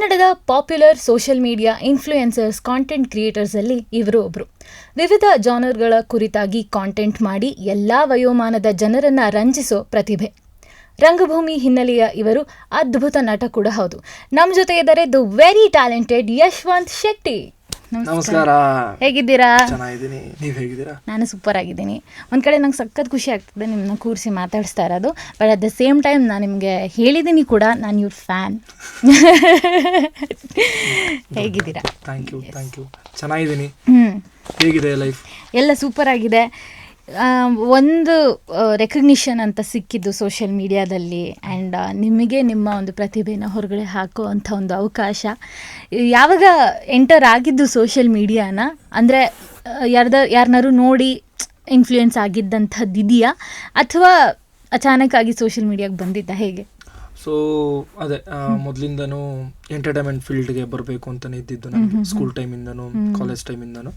ಕನ್ನಡದ popular social media influencers, content ಕ್ರಿಯೇಟರ್ಸಲ್ಲಿ ಇವರು ಒಬ್ಬರು. ವಿವಿಧ ಜಾನರ್ಗಳ ಕುರಿತಾಗಿ ಕಾಂಟೆಂಟ್ ಮಾಡಿ ಎಲ್ಲ ವಯೋಮಾನದ ಜನರನ್ನು ರಂಜಿಸೋ ಪ್ರತಿಭೆ. ರಂಗಭೂಮಿ ಹಿನ್ನೆಲೆಯ ಇವರು ಅದ್ಭುತ ನಟ ಕೂಡ ಹೌದು. ನಮ್ಮ ಜೊತೆ ಇದ್ದಾರೆ the very talented Yashwant Shetty. ನಮಸ್ಕಾರ. ಹೇಗಿದ್ದೀರಾ? ಚೆನ್ನಾಗಿದ್ದೀನಿ, ನೀವು ಹೇಗಿದ್ದೀರಾ? ನಾನು ಸೂಪರ್ ಆಗಿದ್ದೀನಿ. ಒಂದು ಕಡೆ ನಂಗೆ ಸಖತ್ ಖುಷಿ ಆಗ್ತದೆ ನಿಮ್ಮನ್ನ ಕೂರಿಸಿ ಮಾತಾಡಿಸ್ತಾ ಇರೋದು. But at the same time ನಾನು ನಿಮಗೆ ಹೇಳಿದ್ದೀನಿ ಕೂಡ, ನಾನು ಇವ್ರ ಫ್ಯಾನ್. ಹೇಗಿದ್ದೀರಾ? Thank you. ಚೆನ್ನಾಗಿದ್ದೀನಿ. ಹೇಗಿದೆ ಲೈಫ್? ಎಲ್ಲ ಸೂಪರ್ ಆಗಿದೆ. ಒಂದು ರೆಕಗ್ನಿಷನ್ ಅಂತ ಸಿಕ್ಕಿದ್ದು ಸೋಷಿಯಲ್ ಮೀಡಿಯಾದಲ್ಲಿ, ಆ್ಯಂಡ್ ನಿಮಗೆ ನಿಮ್ಮ ಒಂದು ಪ್ರತಿಭೆನ ಹೊರಗಡೆ ಹಾಕೋ ಅಂಥ ಒಂದು ಅವಕಾಶ ಯಾವಾಗ ಎಂಟರ್ ಆಗಿದ್ದು ಸೋಷಿಯಲ್ ಮೀಡಿಯಾನ? ಅಂದರೆ ಯಾರನ್ನಾರು ನೋಡಿ ಇನ್ಫ್ಲೂಯೆನ್ಸ್ ಆಗಿದ್ದಂಥದ್ದು ಇದೆಯಾ, ಅಥವಾ ಅಚಾನಕ್ಕಾಗಿ ಸೋಷಿಯಲ್ ಮೀಡಿಯಾಗೆ ಬಂದಿದ್ದ, ಹೇಗೆ? ಸೊ ಅದೇ ಮೊದಲಿಂದನೂ ಎಂಟರ್ಟೈನ್ಮೆಂಟ್ ಫೀಲ್ಡ್ಗೆ ಬರಬೇಕು ಅಂತಲೇ ಇದ್ದಿದ್ದು ನನಗೆ, ಸ್ಕೂಲ್ ಟೈಮಿಂದನೂ ಕಾಲೇಜ್ ಟೈಮಿಂದನೂ.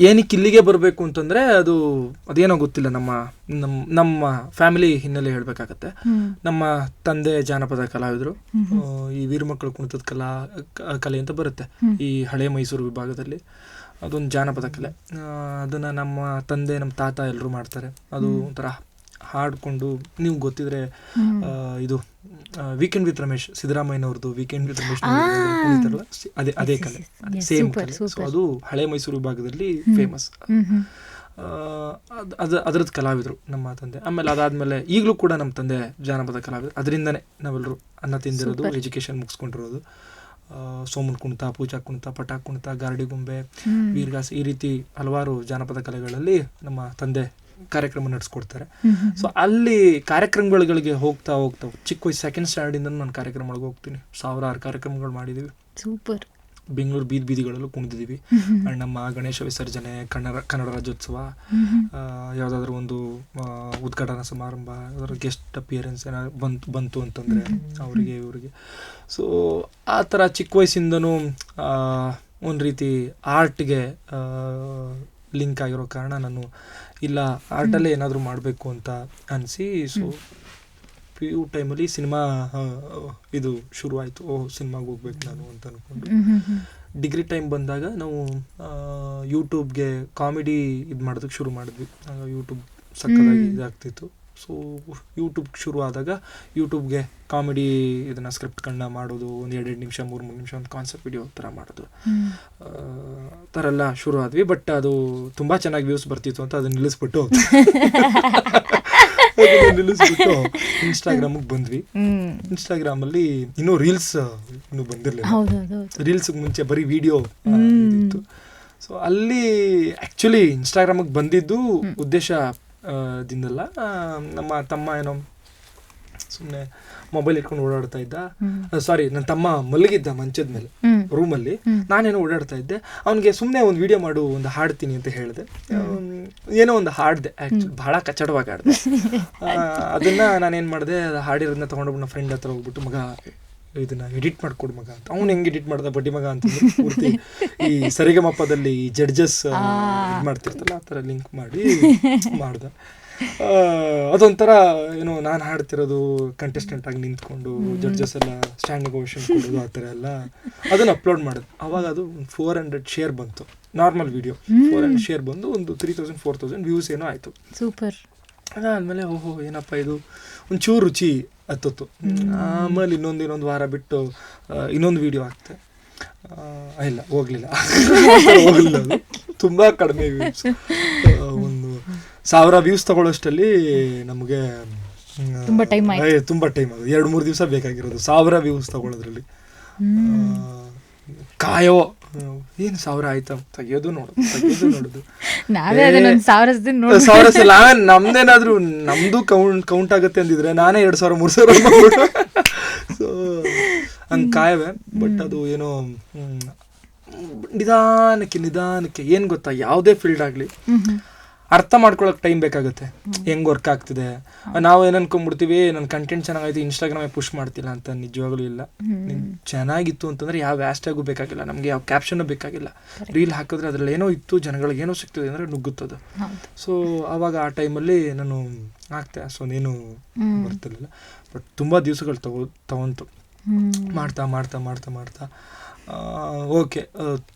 ಏನಕ್ಕೆ ಇಲ್ಲಿಗೆ ಬರಬೇಕು ಅಂತಂದರೆ ಅದೇನೋ ಗೊತ್ತಿಲ್ಲ, ನಮ್ಮ ಫ್ಯಾಮಿಲಿ ಹಿನ್ನೆಲೆ ಹೇಳಬೇಕಾಗತ್ತೆ. ನಮ್ಮ ತಂದೆ ಜಾನಪದ ಕಲಾವಿದರು. ಈ ವೀರಮಕ್ಕಳ ಕುಣಿತದ ಕಲೆ ಅಂತ ಬರುತ್ತೆ ಈ ಹಳೆ ಮೈಸೂರು ವಿಭಾಗದಲ್ಲಿ. ಅದೊಂದು ಜಾನಪದ ಕಲೆ. ಅದನ್ನು ನಮ್ಮ ತಂದೆ, ನಮ್ಮ ತಾತ ಎಲ್ಲರೂ ಮಾಡ್ತಾರೆ. ಅದು ಒಂಥರ ಹಾಡ್ಕೊಂಡು, ನೀವು ಗೊತ್ತಿದ್ರೆ ಇದು ವೀಕೆಂಡ್ ವಿತ್ ರಮೇಶ್, ಸಿದ್ದರಾಮಯ್ಯನವ್ರದ್ದು ವೀಕೆಂಡ್ ವಿತ್ ರಮೇಶ್ ಕುಣಿತಾರಲ್ಲ, ಅದೇ ಕಲೆ, ಸೇಮ್ ಕಲೆ. ಸೊ ಅದು ಹಳೆ ಮೈಸೂರು ವಿಭಾಗದಲ್ಲಿ ಫೇಮಸ್. ಅದರದ್ದು ಕಲಾವಿದರು ನಮ್ಮ ತಂದೆ. ಆಮೇಲೆ ಅದಾದಮೇಲೆ ಈಗಲೂ ಕೂಡ ನಮ್ಮ ತಂದೆ ಜಾನಪದ ಕಲಾವಿದರು. ಅದರಿಂದನೇ ನಾವೆಲ್ಲರೂ ಅನ್ನ ತಿಂದಿರೋದು, ಎಜುಕೇಷನ್ ಮುಗಿಸ್ಕೊಂಡಿರೋದು. ಸೋಮನ್ ಕುಣಿತ, ಪೂಜಾ ಕುಣಿತ, ಪಟಾಕ್ ಕುಣಿತ, ಗಾರಡಿಗೊಂಬೆ, ವೀರಗಾಸೆ, ಈ ರೀತಿ ಹಲವಾರು ಜಾನಪದ ಕಲೆಗಳಲ್ಲಿ ನಮ್ಮ ತಂದೆ ಕಾರ್ಯಕ್ರಮ ನಡೆಸ್ಕೊಡ್ತಾರೆ. ಸೊ ಅಲ್ಲಿ ಕಾರ್ಯಕ್ರಮಗಳಿಗೆ ಹೋಗ್ತಾ ಚಿಕ್ಕ ವಯಸ್ಸು ಸೆಕೆಂಡ್ ಸ್ಟ್ಯಾಂಡರ್ಡಿಂದ ನಾನು ಕಾರ್ಯಕ್ರಮಗಳಿಗೆ ಹೋಗ್ತೀನಿ. 1000 ಕಾರ್ಯಕ್ರಮಗಳು ಮಾಡಿದ್ದೀವಿ. ಸೂಪರ್. ಬೆಂಗಳೂರು ಬೀದಿಗಳಲ್ಲೂ ಕುಣಿದಿದ್ದೀವಿ. ನಮ್ಮ ಗಣೇಶ ವಿಸರ್ಜನೆ, ಕನ್ನಡ ರಾಜ್ಯೋತ್ಸವ, ಯಾವುದಾದ್ರೂ ಒಂದು ಉದ್ಘಾಟನಾ ಸಮಾರಂಭ, ಯಾವ್ದಾದ್ರು ಗೆಸ್ಟ್ ಅಪಿಯರೆನ್ಸ್ ಏನಾದ್ರು ಬಂತು ಅಂತಂದರೆ ಇವರಿಗೆ. ಸೊ ಆ ಥರ ಚಿಕ್ಕ ವಯಸ್ಸಿಂದನೂ ಒಂದು ರೀತಿ ಆರ್ಟ್ಗೆ ಲಿಂಕ್ ಆಗಿರೋ ಕಾರಣ ನಾನು ಇಲ್ಲ ಆರ್ಟಲ್ಲೇ ಏನಾದರೂ ಮಾಡಬೇಕು ಅಂತ ಅನಿಸಿ, ಸೊ PU ಟೈಮಲ್ಲಿ ಸಿನಿಮಾ ಇದು ಶುರುವಾಯಿತು. ಸಿನಿಮಾಗೆ ಹೋಗ್ಬೇಕು ನಾನು ಅಂತ ಅಂದ್ಕೊಂಡು. ಡಿಗ್ರಿ ಟೈಮ್ ಬಂದಾಗ ನಾವು ಯೂಟ್ಯೂಬ್ಗೆ ಕಾಮಿಡಿ ಇದು ಮಾಡೋದಕ್ಕೆ ಶುರು ಮಾಡಿದ್ವಿ. ಯೂಟ್ಯೂಬ್ ಸಕ್ಕತ್ತಾಗಿ ಇದಾಗ್ತಿತ್ತು. ಸೊ ಯೂಟ್ಯೂಬ್ ಶುರು ಆದಾಗ ಯೂಟ್ಯೂಬ್ಗೆ ಕಾಮಿಡಿ ಇದನ್ನು ಸ್ಕ್ರಿಪ್ಟ್ಗಳನ್ನ ಮಾಡೋದು, ಒಂದು 2 ನಿಮಿಷ 3 ನಿಮಿಷ ಒಂದು ಕಾನ್ಸೆಪ್ಟ್ ವಿಡಿಯೋ ಥರ ಮಾಡೋದು, ಥರ ಎಲ್ಲ ಶುರು ಆದ್ವಿ. ಬಟ್ ಅದು ತುಂಬ ಚೆನ್ನಾಗಿ ವ್ಯೂಸ್ ಬರ್ತಿತ್ತು ಅಂತ ಅದನ್ನು ನಿಲ್ಲಿಸ್ಬಿಟ್ಟು ಇನ್ಸ್ಟಾಗ್ರಾಮಿಗೆ ಬಂದ್ವಿ. ಇನ್ಸ್ಟಾಗ್ರಾಮಲ್ಲಿ ಇನ್ನೂ ರೀಲ್ಸ್ ಇನ್ನೂ ಬಂದಿರಲಿಲ್ಲ. ರೀಲ್ಸ್ಗೆ ಮುಂಚೆ ಬರೀ ವಿಡಿಯೋ ಇತ್ತು. ಸೊ ಅಲ್ಲಿ ಆ್ಯಕ್ಚುಲಿ ಇನ್ಸ್ಟಾಗ್ರಾಮಿಗೆ ಬಂದಿದ್ದು ಉದ್ದೇಶ ದಿಂದಲ್ಲ. ನಮ್ಮ ತಮ್ಮ ಏನೋ ಸುಮ್ಮನೆ ಮೊಬೈಲ್ ಇಟ್ಕೊಂಡು ಓಡಾಡ್ತಾ ಇದ್ದ. ಸಾರಿ, ನನ್ನ ತಮ್ಮ ಮಲಗಿದ್ದ ಮಂಚದ ಮೇಲೆ ರೂಮಲ್ಲಿ, ನಾನೇನೋ ಓಡಾಡ್ತಾ ಇದ್ದೆ. ಅವನಿಗೆ ಸುಮ್ಮನೆ ಒಂದು ವಿಡಿಯೋ ಮಾಡು, ಒಂದು ಹಾಡ್ತೀನಿ ಅಂತ ಹೇಳಿದೆ. ಏನೋ ಒಂದು ಹಾಡಿದೆ, ಆ್ಯಕ್ಚುಲಿ ಭಾಳ ಕಚ್ಚಡವಾಗಿ ಹಾಡಿದೆ. ಅದನ್ನು ನಾನೇನು ಮಾಡಿದೆ, ಹಾಡಿರೋದನ್ನ ತೊಗೊಂಡೋಗ್ಬಿಟ್ಟು ನನ್ನ ಫ್ರೆಂಡ್ ಹತ್ರ ಹೋಗ್ಬಿಟ್ಟು, ಮಗ ಇದನ್ನ ಎಡಿಟ್ ಮಾಡ್ಕೊಡು ಮಗ ಅಂತ. ಅವ್ನು ಹೆಂಗೆ ಎಡಿಟ್ ಮಾಡ್ದ ಬಡ್ಡಿ ಮಗ ಅಂತಂದ್ರೆ, ಪೂರ್ತಿ ಈ ಸರಿಗಮಪ್ಪದಲ್ಲಿ ಈ ಜಡ್ಜಸ್ ಇದು ಮಾಡ್ತಿರ್ತಲ್ಲ ಆ ಥರ ಲಿಂಕ್ ಮಾಡಿ ಮಾಡ್ದ. ಅದೊಂಥರ ಏನೋ ನಾನು ಹಾಡ್ತಿರೋದು ಕಂಟೆಸ್ಟೆಂಟ್ ಆಗಿ ನಿಂತ್ಕೊಂಡು ಜಡ್ಜಸ್ ಎಲ್ಲ ಸ್ಟ್ಯಾಂಡಿಂಗ್ ಓವೇಷನ್ ಕೊಡೋದು, ಆ ಥರ ಎಲ್ಲ ಅದನ್ನು ಅಪ್ಲೋಡ್ ಮಾಡಿದೆ. ಆವಾಗ ಅದು 400 ಶೇರ್ ಬಂತು. ನಾರ್ಮಲ್ ವಿಡಿಯೋ 400 ಶೇರ್ ಬಂದು ಒಂದು 3000-4000 ವ್ಯೂಸ್ ಏನೋ ಆಯಿತು. ಸೂಪರ್. ಅದಾದಮೇಲೆ ಓಹೋ ಏನಪ್ಪ ಇದು ಒಂಚೂರು ರುಚಿ ಹತ್ತಿತ್ತು. ಆಮೇಲೆ ಇನ್ನೊಂದು ವಾರ ಬಿಟ್ಟು ಇನ್ನೊಂದು ವಿಡಿಯೋ ಹಾಕ್ತೆ. ಇಲ್ಲ ಹೋಗಲಿಲ್ಲ. ಅದು ತುಂಬ ಕಡಿಮೆ ವ್ಯೂಸ್. ಒಂದು 1000 ವ್ಯೂಸ್ ತಗೊಳ್ಳೋಷ್ಟಲ್ಲಿ ನಮಗೆ ತುಂಬ ಟೈಮ್ ಅದು. 2-3 ದಿವಸ ಬೇಕಾಗಿರೋದು 1000 ವ್ಯೂಸ್ ತಗೊಳ್ಳೋದ್ರಲ್ಲಿ. ಕಾಯೋ ಏನು 1000 ಆಯ್ತಾ, ತೆಗಿಯೋದು ನೋಡೋದು. ನಮ್ದೇನಾದ್ರೂ ನಮ್ದು ಕೌಂಟ್ ಆಗುತ್ತೆ ಅಂದಿದ್ರೆ ನಾನೇ 2000-3000 ಸೊ ಹಂಗೆ ಕಾಯವೇ. ಬಟ್ ಅದು ಏನೋ ನಿಧಾನಕ್ಕೆ ಏನು ಗೊತ್ತಾ, ಯಾವುದೇ ಫೀಲ್ಡ್ ಆಗಲಿ ಅರ್ಥ ಮಾಡ್ಕೊಳಕ್ಕೆ ಟೈಮ್ ಬೇಕಾಗುತ್ತೆ, ಹೆಂಗೆ ವರ್ಕ್ ಆಗ್ತಿದೆ. ನಾವು ಏನು ಅನ್ಕೊಂಡ್ಬಿಡ್ತೀವಿ, ನನ್ನ ಕಂಟೆಂಟ್ ಚೆನ್ನಾಗೈತೆ ಇನ್ಸ್ಟಾಗ್ರಾಮೇ ಪುಷ್ ಮಾಡ್ತಿಲ್ಲ ಅಂತ. ನಿಜವಾಗ್ಲೂ ಇಲ್ಲ. ಚೆನ್ನಾಗಿತ್ತು ಅಂತಂದರೆ ಯಾವ ಹ್ಯಾಶ್ಟ್ಯಾಗು ಬೇಕಾಗಿಲ್ಲ, ನಮಗೆ ಯಾವ ಕ್ಯಾಪ್ಷನ್ನು ಬೇಕಾಗಿಲ್ಲ. ರೀಲ್ ಹಾಕಿದ್ರೆ ಅದ್ರಲ್ಲಿ ಏನೋ ಇತ್ತು, ಜನಗಳಿಗೆ ಏನೋ ಸಿಗ್ತದೆ ಅಂದರೆ ನುಗ್ಗುತ್ತದು. ಸೊ ಆವಾಗ ಆ ಟೈಮಲ್ಲಿ ನಾನು ಹಾಕ್ತೆ. ಸೊ ನೀನು ಬರ್ತಿರ್ಲಿಲ್ಲ. ಬಟ್ ತುಂಬ ದಿವಸಗಳು ತಗೊಂತು. ಮಾಡ್ತಾ ಮಾಡ್ತಾ ಮಾಡ್ತಾ ಮಾಡ್ತಾ ಓಕೆ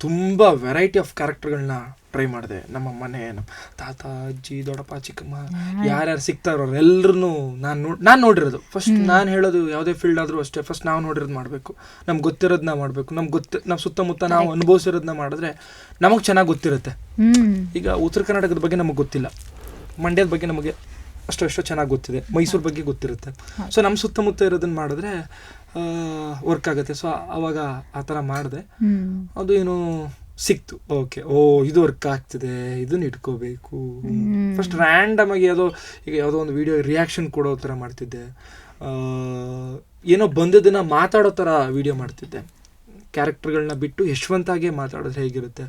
ತುಂಬ ವೆರೈಟಿ ಆಫ್ ಕ್ಯಾರೆಕ್ಟರ್ಗಳನ್ನ ಟ್ರೈ ಮಾಡಿದೆ. ನಮ್ಮ ಮನೆ, ನಮ್ಮ ತಾತ, ಅಜ್ಜಿ, ದೊಡ್ಡಪ್ಪ, ಚಿಕ್ಕಮ್ಮ, ಯಾರ್ಯಾರು ಸಿಗ್ತಾರೋ ಎಲ್ಲರೂ ನಾನು ನೋಡಿರೋದು. ಫಸ್ಟ್ ನಾನು ಹೇಳೋದು ಯಾವುದೇ ಫೀಲ್ಡ್ ಆದರೂ ಅಷ್ಟೇ, ಫಸ್ಟ್ ನಾವು ನೋಡಿರೋದು ಮಾಡಬೇಕು, ನಮ್ಗೆ ಗೊತ್ತಿರೋದನ್ನ ಮಾಡಬೇಕು. ನಮ್ಮ ಸುತ್ತಮುತ್ತ ನಾವು ಅನುಭವಿಸಿರೋದನ್ನ ಮಾಡಿದ್ರೆ ನಮಗೆ ಚೆನ್ನಾಗಿ ಗೊತ್ತಿರುತ್ತೆ. ಈಗ ಉತ್ತರ ಕರ್ನಾಟಕದ ಬಗ್ಗೆ ನಮಗೆ ಗೊತ್ತಿಲ್ಲ, ಮಂಡ್ಯದ ಬಗ್ಗೆ ನಮಗೆ ಅಷ್ಟೋ ಚೆನ್ನಾಗಿ ಗೊತ್ತಿದೆ, ಮೈಸೂರು ಬಗ್ಗೆ ಗೊತ್ತಿರುತ್ತೆ. ಸೊ ನಮ್ಮ ಸುತ್ತಮುತ್ತ ಇರೋದನ್ನ ಮಾಡಿದ್ರೆ ವರ್ಕ್ ಆಗುತ್ತೆ. ಸೊ ಅವಾಗ ಆ ಥರ ಮಾಡಿದೆ, ಅದು ಏನು ಸಿಕ್ತು. ಓಕೆ, ಇದು ವರ್ಕ್ ಆಗ್ತಿದೆ, ಇದನ್ನ ಇಟ್ಕೋಬೇಕು. ಫಸ್ಟ್ ರ್ಯಾಂಡಮ್ ಆಗಿ ಯಾವುದೋ ಒಂದು ವಿಡಿಯೋ ರಿಯಾಕ್ಷನ್ ಕೊಡೋ ಥರ ಮಾಡ್ತಿದ್ದೆ, ಏನೋ ಬಂದದನ್ನ ಮಾತಾಡೋ ಥರ ವಿಡಿಯೋ ಮಾಡ್ತಿದ್ದೆ. ಕ್ಯಾರೆಕ್ಟರ್ಗಳನ್ನ ಬಿಟ್ಟು ಯಶವಂತಾಗೆ ಮಾತಾಡಿದ್ರೆ ಹೇಗಿರುತ್ತೆ,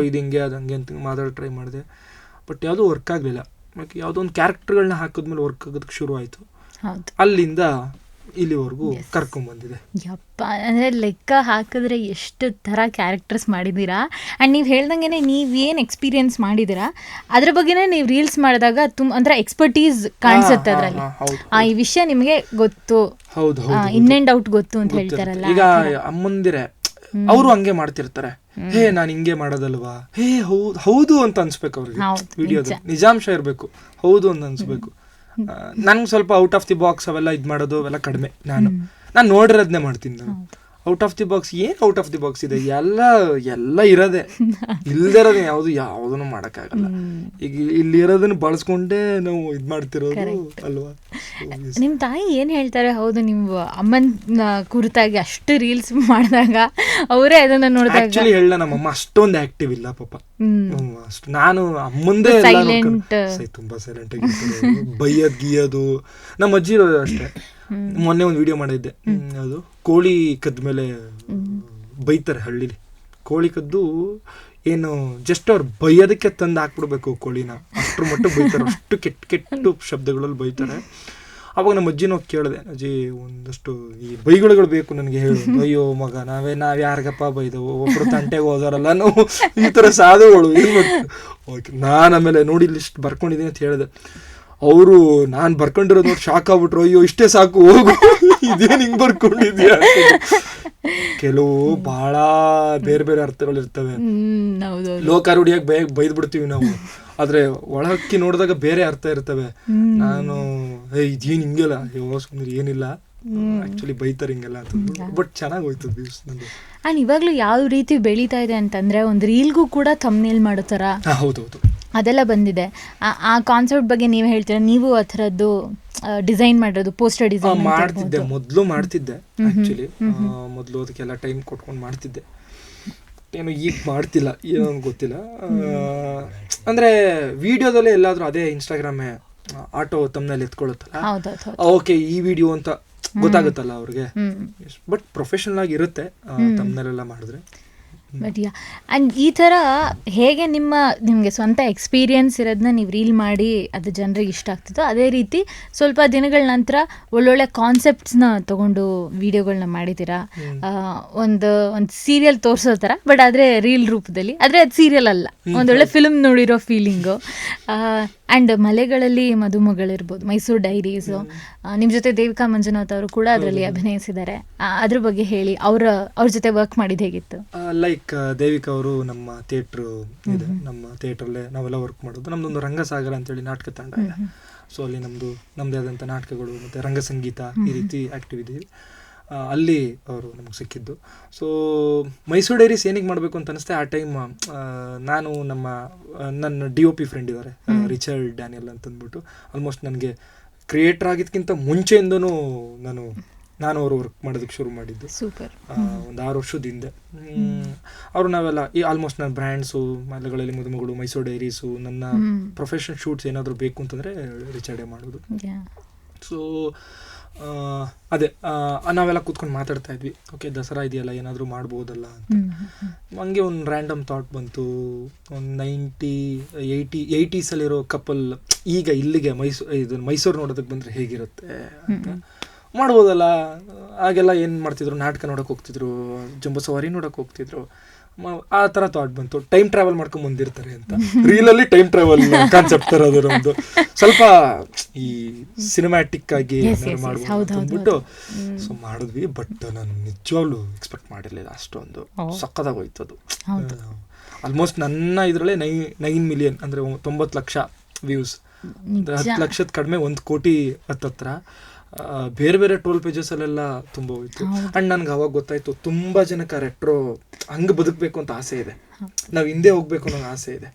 ಇದು ಹಿಂಗೆ ಅದು ಹಂಗೆ ಅಂತ ಮಾತಾಡೋ ಟ್ರೈ ಮಾಡಿದೆ. ಬಟ್ ಯಾವುದೂ ವರ್ಕ್ ಆಗಲಿಲ್ಲ. ಯಾವುದೋ ಒಂದು ಕ್ಯಾರೆಕ್ಟರ್ಗಳನ್ನ ಹಾಕಿದ್ಮೇಲೆ ವರ್ಕ್ ಆಗೋದಕ್ಕೆ ಶುರು ಆಯಿತು. ಅಲ್ಲಿಂದ ಇಲ್ಲಿವರೆಗೂ ಕರ್ಕೊಂಡ್ಬಂದಿದೆ. ಯಪ್ಪ, ಅಂದರೆ ಲೆಕ್ಕ ಹಾಕಿದ್ರೆ ಎಷ್ಟು ಥರ ಕ್ಯಾರೆಕ್ಟರ್ಸ್ ಮಾಡಿದ್ದೀರಾ. ಆ್ಯಂಡ್ ನೀವು ಹೇಳ್ದಂಗೆ ನೀವೇನು ಎಕ್ಸ್ಪೀರಿಯನ್ಸ್ ಮಾಡಿದ್ದೀರಾ ಅದ್ರ ಬಗ್ಗೆನೇ ನೀವು ರೀಲ್ಸ್ ಮಾಡಿದಾಗ ಅಂದರೆ ಎಕ್ಸ್ಪರ್ಟೀಸ್ ಕಾಣಿಸುತ್ತೆ ಅದರಲ್ಲಿ. ಈ ವಿಷಯ ನಿಮಗೆ ಗೊತ್ತು, ಇನ್ ಆ್ಯಂಡ್ ಔಟ್ ಗೊತ್ತು ಅಂತ ಹೇಳ್ತಾರಲ್ಲ. ಈಗ ಅಮ್ಮಂದಿರೆ ಅವರು ಹಂಗೆ ಮಾಡ್ತಿರ್ತಾರೆ, ನಾನು ಹಿಂಗೆ ಮಾಡೋದಲ್ವಾ, ಹೌದು ಅಂತ ಅನ್ಸ್ಬೇಕು ಅವ್ರಿಗೆ. ವಿಡಿಯೋದ ನಿಜಾಂಶ ಇರಬೇಕು, ಹೌದು ಅಂತ ಅನ್ಸ್ಬೇಕು. ನನ್ಗೆ ಸ್ವಲ್ಪ ಔಟ್ ಆಫ್ ದಿ ಬಾಕ್ಸ್ ಅವೆಲ್ಲ ಇದು ಮಾಡೋದು ಅವೆಲ್ಲ ಕಡಿಮೆ. ನಾನು ನೋಡಿರೋದನ್ನೇ ಮಾಡ್ತೀನಿ. ನಾನು ಔಟ್ ಆಫ್ ದಿ ಬಾಕ್ಸ್, ಏನು ಔಟ್ ಆಫ್ ದಿ ಬಾಕ್ಸ್ ಇದೆ, ಎಲ್ಲ ಇರೋದೆ, ಇಲ್ದಿರೋದೇ ಯಾವುದನ್ನು ಮಾಡೋಕ್ಕಾಗಲ್ಲ. ಈಗ ಇಲ್ಲಿರೋದನ್ನ ಬಳಸ್ಕೊಂಡೇ ನಾವು ಇದು ಮಾಡ್ತಿರೋದು ಅಲ್ವಾ. ನಿಮ್ಮ ತಾಯಿ ಏನು ಹೇಳ್ತಾರೆ? ಹೌದು, ನೀವು ಅಮ್ಮನ ಕುರಿತಾಗಿ ಅಷ್ಟು ರೀಲ್ಸ್ ಮಾಡಿದಾಗ ಅವರೇ ಅದನ್ನ ನೋಡಿದಾಗ ಆಕ್ಚುಲಿ ಹೇಳ, ನಮ್ಮಮ್ಮ ಅಷ್ಟೊಂದು ಆಕ್ಟಿವ್ ಇಲ್ಲ ಪಾಪ. ಅಷ್ಟು ನಾನು ಅಮ್ಮಂದೇ ತುಂಬಾ ಸೈಲೆಂಟ್ ಆಗಿ ಬೈಯೋದು ಗೀಯೋದು. ನಮ್ಮ ಅಜ್ಜಿ ಅಷ್ಟೇ. ಮೊನ್ನೆ ಒಂದು ವಿಡಿಯೋ ಮಾಡಿದ್ದೆ, ಅದು ಕೋಳಿ ಕದ್ದ ಮೇಲೆ ಬೈತಾರೆ ಹಳ್ಳಿಲಿ. ಕೋಳಿ ಕದ್ದು ಏನು ಜಸ್ಟ್ ಅವ್ರು ಬೈಯೋದಕ್ಕೆ ತಂದು ಹಾಕ್ಬಿಡ್ಬೇಕು ಕೋಳಿನ, ಅಷ್ಟ್ರ ಮಟ್ಟಿಗೆ ಬೈತಾರೆ, ಅಷ್ಟು ಕೆಟ್ಟ ಶಬ್ದಗಳಲ್ಲಿ ಬೈತಾರೆ. ಅವಾಗ ನಮ್ಮ ಅಜ್ಜಿನ ಕೇಳಿದೆ, ಅಜ್ಜಿ ಒಂದಷ್ಟು ಈ ಬೈಗುಳುಗಳು ಬೇಕು ನನಗೆ ಹೇಳು. ಅಯ್ಯೋ ಮಗ, ನಾವ್ ಯಾರಿಗಪ್ಪ ಬೈದವು, ಒಬ್ರು ತಂಟೆಗೆ ಹೋದಾರಲ್ಲ ನಾವು ಈ ಥರ ಸಾಧುಗಳು ಏನು ಮಾಡ್ತೀವಿ. ಓಕೆ, ನಾನು ಆಮೇಲೆ ನೋಡಿ ಲಿಸ್ಟ್ ಬರ್ಕೊಂಡಿದ್ದೀನಿ ಅಂತ ಹೇಳಿದೆ. ಅವರು ನಾನು ಬರ್ಕೊಂಡಿರೋದು ನೋಡಿ ಶಾಕ್ ಆಗ್ಬಿಟ್ರು. ಅಯ್ಯೋ ಇಷ್ಟೇ ಸಾಕು, ಹೋಗು, ಇದೇನು ಹಿಂಗೆ ಬರ್ಕೊಂಡಿದ್ಯಾ. ಕೆಲವು ಬಹಳ ಬೇರೆ ಬೇರೆ ಅರ್ಥಗಳಿರ್ತವೆ. ಲೋಕಾರೂಢಿಯಾಗಿ ಬೈದ್ ಬಿಡ್ತೀವಿ ನಾವು, ಆದ್ರೆ ಒಳಕ್ಕಿ ನೋಡಿದಾಗ ಬೇರೆ ಅರ್ಥ ಇರ್ತವೆ. ನಾನು ಇದೇನು ಹಿಂಗೆಲ್ಲ, ಸುಮ್ಮನೆ ಏನಿಲ್ಲ, ಆಕ್ಚುಲಿ ಬೈತಾರೆ ಹಿಂಗೆಲ್ಲ ಅಂತ. ಬಟ್ ಚೆನ್ನಾಗಿ ಹೋಯ್ತು ವ್ಯೂಸ್ ನಂದು. ಆ್ಯಂಡ್ ಇವಾಗಲೂ ಯಾವ ರೀತಿ ಬೆಳೀತಾ ಇದೆ ಅಂತಂದರೆ, ಒಂದು ರೀಲ್ಗೂ ಕೂಡ ಥಂಬ್ನೇಲ್ ಮಾಡೋ ಥರ ಹೌದೌದು ಅದೆಲ್ಲ ಬಂದಿದೆ. ಆ ಕಾನ್ಸೆಪ್ಟ್ ಬಗ್ಗೆ ನೀವು ಹೇಳ್ತೀರಾ? ನೀವು ಆ ಥರದ್ದು ಡಿಸೈನ್ ಮಾಡೋದು, ಪೋಸ್ಟರ್ ಡಿಸೈನ್ ಮಾಡ್ತಿದ್ದೆ, ಮೊದಲು ಮಾಡ್ತಿದ್ದೆ. ಆ್ಯಕ್ಚುಲಿ ಮೊದಲು ಅದಕ್ಕೆಲ್ಲ ಟೈಮ್ ಕೊಟ್ಕೊಂಡು ಮಾಡ್ತಿದ್ದೆ. ಏನು ಈಗ ಮಾಡ್ತಿಲ್ಲ, ಏನೋ ಗೊತ್ತಿಲ್ಲ. ಅಂದರೆ ವಿಡಿಯೋದಲ್ಲೇ ಎಲ್ಲಾದರೂ ಅದೇ ಇನ್ಸ್ಟಾಗ್ರಾಮೇ ಆಟೋ ತಮ್ಮನಲ್ಲಿ ಎತ್ಕೊಳ್ಳುತ್ತಲ್ಲ, ಓಕೆ ಈ ವಿಡಿಯೋ ಅಂತ ಗೊತ್ತಾಗುತ್ತಲ್ಲ ಅವ್ರಿಗೆ. ಬಟ್ ಪ್ರೊಫೆಷನಲ್ ಆಗಿ ಇರುತ್ತೆ ತಮ್ಮನೆಲ್ಲ ಮಾಡಿದ್ರೆ. ಬಟ್ ಆ್ಯಂಡ್ ಈ ಥರ ಹೇಗೆ ನಿಮಗೆ ಸ್ವಂತ ಎಕ್ಸ್ಪೀರಿಯನ್ಸ್ ಇರೋದನ್ನ ನೀವು ರೀಲ್ ಮಾಡಿ ಅದು ಜನರಿಗೆ ಇಷ್ಟ ಆಗ್ತಿತ್ತು, ಅದೇ ರೀತಿ ಸ್ವಲ್ಪ ದಿನಗಳ ನಂತರ ಒಳ್ಳೊಳ್ಳೆ ಕಾನ್ಸೆಪ್ಟ್ಸ್ನ ತೊಗೊಂಡು ವಿಡಿಯೋಗಳನ್ನ ಮಾಡಿದ್ದೀರಾ. ಒಂದು ಸೀರಿಯಲ್ ತೋರಿಸೋ ಥರ, ಬಟ್ ಆದರೆ ರೀಲ್ ರೂಪದಲ್ಲಿ. ಆದರೆ ಅದು ಸೀರಿಯಲ್ ಅಲ್ಲ, ಒಂದೊಳ್ಳೆ ಫಿಲ್ಮ್ ನೋಡಿರೋ ಫೀಲಿಂಗು. ಆ್ಯಂಡ್ ಮಲೆಗಳಲ್ಲಿ ಮದುಮಗಳಿರ್ಬೋದು, ಮೈಸೂರು ಡೈರೀಸು, ನಿಮ್ಮ ಜೊತೆ ದೇವಿಕಾ ಮಂಜುನಾಥ್ ಅವರು ಕೂಡ ಅದರಲ್ಲಿ ಅಭಿನಯಿಸಿದ್ದಾರೆ. ಅದ್ರ ಬಗ್ಗೆ ಹೇಳಿ, ಅವ್ರ ಜೊತೆ ವರ್ಕ್ ಮಾಡಿದ್ದು ಹೇಗಿತ್ತು? ಲೈಕ್ ದೇವಿಕಾ ಅವರು ನಮ್ಮ ಥಿಯೇಟ್ರು ಇದೆ, ನಮ್ಮ ಥಿಯೇಟ್ರಲ್ಲೇ ನಾವೆಲ್ಲ ವರ್ಕ್ ಮಾಡೋದು. ನಮ್ಮದೊಂದು ರಂಗಸಾಗರ ಅಂತೇಳಿ ನಾಟಕ ತಂಡ ಇದೆ. ಸೊ ಅಲ್ಲಿ ನಮ್ಮದೇ ಆದಂಥ ನಾಟಕಗಳು ಮತ್ತು ರಂಗಸಂಗೀತ ಈ ರೀತಿ ಆ್ಯಕ್ಟಿವ್ ಇದ್ದೀವಿ. ಅಲ್ಲಿ ಅವರು ನಮಗೆ ಸಿಕ್ಕಿದ್ದು. ಸೊ ಮೈಸೂರು ಡೈರೀಸ್ ಏನಿಗೆ ಮಾಡಬೇಕು ಅಂತ ಅನಿಸ್ತೆ ಆ ಟೈಮ್. ನಾನು ನನ್ನ DOP ಫ್ರೆಂಡ್ ಇದ್ದಾರೆ, ರಿಚರ್ಡ್ ಡ್ಯಾನಿಯಲ್ ಅಂತಂದ್ಬಿಟ್ಟು. ಆಲ್ಮೋಸ್ಟ್ ನನಗೆ ಕ್ರಿಯೇಟರ್ ಆಗಿದ್ದಕ್ಕಿಂತ ಮುಂಚೆಯಿಂದನೂ ನಾನು ಅವರು ವರ್ಕ್ ಮಾಡೋದಕ್ಕೆ ಶುರು ಮಾಡಿದ್ದು. ಒಂದು 6 ವರ್ಷದ ಹಿಂದೆ. ಅವರು ನಾವೆಲ್ಲ ಆಲ್ಮೋಸ್ಟ್ ನನ್ನ ಬ್ರ್ಯಾಂಡ್ಸು, ಮಲೆಗಳಲ್ಲಿ ಮದುಮಗಳು, ಮೈಸೂರು ಡೈರೀಸು, ನನ್ನ ಪ್ರೊಫೆಷನಲ್ ಶೂಟ್ಸ್ ಏನಾದರೂ ಬೇಕು ಅಂತಂದರೆ ರಿಚರ್ಡೇ ಮಾಡೋದು. ಸೊ ಅದೇ ನಾವೆಲ್ಲ ಕೂತ್ಕೊಂಡು ಮಾತಾಡ್ತಾ ಇದ್ವಿ, ಓಕೆ ದಸರಾ ಇದೆಯಲ್ಲ ಏನಾದರೂ ಮಾಡ್ಬೋದಲ್ಲ ಅಂತ. ಹಂಗೆ ಒಂದು ರ್ಯಾಂಡಮ್ ಥಾಟ್ ಬಂತು. ಒಂದು 80s ಕಪಲ್ ಈಗ ಇಲ್ಲಿಗೆ ಮೈಸೂರು ನೋಡೋದಕ್ಕೆ ಬಂದರೆ ಹೇಗಿರುತ್ತೆ ಅಂತ. ಮಾಡ್ಬೋದಲ್ಲ. ಆಗೆಲ್ಲ ಏನು ಮಾಡ್ತಿದ್ರು, ನಾಟಕ ನೋಡೋಕೆ ಹೋಗ್ತಿದ್ರು, ಜಂಬೂ ಸವಾರಿ ನೋಡೋಕೆ ಹೋಗ್ತಿದ್ರು. ಆ ಥರ ಥಾಟ್ ಬಂತು, ಟೈಮ್ ಟ್ರಾವೆಲ್ ಮಾಡ್ಕೊಂಡು ಬಂದಿರ್ತಾರೆ ಅಂತ. ರೀಲಲ್ಲಿ ಟೈಮ್ ಟ್ರಾವೆಲ್ ಕಾನ್ಸೆಪ್ಟ್ ತರೋದ್ರ ಒಂದು ಸ್ವಲ್ಪ ಈ ಸಿನಿಮ್ಯಾಟಿಕ್ ಆಗಿ ಮಾಡ್ಬೋದು ಅಂದ್ಬಿಟ್ಟು ಸೊ ಮಾಡಿದ್ವಿ. ಬಟ್ ನಾನು ನಿಜವಾಗ್ಲೂ ಎಕ್ಸ್ಪೆಕ್ಟ್ ಮಾಡಿರಲಿಲ್ಲ ಅಷ್ಟೊಂದು ಸಕ್ಕತ್ತಾಗಿ ಹೋಯ್ತು ಅದು. ಆಲ್ಮೋಸ್ಟ್ ನನ್ನ ಇದರಲ್ಲೇ 9 ಮಿಲಿಯನ್ ಅಂದರೆ 90 ಲಕ್ಷ ವ್ಯೂಸ್, 10 ಲಕ್ಷದ ಕಡಿಮೆ 1 ಕೋಟಿ ಹತ್ತತ್ರ. ಬೇರೆ ಬೇರೆ ಟೋಲ್ ಪೇಜಸಲ್ಲೆಲ್ಲ ತುಂಬ ಹೋಯ್ತು. ಆ್ಯಂಡ್ ನನಗೆ ಅವಾಗ ಗೊತ್ತಾಯ್ತು ತುಂಬ ಜನಕ್ಕೆ ರೆಟ್ರೋ ಹಂಗೆ ಬದುಕಬೇಕು ಅಂತ ಆಸೆ ಇದೆ, ನಾವು ಹಿಂದೆ ಹೋಗ್ಬೇಕು ಅನ್ನೋ ಆಸೆ ಇದೆ.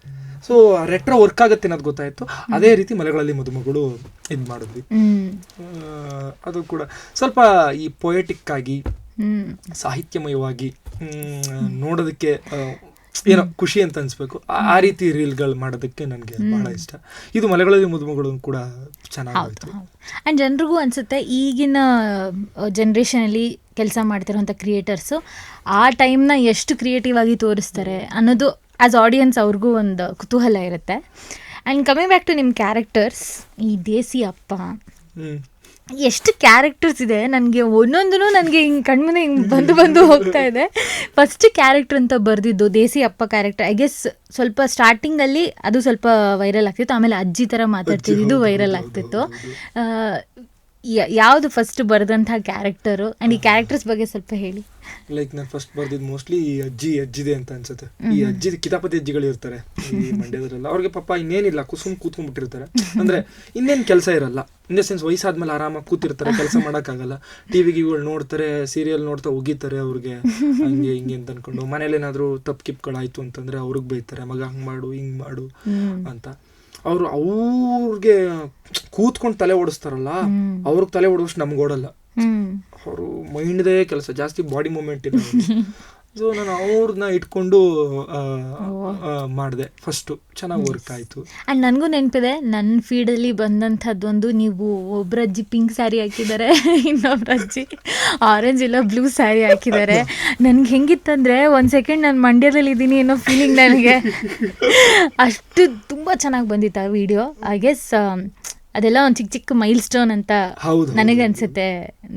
ಸೊ ರೆಟ್ರೋ ವರ್ಕ್ ಆಗುತ್ತೆ ಅನ್ನೋದು ಗೊತ್ತಾಯ್ತು. ಅದೇ ರೀತಿ ಮಲೆಗಳಲ್ಲಿ ಮದುಮಗಳು ಇದು ಮಾಡಿದ್ವಿ. ಅದು ಕೂಡ ಸ್ವಲ್ಪ ಈ ಪೊಯೆಟಿಕ್ ಆಗಿ ಸಾಹಿತ್ಯಮಯವಾಗಿ ನೋಡೋದಕ್ಕೆ ಏನೋ ಖುಷಿ ಅಂತ ಅನ್ಸ್ಬೇಕು. ಆ ರೀತಿ ರೀಲ್ಗಳು ಮಾಡೋದಕ್ಕೆ ನನಗೆ ಬಹಳ ಇಷ್ಟ. ಇದು ಮಲೆಗಳಲ್ಲಿ ಮದುಮಗಳು ಕೂಡ ಚೆನ್ನಾಗಿತ್ತು. ಆ್ಯಂಡ್ ಜನರಿಗೂ ಅನಿಸುತ್ತೆ ಈಗಿನ ಜನ್ರೇಷನಲ್ಲಿ ಕೆಲಸ ಮಾಡ್ತಿರೋಂಥ ಕ್ರಿಯೇಟರ್ಸು ಆ ಟೈಮ್ನ ಎಷ್ಟು ಕ್ರಿಯೇಟಿವ್ ಆಗಿ ತೋರಿಸ್ತಾರೆ ಅನ್ನೋದು ಆ್ಯಸ್ ಆಡಿಯನ್ಸ್ ಅವ್ರಿಗೂ ಒಂದು ಕುತೂಹಲ ಇರುತ್ತೆ. ಆ್ಯಂಡ್ ಕಮಿಂಗ್ ಬ್ಯಾಕ್ ಟು ನಿಮ್ಮ ಕ್ಯಾರೆಕ್ಟರ್ಸ್, ಈ ದೇಸಿ ಅಪ್ಪ ಎಷ್ಟು ಕ್ಯಾರೆಕ್ಟರ್ಸ್ ಇದೆ, ನನಗೆ ಒಂದೊಂದೂ ನನಗೆ ಹಿಂಗೆ ಕಣ್ಮುಂದೆ ಹಿಂಗೆ ಬಂದು ಹೋಗ್ತಾ ಇದೆ. ಫಸ್ಟ್ ಕ್ಯಾರೆಕ್ಟರ್ ಅಂತ ಬರೆದಿದ್ದು ದೇಸಿ ಅಪ್ಪ ಕ್ಯಾರೆಕ್ಟರ್, ಐ ಗೆಸ್ ಸ್ವಲ್ಪ ಸ್ಟಾರ್ಟಿಂಗಲ್ಲಿ ಅದು ಸ್ವಲ್ಪ ವೈರಲ್ ಆಗ್ತಿತ್ತು, ಆಮೇಲೆ ಅಜ್ಜಿ ಥರ ಮಾತಾಡ್ತಿದ್ದು ವೈರಲ್ ಆಗ್ತಿತ್ತು. ಯಾವುದು ಫಸ್ಟ್ ಬರೆದಂಥ ಕ್ಯಾರೆಕ್ಟರು ಆ್ಯಂಡ್ ಈ ಕ್ಯಾರೆಕ್ಟರ್ಸ್ ಬಗ್ಗೆ ಸ್ವಲ್ಪ ಹೇಳಿ. ಲೈಕ್ ನಾನು ಫಸ್ಟ್ ಬರ್ದಿದ್ದು ಮೋಸ್ಟ್ಲಿ ಈ ಅಜ್ಜಿದೆ ಅಂತ ಅನ್ಸುತ್ತೆ. ಈ ಅಜ್ಜಿ ಕಿತಾಪತಿ ಅಜ್ಜಿಗಳು ಇರ್ತಾರೆ ಈ ಮಂಡ್ಯದವರೆಲ್ಲ, ಅವ್ರಿಗೆ ಪಾಪ ಇನ್ನೇನಿಲ್ಲ, ಕೂತ್ಕೊಂಡ್ಬಿಟ್ಟಿರ್ತಾರೆ. ಅಂದ್ರೆ ಇನ್ನೇನು ಕೆಲಸ ಇರಲ್ಲ, ಇನ್ ದ ಸೆನ್ಸ್ ವಯಸ್ಸಾದ್ಮೇಲೆ ಆರಾಮಾಗಿ ಕೂತಿರ್ತಾರೆ, ಕೆಲಸ ಮಾಡೋಕ್ಕಾಗಲ್ಲ. ಟಿವಿಗಳು ನೋಡ್ತಾರೆ, ಸೀರಿಯಲ್ ನೋಡ್ತಾ ಒಗಿತಾರೆ ಅವ್ರಿಗೆ ಹಂಗೆ ಹಿಂಗೆ ಅಂತ ಅನ್ಕೊಂಡು. ಮನೇಲಿ ಏನಾದ್ರು ತಪ್ಪು ಕಿಪ್ಗಳಾಯ್ತು ಅಂತಂದ್ರೆ ಅವ್ರಿಗೆ ಬೈತಾರೆ, ಮಗ ಹಂಗೆ ಮಾಡು ಹಿಂಗೆ ಮಾಡು ಅಂತ. ಅವ್ರಿಗೆ ಕೂತ್ಕೊಂಡು ತಲೆ ಓಡಿಸ್ತಾರಲ್ಲ, ಅವ್ರಿಗೆ ತಲೆ ಓಡಿಸ್ ನಮ್ಗೆ ಓಡಲ್ಲ. ಅವರು ಮೈಂಡ್ದೇ ಕೆಲಸ ಜಾಸ್ತಿ, ಬಾಡಿ ಮೂಮೆಂಟ್ ಇಲ್ಲ. ಸೊ ನಾನು ಅವ್ರನ್ನ ಇಟ್ಕೊಂಡು ಮಾಡಿದೆ ಫಸ್ಟು, ಚೆನ್ನಾಗಿ ವರ್ಕ್ ಆಯಿತು. ಆ್ಯಂಡ್ ನನಗೂ ನೆನಪಿದೆ, ನನ್ನ ಫೀಡಲ್ಲಿ ಬಂದಂಥದ್ದೊಂದು, ನೀವು ಒಬ್ಬರಜ್ಜಿ ಪಿಂಕ್ ಸ್ಯಾರಿ ಹಾಕಿದ್ದಾರೆ, ಇನ್ನೊಬ್ಬರಜ್ಜಿ ಆರೆಂಜ್ ಇಲ್ಲ ಬ್ಲೂ ಸ್ಯಾರಿ ಹಾಕಿದ್ದಾರೆ. ನನಗೆ ಹೆಂಗಿತ್ತಂದರೆ ಒಂದು ಸೆಕೆಂಡ್ ನಾನು ಮಂಡ್ಯದಲ್ಲಿ ಇದ್ದೀನಿ ಅನ್ನೋ ಫೀಲಿಂಗ್ ನನಗೆ. ಅಷ್ಟು ತುಂಬ ಚೆನ್ನಾಗಿ ಬಂದಿತ್ತು ಆ ವಿಡಿಯೋ. ಐ ಗೆಸ್ ಅದೆಲ್ಲ ಒಂದು ಚಿಕ್ಕ ಚಿಕ್ಕ ಮೈಲ್ ಸ್ಟೋನ್ ಅಂತ ನನಗೆ ಅನ್ಸುತ್ತೆ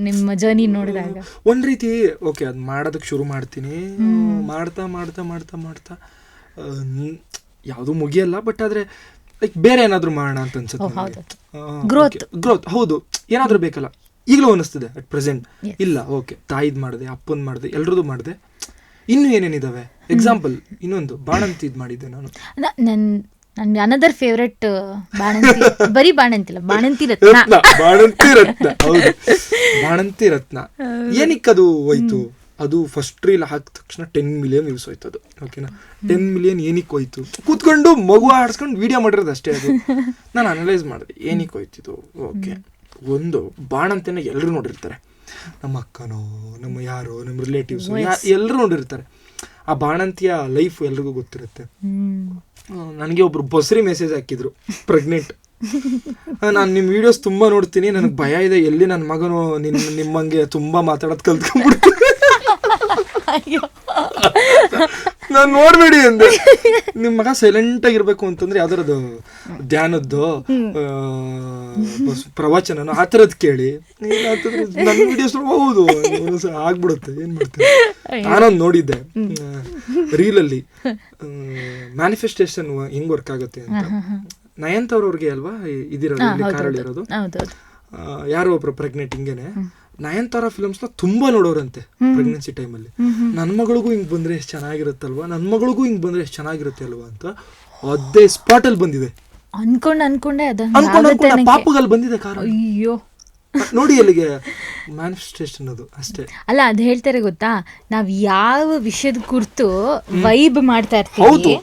ನಿಮ್ಮ ಜರ್ನಿ ನೋಡಿದಾಗ. ಒಂದ್ ರೀತಿ ಓಕೆ ಅದು ಮಾಡೋದಕ್ಕೆ ಶುರು ಮಾಡ್ತೀನಿ, ಮಾಡ್ತಾ ಮಾಡ್ತಾ ಮಾಡ್ತಾ ಮಾಡ್ತಾ ಯಾವುದು ಮುಗಿಯಲ್ಲ. ಬಟ್ ಆದ್ರೆ ಲೈಕ್ ಬೇರೆ ಏನಾದ್ರು ಮಾಡೋಣ ಅಂತ ಅನ್ಸುತ್ತೆ. ಗ್ರೋತ್ ಹೌದು, ಏನಾದ್ರೂ ಬೇಕಲ್ಲ. ಈಗಲೂ ಅನಿಸ್ತದೆ ಅಟ್ ಪ್ರೆಸೆಂಟ್, ಇಲ್ಲ ಓಕೆ ತಾಯಿದ್ ಮಾಡಿದೆ, ಅಪ್ಪನ್ ಮಾಡಿದೆ, ಎಲ್ರದ್ದು ಮಾಡಿದೆ, ಇನ್ನು ಏನೇನಿದಾವೆ. ಎಕ್ಸಾಂಪಲ್ ಇನ್ನೊಂದು ಬಾಣಂತಿ ಇದ್ ಮಾಡಿದ್ದೆ ನಾನು. ನನ್ನ ಅನದರ್ ಫೇವ್ರೆಟ್ ಬಾಣಂತಿ, ಬರೀ ಬಾಣಂತಿಲ್ಲ, ಬಾಣಂತಿ ರತ್ನ. ಹೌದು, ಬಾಣಂತಿ ರತ್ನ. ಏನಕ್ಕದು ಹೋಯ್ತು? ಅದು ಫಸ್ಟ್ ರೀಲ್ ಹಾಕಿದ ತಕ್ಷಣ 10 ಮಿಲಿಯನ್ ವ್ಯೂಸ್ ಹೋಯ್ತು ಅದು. ಓಕೆನಾ, 10 ಮಿಲಿಯನ್ ಏನಕ್ಕೆ ಹೋಯ್ತು? ಕೂತ್ಕೊಂಡು ಮಗು ಆಡಿಸ್ಕೊಂಡು ವಿಡಿಯೋ ಮಾಡಿರೋದು ಅಷ್ಟೇ. ಅದು ನಾನು ಅನಲೈಸ್ ಮಾಡಿದೆ ಏನಕ್ಕೆ ಹೋಯ್ತಿದ್ದು. ಓಕೆ, ಒಂದು ಬಾಣಂತಿನ ಎಲ್ಲರೂ ನೋಡಿರ್ತಾರೆ, ನಮ್ಮ ಅಕ್ಕನೋ ನಮ್ಮ ಯಾರೋ ನಮ್ಮ ರಿಲೇಟಿವ್ಸ್ ಎಲ್ಲರೂ ನೋಡಿರ್ತಾರೆ. ಆ ಬಾಣಂತಿಯ ಲೈಫ್ ಎಲ್ರಿಗೂ ಗೊತ್ತಿರುತ್ತೆ. ನನಗೆ ಒಬ್ರು ಬಸ್ರಿ ಮೆಸೇಜ್ ಹಾಕಿದ್ರು, ಪ್ರೆಗ್ನೆಂಟ್. ನಾನು ನಿಮ್ಮ ವಿಡಿಯೋಸ್ ತುಂಬಾ ನೋಡ್ತೀನಿ, ನನಗೆ ಭಯ ಇದೆ ಎಲ್ಲಿ ನನ್ನ ಮಗನು ನಿಮ್ಮಂಗೆ ತುಂಬಾ ಮಾತಾಡೋದು ಕಲ್ತ್ಕೊಂಡ್ಬಿಡ್ತೀನಿ, ನಾನು ನೋಡ್ಬೇಡಿ ಅಂದೆ. ನಿಮ್ಮ ಮಗ ಸೈಲೆಂಟ್ ಆಗಿರ್ಬೇಕು ಅಂತಂದ್ರೆ ಯಾವ್ದಾರದು ಧ್ಯಾನದ್ದು ಪ್ರವಚನನೋ ಆ ಥರದ್ದು ಕೇಳಿ. ನನ್ನ ವಿಡಿಯೋಸ್ ಹೌದು ಆಗ್ಬಿಡುತ್ತೆ, ಏನ್ ಮಾಡ್ತೀನಿ. ನಾನೊಂದು ನೋಡಿದ್ದೆ ರೀಲಲ್ಲಿ ಮ್ಯಾನಿಫೆಸ್ಟೇಷನ್ ಹೆಂಗ್ ವರ್ಕ್ ಆಗುತ್ತೆ ಅಂತ. ನಯಂತ್ ಅವ್ರಿಗೆ ಅಲ್ವಾ ಇದಿರೋದು, ಕಾರಲ್ಲಿರೋದು. ಯಾರೋ ಒಬ್ರು ಪ್ರೆಗ್ನೆಂಟ್ ಹಿಂಗೇನೆ ನಯನ್ತಾರಾ ಫಿಲ್ಮ್ಸ್ನ ತುಂಬಾ ನೋಡೋರಂತೆ ಪ್ರೆಗ್ನೆನ್ಸಿ ಟೈಮಲ್ಲಿ. ನನ್ನ ಮಗಳಿಗೂ ಹಿಂಗ್ ಬಂದ್ರೆ ಎಷ್ಟು ಚೆನ್ನಾಗಿರುತ್ತಲ್ವಾ, ನನ್ನ ಮಗಳಿಗೂ ಹಿಂಗ್ ಬಂದ್ರೆ ಎಷ್ಟು ಚೆನ್ನಾಗಿರುತ್ತೆ ಅಲ್ವಾ ಅಂತ ಅದೇ ಸ್ಪಾಟ್ ಅಲ್ಲಿ ಬಂದಿದೆ. ಅನ್ಕೊಂಡೆ ಪಾಪಗಲ್ಲಿ ಬಂದಿದೆ ಕಾರಣ. ಅಯ್ಯೋ ನೋಡಿ, ಅಲ್ಲಿಗೆ ಮ್ಯಾನಿಫೆಸ್ಟೇಷನ್ ಅದು ಅಷ್ಟೇ ಅಲ್ಲ. ಅದು ಹೇಳ್ತಾರೆ ಗೊತ್ತಾ, ನಾವ್ ಯಾವ ವಿಷಯದ ಕುರಿತು ವೈಬ್ ಮಾಡ್ತಾ ಇರ್ತೀವಿ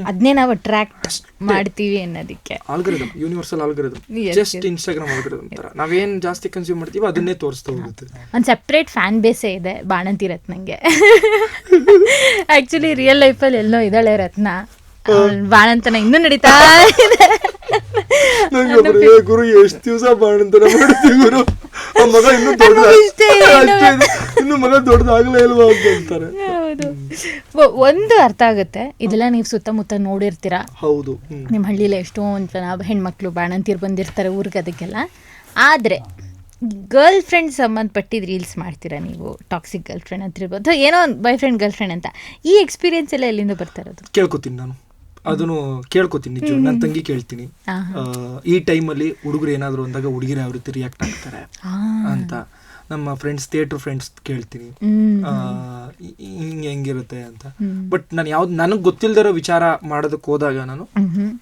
ಅದನ್ನೇ ನಾವು ಅಟ್ರಾಕ್ಟ್ ಮಾಡ್ತೀವಿ ಅನ್ನೋದಕ್ಕೆ. Algorithm, universal algorithm, just Instagram algorithm ತರ ನಾವೇನ್ ಜಾಸ್ತಿ ಕನ್ಸ್ಯೂಮ್ ಮಾಡ್ತೀವಿ ಅದನ್ನೇ ತೋರಿಸ್ತಾ ಹೋಗುತ್ತೆ. ಒಂದು ಸೆಪ್ರೇಟ್ ಫ್ಯಾನ್ ಬೇಸೇ ಇದೆ ಬಾಣಂತಿ ರತ್ನಂಗೆ. ಆಕ್ಚುಲಿ ರಿಯಲ್ ಲೈಫಲ್ಲಿ ಎಲ್ಲೋ ಇದ್ದಾಳೆ ರತ್ನ, ಬಾಣಂತನ ಇನ್ನೂ ನಡೀತಾ ಇದೆ. ಗುರು ಎಷ್ಟು ದಿವಸ ಬಾಣಂತನ ಮಾಡ್ತೀವಿ ಗುರು, ಮಗ ಇನ್ನೂ ಇನ್ನು ಮಗ ದೊಡ್ಡದಾಗಲೇ ಇಲ್ವಾ ಅಂತಾರೆ. ಹೌದು, ಒಂದು ಅರ್ಥ ಆಗುತ್ತೆ, ಇದೆಲ್ಲ ನೀವು ಸುತ್ತಮುತ್ತ ನೋಡಿರ್ತೀರಾ. ಹೌದು, ನಿಮ್ಮ ಹಳ್ಳಿಲಿ ಎಷ್ಟೊಂದು ಜನ ಹೆಣ್ಮಕ್ಳು ಬಾಣಂತಿರು ಬಂದಿರ್ತಾರೆ ಊರಿಗೆ, ಅದಕ್ಕೆಲ್ಲ. ಆದರೆ ಗರ್ಲ್ ಫ್ರೆಂಡ್ ಸಂಬಂಧಪಟ್ಟಿದ್ದು ರೀಲ್ಸ್ ಮಾಡ್ತೀರಾ ನೀವು? ಟಾಕ್ಸಿಕ್ ಗರ್ಲ್ ಫ್ರೆಂಡ್ ಅಂತ ಇರ್ಬೋದು, ಅಥವಾ ಏನೋ ಒಂದು ಬಾಯ್ ಫ್ರೆಂಡ್ ಗರ್ಲ್ ಫ್ರೆಂಡ್ ಅಂತ. ಈ ಎಕ್ಸ್ಪೀರಿಯನ್ಸ್ ಎಲ್ಲ ಎಲ್ಲಿಂದ ಬರ್ತಾ ಇರೋದು? ಕೇಳ್ಕೊತೀನಿ ನಾನು, ಅದನ್ನು ಕೇಳ್ಕೊತೀನಿ. ನಿಜ ನನ್ನ ತಂಗಿ ಕೇಳ್ತೀನಿ, ಈ ಟೈಮಲ್ಲಿ ಹುಡುಗರು ಏನಾದ್ರು ಅಂದಾಗ ಹುಡುಗಿರು ಯಾವ ರೀತಿ ರಿಯಾಕ್ಟ್ ಆಗ್ತಾರೆ ಅಂತ. ನಮ್ಮ ಫ್ರೆಂಡ್ಸ್, ಥಿಯೇಟರ್ ಫ್ರೆಂಡ್ಸ್ ಕೇಳ್ತೀನಿ ಹೆಂಗಿರುತ್ತೆ ಅಂತ. ಬಟ್ ನಾನು ಯಾವ್ದು ನನಗೆ ಗೊತ್ತಿಲ್ದಿರೋ ವಿಚಾರ ಮಾಡೋದಕ್ಕೆ ಹೋದಾಗ ನಾನು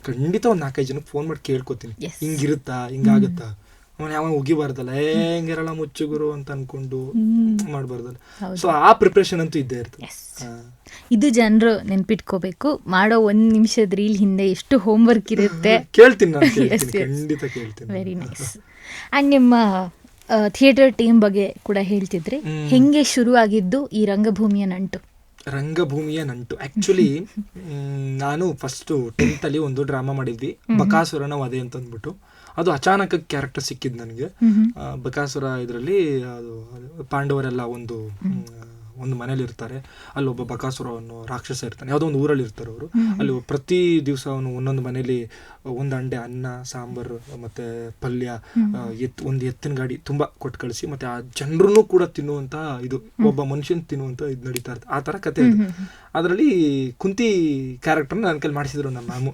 ಖಂಡಿತ ಒಂದು 4-5 ಜನಕ್ಕೆ ಫೋನ್ ಮಾಡಿ ಕೇಳ್ಕೊತೀನಿ, ಹಿಂಗಿರುತ್ತಾ, ಹಿಂಗಾಗುತ್ತಾ, ಅವನು ಯಾವ ಉಗಿಬಾರ್ದಲ್ಲ, ಹೆಂಗಿರಲ್ಲ ಮುಚ್ಚುಗುರು ಅಂತ ಅನ್ಕೊಂಡು ಮಾಡಬಾರ್ದಲ್ಲ. ಸೊ ಆ ಪ್ರಿಪ್ರೇಷನ್ ಅಂತೂ ಇದ್ದೇ ಇರ್ತದೆ. ಇದು ಜನರು ನೆನ್ಪಿಟ್ಕೋಬೇಕು. ಮಾಡೋ 1 ನಿಮಿಷದ ರೀಲ್ ಹಿಂದೆ ಎಷ್ಟು ಹೋಮ್ವರ್ಕ್ ಇರುತ್ತೆ. ಕೇಳ್ತೀನಿ ನಾನು, ಖಂಡಿತ ಕೇಳ್ತೀನಿ. Very nice. ಆ್ಯಂಡ್ ನಿಮ್ಮ ಥಿಯೇಟರ್ ಟೀಮ್ ಬಗ್ಗೆ ಕೂಡ ಹೇಳ್ತಿದ್ರಿ, ಹೆಂಗೆ ಶುರು ಆಗಿದ್ದು ಈ ರಂಗಭೂಮಿಯ ನಂಟು? ರಂಗಭೂಮಿಯ ನಂಟು ಆಕ್ಚುಲಿ ನಾನು ಫಸ್ಟು 10th ಅಲ್ಲಿ ಒಂದು ಡ್ರಾಮಾ ಮಾಡಿದ್ವಿ, ಬಕಾಸುರನ ವಧೆ ಅಂತ ಅಂದ್ಬಿಟ್ಟು. ಅದು ಅಚಾನಕ ಕ್ಯಾರೆಕ್ಟರ್ ಸಿಕ್ಕಿದ್ದು ನನಗೆ. ಬಕಾಸುರ ಇದರಲ್ಲಿ ಅದು ಪಾಂಡವರೆಲ್ಲ ಒಂದು ಮನೇಲಿ ಇರ್ತಾರೆ. ಅಲ್ಲಿ ಒಬ್ಬ ಬಕಾಸುರ ಅನ್ನೋ ರಾಕ್ಷಸ ಇರ್ತಾನೆ, ಯಾವುದೋ ಒಂದು ಊರಲ್ಲಿ ಇರ್ತಾರೆ ಅವರು. ಅಲ್ಲಿ ಪ್ರತಿ ದಿವಸ ಅವನು ಒಂದೊಂದು ಮನೇಲಿ ಒಂದು ಅಂಡೆ ಅನ್ನ, ಸಾಂಬಾರು ಮತ್ತೆ ಪಲ್ಯ, ಒಂದು ಎತ್ತಿನ ಗಾಡಿ ತುಂಬಾ ಕೊಟ್ಟು ಕಳಿಸಿ, ಮತ್ತೆ ಆ ಜನರನ್ನು ಕೂಡ ತಿನ್ನುವಂತ ಇದು, ಒಬ್ಬ ಮನುಷ್ಯನ್ ತಿನ್ನುವಂತ ಇದು ನಡೀತಾ ಇರ್ತದೆ. ಆ ತರ ಕತೆ ಅದು. ಅದರಲ್ಲಿ ಕುಂತಿ ಕ್ಯಾರೆಕ್ಟರ್ ನನ್ನ ಕೈಲಿ ಮಾಡಿಸಿದ್ರು ನಮ್ಮ ಮ್ಯಾಮು.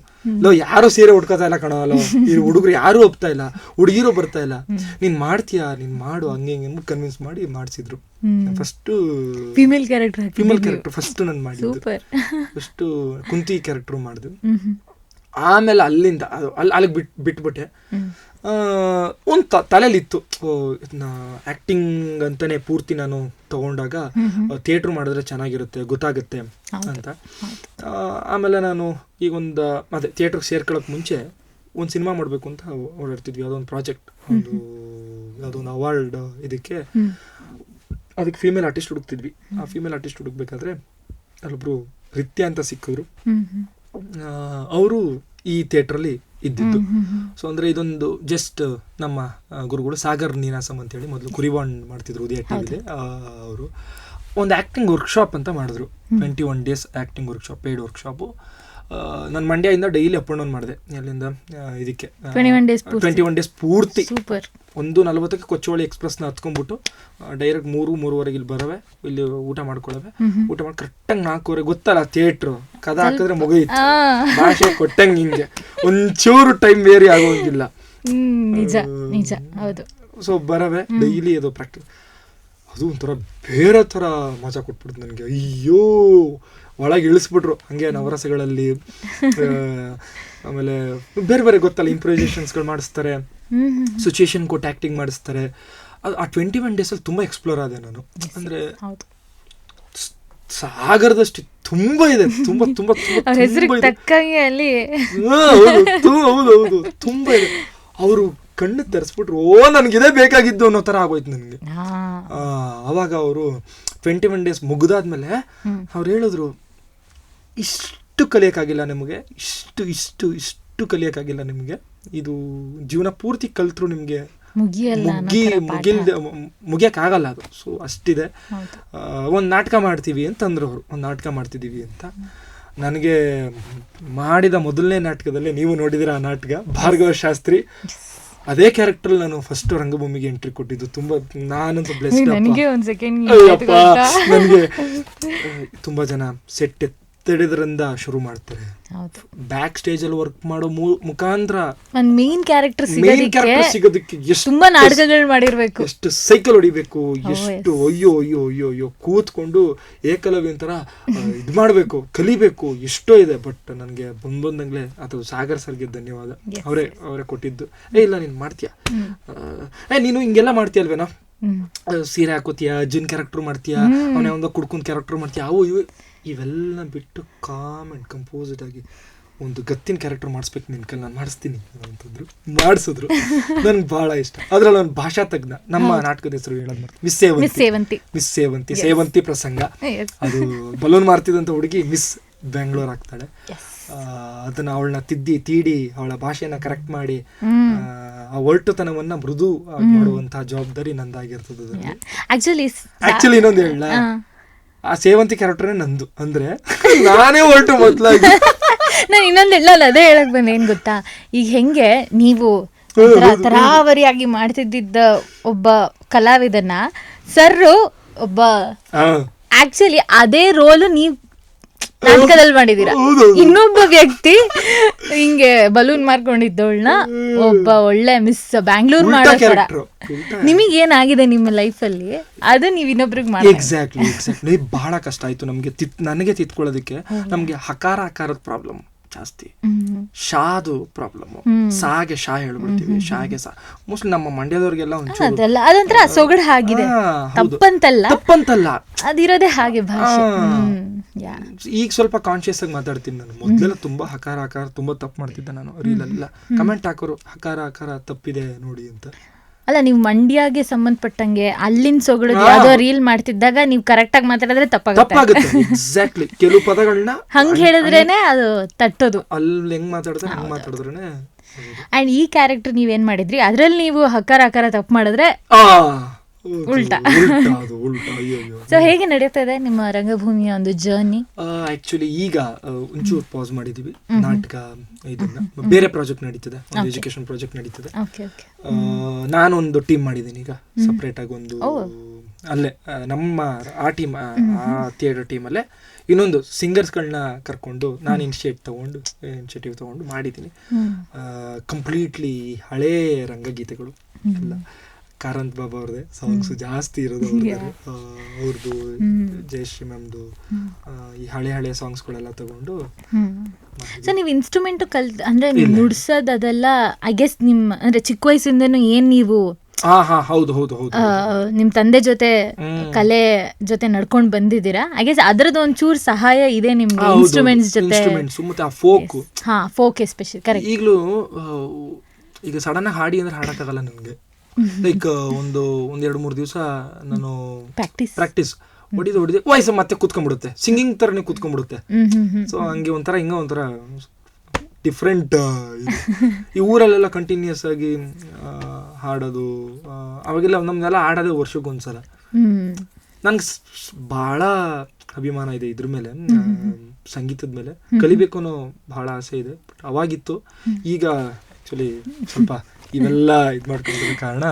ಯಾರು ಸೀರೆ ಉಟ್ಕೋತಾ ಇಲ್ಲ ಕಣವಲ್ಲ, ಈ ಹುಡುಗರು ಯಾರು ಒಪ್ತಾ ಇಲ್ಲ, ಹುಡುಗಿರು ಬರ್ತಾ ಇಲ್ಲ, ನೀನ್ ಮಾಡ್ತೀಯಾ, ನೀನ್ ಮಾಡು, ಹಂಗೆ ಹಿಂಗೆ ಕನ್ವಿನ್ಸ್ ಮಾಡಿ ಮಾಡಿಸಿದ್ರು. ಫಸ್ಟ್ ಫಿಮೇಲ್ ಕ್ಯಾರೆಕ್ಟರ್ ಫಸ್ಟ್ ನಾನು ಮಾಡಿದ್ದು, ಫಸ್ಟ್ ಕುಂತಿ ಕ್ಯಾರೆಕ್ಟರ್ ಮಾಡಿದ್ವಿ. ಆಮೇಲೆ ಅಲ್ಲಿಂದ ಅಲ್ಲಿಗೆ ಬಿಟ್ಬಿಟ್ಟೆ. ಒಂದು ತಲೆಯಲ್ಲಿತ್ತು ಆಕ್ಟಿಂಗ್ ಅಂತಾನೆ ಪೂರ್ತಿ ನಾನು ತಗೊಂಡಾಗ ಥಿಯೇಟ್ರ್ ಮಾಡಿದ್ರೆ ಚೆನ್ನಾಗಿರುತ್ತೆ, ಗೊತ್ತಾಗುತ್ತೆ ಅಂತ. ಆಮೇಲೆ ನಾನು ಈಗೊಂದು ಅದೇ ಥಿಯೇಟ್ರಿಗೆ ಸೇರ್ಕೊಳ್ಳೋಕೆ ಮುಂಚೆ ಒಂದು ಸಿನಿಮಾ ಮಾಡಬೇಕು ಅಂತ ಓಡಾಡ್ತಿದ್ವಿ. ಯಾವುದೊಂದು ಪ್ರಾಜೆಕ್ಟ್, ಯಾವುದೊಂದು ಅವಾರ್ಡ್ ಇದಕ್ಕೆ, ಅದಕ್ಕೆ ಫೀಮೇಲ್ ಆರ್ಟಿಸ್ಟ್ ಹುಡುಕ್ತಿದ್ವಿ. ಆ ಫೀಮೇಲ್ ಆರ್ಟಿಸ್ಟ್ ಹುಡುಕ್ಬೇಕಾದ್ರೆ ಅಲ್ಲೊಬ್ರು ರಿತ್ಯ ಅಂತ ಸಿಕ್ಕಿದ್ರು. ಅವರು ಈ ಥಿಯೇಟ್ರಲ್ಲಿ ಇದ್ದಿದ್ದು. ಸೊ ಅಂದರೆ ಇದೊಂದು ಜಸ್ಟ್ ನಮ್ಮ ಗುರುಗಳು ಸಾಗರ್ ನೀನಾಸಂ ಅಂತೇಳಿ ಮೊದಲು ಕುರಿಬಾಂಡ್ ಮಾಡ್ತಿದ್ರು ಉದಯ ಟಿವಿಲಿ. ಅವರು ಒಂದು ಆ್ಯಕ್ಟಿಂಗ್ ವರ್ಕ್ಶಾಪ್ ಅಂತ ಮಾಡಿದ್ರು, 21 days acting workshop, paid workshop. ನಾನು ಮಂಡ್ಯದಿಂದ ಡೈಲಿ ಅಪ್ ಆ್ಯಂಡ್ ಡೌನ್ ಮಾಡಿದೆ. ಅಲ್ಲಿಂದ ಇದಕ್ಕೆ 21 days ಪೂರ್ತಿ. 1:40 ಕೊಚ್ಚೋಳಿ ಎಕ್ಸ್ಪ್ರೆಸ್ನ ಹತ್ಕೊಂಡ್ಬಿಟ್ಟು ಡೈರೆಕ್ಟ್ 3-3:15 ಇಲ್ಲಿ ಬರವೆ, ಇಲ್ಲಿ ಊಟ ಮಾಡ್ಕೊಳ್ಳವೆ. ಊಟ ಮಾಡಿ ಕರೆಕ್ಟಾಗಿ 4:15 ಗೊತ್ತಲ್ಲ ಥಿಯೇಟ್ರು, ಕದ ಹಾಕಿದ್ರೆ ಮುಗಿಯಿತು, ಭಾಷೆ ಕೊಟ್ಟಂಗೆ ಹಿಂಗೆ ಒಂಚೂರು ಟೈಮ್ ವೇರಿ ಆಗೋಂಗಿಲ್ಲ. ನಿಜ ನಿಜ, ಹೌದು. ಸೊ ಬರವೆ ಡೈಲಿ ಅದು ಪ್ರಾಕ್ಟೀಸ್. ಅದು ಒಂಥರ ಬೇರೆ ಥರ ಮಜಾ ಕೊಟ್ಬಿಡ್ತು ನನಗೆ. ಅಯ್ಯೋ, ಒಳಗೆ ಇಳಿಸ್ಬಿಟ್ರು ಹಂಗೆ ನವರಸಗಳಲ್ಲಿ. ಆಮೇಲೆ ಬೇರೆ ಬೇರೆ ಗೊತ್ತಲ್ಲ, ಇಂಪ್ರೊವೈಸೇಷನ್ಸ್ಗಳು ಮಾಡಿಸ್ತಾರೆ, ಸಿಚುಯೇಷನ್ ಕೊಟ್ಟು ಆ್ಯಕ್ಟಿಂಗ್ ಮಾಡಿಸ್ತಾರೆ. ಆ 21 days ತುಂಬ ಎಕ್ಸ್ಪ್ಲೋರ್ ಆದೆ ನಾನು. ಅಂದರೆ ಸಾಗರದಷ್ಟು ತುಂಬ ಇದೆ, ತುಂಬ ತುಂಬ ಹೌದು ತುಂಬ ಇದೆ. ಅವರು ಕಣ್ಣು ತೆರೆಸ್ಬಿಟ್ರು, ನನಗಿದೇ ಬೇಕಾಗಿದ್ದು ಅನ್ನೋ ಥರ ಆಗೋಯ್ತು ನನಗೆ. ಅವಾಗ ಅವರು 21 days ಮುಗಿದಾದ್ಮೇಲೆ ಅವ್ರು ಹೇಳಿದ್ರು, ಇಷ್ಟು ಕಲಿಯೋಕ್ಕಾಗಿಲ್ಲ ನಿಮಗೆ, ಇಷ್ಟು ಕಲಿಯೋಕ್ಕಾಗಿಲ್ಲ ನಿಮಗೆ, ಇದು ಜೀವನ ಪೂರ್ತಿ ಕಲ್ತ್ರು ನಿಮಗೆ ಮುಗಿಯೋಕ್ಕಾಗಲ್ಲ ಅದು. ಸೊ ಅಷ್ಟಿದೆ, ಒಂದು ನಾಟಕ ಮಾಡ್ತೀವಿ ಅಂತಂದ್ರು ಅವರು. ಒಂದು ನಾಟಕ ಮಾಡ್ತಿದ್ದೀವಿ ಅಂತ. ನನಗೆ ಮಾಡಿದ ಮೊದಲನೇ ನಾಟಕದಲ್ಲೇ ನೀವು ನೋಡಿದಿರ ಆ ನಾಟಕ, ಭಾರ್ಗವ ಶಾಸ್ತ್ರಿ. ಅದೇ ಕ್ಯಾರೆಕ್ಟರ್ ನಾನು ಫಸ್ಟ್ ರಂಗಭೂಮಿಗೆ ಎಂಟ್ರಿ ಕೊಟ್ಟಿದ್ದು. ತುಂಬಾ ನಾನಂತೂ ಬ್ಲೆಸ್ಡ್. ನನಗೆ ತುಂಬಾ ಜನ ಸೆಟ್ ಎತ್ತಡಿದ್ರಿಂದ ಶುರು ಮಾಡ್ತಾರೆ. ಬ್ಯಾಕ್ ಸ್ಟೇಜ್ ಅಲ್ಲಿ ವರ್ಕ್ ಮಾಡೋ ಮುಖಾಂತರ ಮೇನ್ ಕ್ಯಾರೆಕ್ಟರ್ ಸಿಗೋದಕ್ಕೆ ತುಂಬಾ ನಾಟಕಗಳು ಮಾಡಿರ್ಬೇಕು, ಎಷ್ಟು ಸೈಕಲ್ ಹೊಡಿಬೇಕು, ಎಷ್ಟು ಅಯ್ಯೋ ಅಯ್ಯೋ ಅಯ್ಯೋ ಅಯ್ಯೋ ಕೂತ್ಕೊಂಡು ಏಕಲವ್ಯ ಒಂಥರ ಇದ್ ಮಾಡ್ಬೇಕು, ಕಲಿಬೇಕು, ಎಷ್ಟೋ ಇದೆ. ಬಟ್ ನನಗೆ ಬಂದಂಗ್ಲೆ ಅದು ಸಾಗರ್ ಸರ್ಗೆ ಧನ್ಯವಾದ. ಅವರೇ ಕೊಟ್ಟಿದ್ದು. ಇಲ್ಲ ನೀನ್ ಮಾಡ್ತೀಯಾ, ನೀನು ಹಿಂಗೆಲ್ಲ ಮಾಡ್ತೀಯಲ್ವೇನಾ, ಸೀರೆ ಹಾಕೋತೀಯ, ಜಿನ್ ಕ್ಯಾರೆಕ್ಟರ್ ಮಾಡ್ತೀಯಾ, ಅವನೇ ಒಂದು ಕುಡ್ಕೊಂಡ್ ಕ್ಯಾರೆಕ್ಟರ್ ಮಾಡ್ತೀಯಾ, ಅವು ಇವೆಲ್ಲ ಬಿಟ್ಟು ಕಾಮ್ ಅಂಡ್ ಕಂಪೋಸ್ಡ್ ಆಗಿ ಒಂದು ಗತ್ತಿನ ಕ್ಯಾರೆಕ್ಟರ್ ಮಾಡಿಸ್ಬೇಕು ನಿನ್ ಕೈಲಿ, ನಾನು ಮಾಡಿಸ್ತೀನಿ ಅಂತಂದ್ರು. ಮಾಡಿಸಿದ್ರು. ನನ್ಗೆ ಬಹಳ ಇಷ್ಟ. ಅದ್ರಲ್ಲಿ ಒಂದು ಭಾಷಾ ತಜ್ಞ, ನಮ್ಮ ನಾಟಕದ ಹೆಸರು ಹೇಳೋದು ಮಿಸ್ ಸೇವಂತಿ ಪ್ರಸಂಗ. ಅದು ಬಲೂನ್ ಮಾರ್ತಿದಂತ ಹುಡುಗಿ ಮಿಸ್ ಬೆಂಗಳೂರು ಆಗ್ತಾಳೆ. ಅದನ್ನ ಅವಳನ್ನ ತೀಡಿ ಅವಳ ಭಾಷೆನ ಕರೆಕ್ಟ್ ಮಾಡಿ ಆ ಒರಟುತನವನ್ನ ಮೃದು ಮಾಡುವಂತಹ ಜವಾಬ್ದಾರಿ ನಂದಾಗಿರ್ತದೆ. ಆಕ್ಚುಲಿ ಇನ್ನೊಂದು ಹೇಳ, ಆ ಸೇವಂತಿ ಕ್ಯಾರೆಕ್ಟರ್ ನಂದು. ಅಂದ್ರೆ ನಾನೇ ಹೊರಟು ಮೊದ್ಲಾಗಿ. ನಾನು ಇನ್ನೊಂದು ಹೇಳಲ್ಲ, ಅದೇ ಹೇಳಕ್ ಬಂದೆ. ಏನ್ ಗೊತ್ತಾ, ಈಗ ಹೆಂಗೆ ನೀವು ತರಾವರಿಯಾಗಿ ಮಾಡ್ತಿದ್ದ ಒಬ್ಬ ಕಲಾವಿದನ ಸರ್ ಒಬ್ಬ ಆಕ್ಚುಲಿ ಅದೇ ರೋಲ್ ನೀವ್ ನಾಟಕದಲ್ಲಿ ಮಾಡಿದೀರಾ. ಇನ್ನೊಬ್ಬ ವ್ಯಕ್ತಿ ಹಿಂಗೆ ಬಲೂನ್ ಮಾರ್ಕೊಂಡಿದ್ದವಳನ್ನ ಒಬ್ಬ ಒಳ್ಳೆ ಮಿಸ್ ಬ್ಯಾಂಗ್ಳೂರ್ ಮಾಡೋ ತರ. ನಿಮಗೆ ಏನಾಗಿದೆ ನಿಮ್ಮ ಲೈಫ್ ಅಲ್ಲಿ ಅದು ನೀವ್ ಇನ್ನೊಬ್ರಿಗೆ ಮಾಡಿ? ಎಕ್ಸಾಕ್ಟ್ಲಿ ಬಹಳ ಕಷ್ಟ ಆಯ್ತು ನಮ್ಗೆ ನನಗೆ ತಿತ್ಕೊಳ್ಳೋದಕ್ಕೆ. ನಮ್ಗೆ ಹಕಾರ ಆಕಾರದ ಪ್ರಾಬ್ಲಮ್ ಜಾಸ್ತಿ, ಶಾದು ಪ್ರಾಬ್ಲಮ್. ಸಾಗೆ ಶಾ ಹೇಳ್ಬಿಡ್ತೀವಿ, ಶಾಗೆ ಸಾ. ಮೋಸ್ಟ್ಲಿ ನಮ್ಮ ಮಂಡ್ಯದವ್ರಿಗೆಲ್ಲ ಅದೊಂಥರ ಸೊಗಡು ಆಗಿದೆ, ತಪ್ಪಂತಲ್ಲ, ಅದಿರೋದೇ ಹಾಗೆ ಭಾಷೆ. ಈಗ ಸ್ವಲ್ಪ ಕಾನ್ಶಿಯಸ್ ಆಗಿ ಮಾತಾಡ್ತೀನಿ ನಾನು. ಮೊದಲೆಲ್ಲ ತುಂಬಾ ಹಕಾರ ಆಕಾರ ತುಂಬಾ ತಪ್ಪು ಮಾಡ್ತಿದ್ದೆ ನಾನು. ರೀಲೆಲ್ಲ ಕಮೆಂಟ್ ಹಾಕೋರು ಹಕಾರ ಆಕಾರ ತಪ್ಪಿದೆ ನೋಡಿ ಅಂತ. ಅಲ್ಲ, ನೀವು ಮಂಡ್ಯಗೆ ಸಂಬಂಧಪಟ್ಟಂಗೆ ಅಲ್ಲಿನ ಸೊಗಡು ಯಾವ್ದೋ ರೀಲ್ ಮಾಡ್ತಿದ್ದಾಗ ನೀವು ಕರೆಕ್ಟ್ ಆಗಿ ಮಾತಾಡಿದ್ರೆ ತಪ್ಪಾಗುತ್ತೆ. ಎಕ್ಸಾಕ್ಟ್ಲಿ, ಕೆಲವು ಪದಗಳನ್ನ ಹಂಗ್ ಹೇಳಿದ್ರೇನೆ ಅದು ತಟ್ಟೋದು. ಅಲ್ಲಿ ಹೆಂಗ್ ಮಾತಾಡಿದ್ರೆ ಹಂಗ್ ಮಾತಾಡಿದ್ರೇನೆ. ಅಂಡ್ ಈ ಕ್ಯಾರೆಕ್ಟರ್ ನೀವೇನ್ ಮಾಡಿದ್ರಿ, ಅದ್ರಲ್ಲಿ ನೀವು ಹಕಾರ ಆಕಾರ ತಪ್ಪು ಮಾಡಿದ್ರೆ ಉಲ್ಟಾ. ಸೊ ಹೇಗೆ ನಡೀತಾ ಇದೆ ನಿಮ್ಮ ರಂಗಭೂಮಿಯ ಒಂದು ಜರ್ನಿ? ಆಕ್ಚುಲಿ ಈಗ ಒಂಚೂರು ಪಾಸ್ ಮಾಡಿದೀವಿ. ನಾಟಕ ಇದನ್ನ ಬೇರೆ ಪ್ರಾಜೆಕ್ಟ್ ನಡೀತದೆ, ಒಂದು ಎಜುಕೇಶನ್ ಪ್ರಾಜೆಕ್ಟ್ ನಡೀತದೆ. ನಾನೊಂದು ಟೀಮ್ ಮಾಡಿದ್ದೀನಿ ಈಗ ಸಪ್ರೇಟ್ ಆಗಿ ಒಂದು. ಅಲ್ಲೇ ನಮ್ಮ ಆ ಟೀಮ್, ಆ ಥಿಯೇಟರ್ ಟೀಮಲ್ಲೇ ಇನ್ನೊಂದು ಸಿಂಗರ್ಸ್ಗಳನ್ನ ಕರ್ಕೊಂಡು ನಾನು ಇನಿಷಿಯೇಟಿವ್ ತಗೊಂಡು ಮಾಡಿದ್ದೀನಿ. ಕಂಪ್ಲೀಟ್ಲಿ ಹಳೇ ರಂಗಗೀತೆಗಳು ಎಲ್ಲ. ಕಾರಂತ್ ಬಾಬಾ ಅವ್ರದೇ ಸಾಂಗ್ಸ್ ಜಾಸ್ತಿ ಇರೋದು, ಅವ್ರದ್ದು, ಜಯಶ್ರೀ ಮ್ಯಾಮ್ದು, ಈ ಹಳೆ ಸಾಂಗ್ಸ್ಗಳೆಲ್ಲ ತಗೊಂಡು. ಸೊ ನೀವು ಇನ್ಸ್ಟ್ರೂಮೆಂಟ್ ಅಂದ್ರೆ ನೀವು ನುಡ್ಸೋದು ಅದೆಲ್ಲ ಐ ಗೆಸ್ ನಿಮ್ಮ ಅಂದ್ರೆ ಚಿಕ್ಕ ವಯಸ್ಸಿಂದನೂ ಏನ್ ನೀವು ಹೌದು ನಿಮ್ ತಂದೆ ಜೊತೆ ಕಲೆ ಜೊತೆ ನಡ್ಕೊಂಡ್ ಬಂದಿದ್ದೀರಾ. ಐ ಗೆಸ್ ಅದ್ರದ್ದು ಒಂಚೂರು ಸಹಾಯ ಇದೆ ನಿಮ್ಗೆ ಇನ್ಸ್ಟ್ರೂಮೆಂಟ್ಸ್ ಜೊತೆ. Folk especially correct. ಈಗಲೂ ಈಗ ಸಡನ್ ಆಗಿ ಹಾಡಿ ಅಂದ್ರೆ ಹಾಡಕ್ಕಾಗಲ್ಲ ನನಗೆ. ಲೈಕ್ ಒಂದು 2-3 ದಿವಸ ನಾನು ಪ್ರಾಕ್ಟೀಸ್ ಹೊಡಿದು ವಾಯ್ಸ್ ಮತ್ತೆ ಕೂತ್ಕೊಂಡ್ಬಿಡುತ್ತೆ, ಸಿಂಗಿಂಗ್ ತರನೇ ಕೂತ್ಕೊಂಡ್ಬಿಡುತ್ತೆ. ಸೊ ಹಂಗೆ ಒಂಥರ ಡಿಫ್ರೆಂಟ್. ಈ ಊರಲ್ಲೆಲ್ಲ ಕಂಟಿನ್ಯೂಸ್ ಆಗಿ ಹಾಡೋದು, ಅವಾಗೆಲ್ಲ ನಮ್ದೆಲ್ಲ ಹಾಡೋದೇ ವರ್ಷಕ್ಕೊಂದ್ಸಲ. ನನ್ಗೆ ಬಹಳ ಅಭಿಮಾನ ಇದೆ ಇದ್ರ ಮೇಲೆ, ಸಂಗೀತದ ಮೇಲೆ ಕಲಿಬೇಕು ಅನ್ನೋ ಬಹಳ ಆಸೆ ಇದೆ. ಬಟ್ ಅವಾಗಿತ್ತು, ಈಗ ಆಕ್ಚುಲಿ ಸ್ವಲ್ಪ ಇವೆಲ್ಲ ಇದು ಮಾಡ್ಕೊಂಡಿರೋ ಕಾರಣ.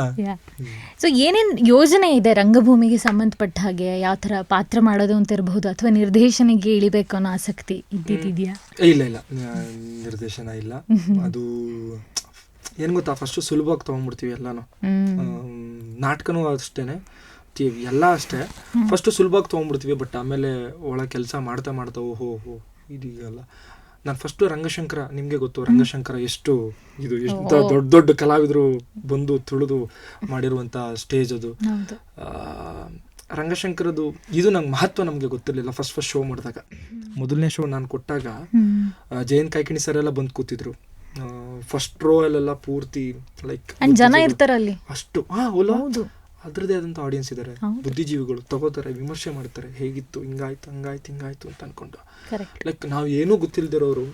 ಸೊ ಏನೇನು ಯೋಜನೆ ಇದೆ ರಂಗಭೂಮಿಗೆ ಸಂಬಂಧಪಟ್ಟ ಹಾಗೆ? ಯಾವ ಥರ ಪಾತ್ರ ಮಾಡೋದು ಅಂತ ಇರಬಹುದು, ಅಥವಾ ನಿರ್ದೇಶನಿಗೆ ಇಳಿಬೇಕು ಅನ್ನೋ ಆಸಕ್ತಿ ಇದ್ದಿದೆಯಾ? ಇಲ್ಲ ನಿರ್ದೇಶನ ಇಲ್ಲ. ಅದು ಏನು ಗೊತ್ತಾ, ಫಸ್ಟು ಸುಲಭವಾಗಿ ತೊಗೊಂಡ್ಬಿಡ್ತೀವಿ ಎಲ್ಲಾನು. ನಾಟಕನೂ ಅಷ್ಟೇನೆ, ಎಲ್ಲ ಅಷ್ಟೇ. ಫಸ್ಟು ಸುಲಭವಾಗಿ ತೊಗೊಂಡ್ಬಿಡ್ತೀವಿ, ಬಟ್ ಆಮೇಲೆ ಒಳಗೆ ಕೆಲಸ ಮಾಡ್ತಾ ಓಹೋ ಇದೀಗಲ್ಲ. ನಾನು ಫಸ್ಟು ರಂಗಶಂಕರ, ನಿಮಗೆ ಗೊತ್ತು ರಂಗಶಂಕರ ಎಷ್ಟು ದೊಡ್ಡ ಕಲಾವಿದರು ಬಂದು ತುಳಿದು ಮಾಡಿರುವಂಥ ಸ್ಟೇಜ್ ಅದು. ರಂಗಶಂಕರದು ಇದು ನಂಗೆ ಮಹತ್ವ ನಮಗೆ ಗೊತ್ತಿರಲಿಲ್ಲ. ಫಸ್ಟ್ ಶೋ ಮಾಡಿದಾಗ, ಮೊದಲನೇ ಶೋ ನಾನು ಕೊಟ್ಟಾಗ ಜಯಂತ್ ಕಾಯ್ಕಿಣಿ ಸರ್ ಎಲ್ಲ ಬಂದು ಕೂತಿದ್ರು. ಫಸ್ಟ್ ರೋ ಅಲ್ಲೆಲ್ಲ ಪೂರ್ತಿ ಲೈಕ್ ಜನ ಇರ್ತಾರಲ್ಲಿ ಅಷ್ಟು. ಅದ್ರದ್ದೇ ಆದಂಥ ಆಡಿಯನ್ಸ್ ಇದ್ದಾರೆ, ಬುದ್ಧಿಜೀವಿಗಳು ತಗೋತಾರೆ, ವಿಮರ್ಶೆ ಮಾಡ್ತಾರೆ, ಹೇಗಿತ್ತು, ಹಿಂಗಾಯ್ತು ಅಂತ ಅನ್ಕೊಂಡು. ಲೈಕ್ ನಾವು ಏನೂ ಗೊತ್ತಿಲ್ದಿರೋರು,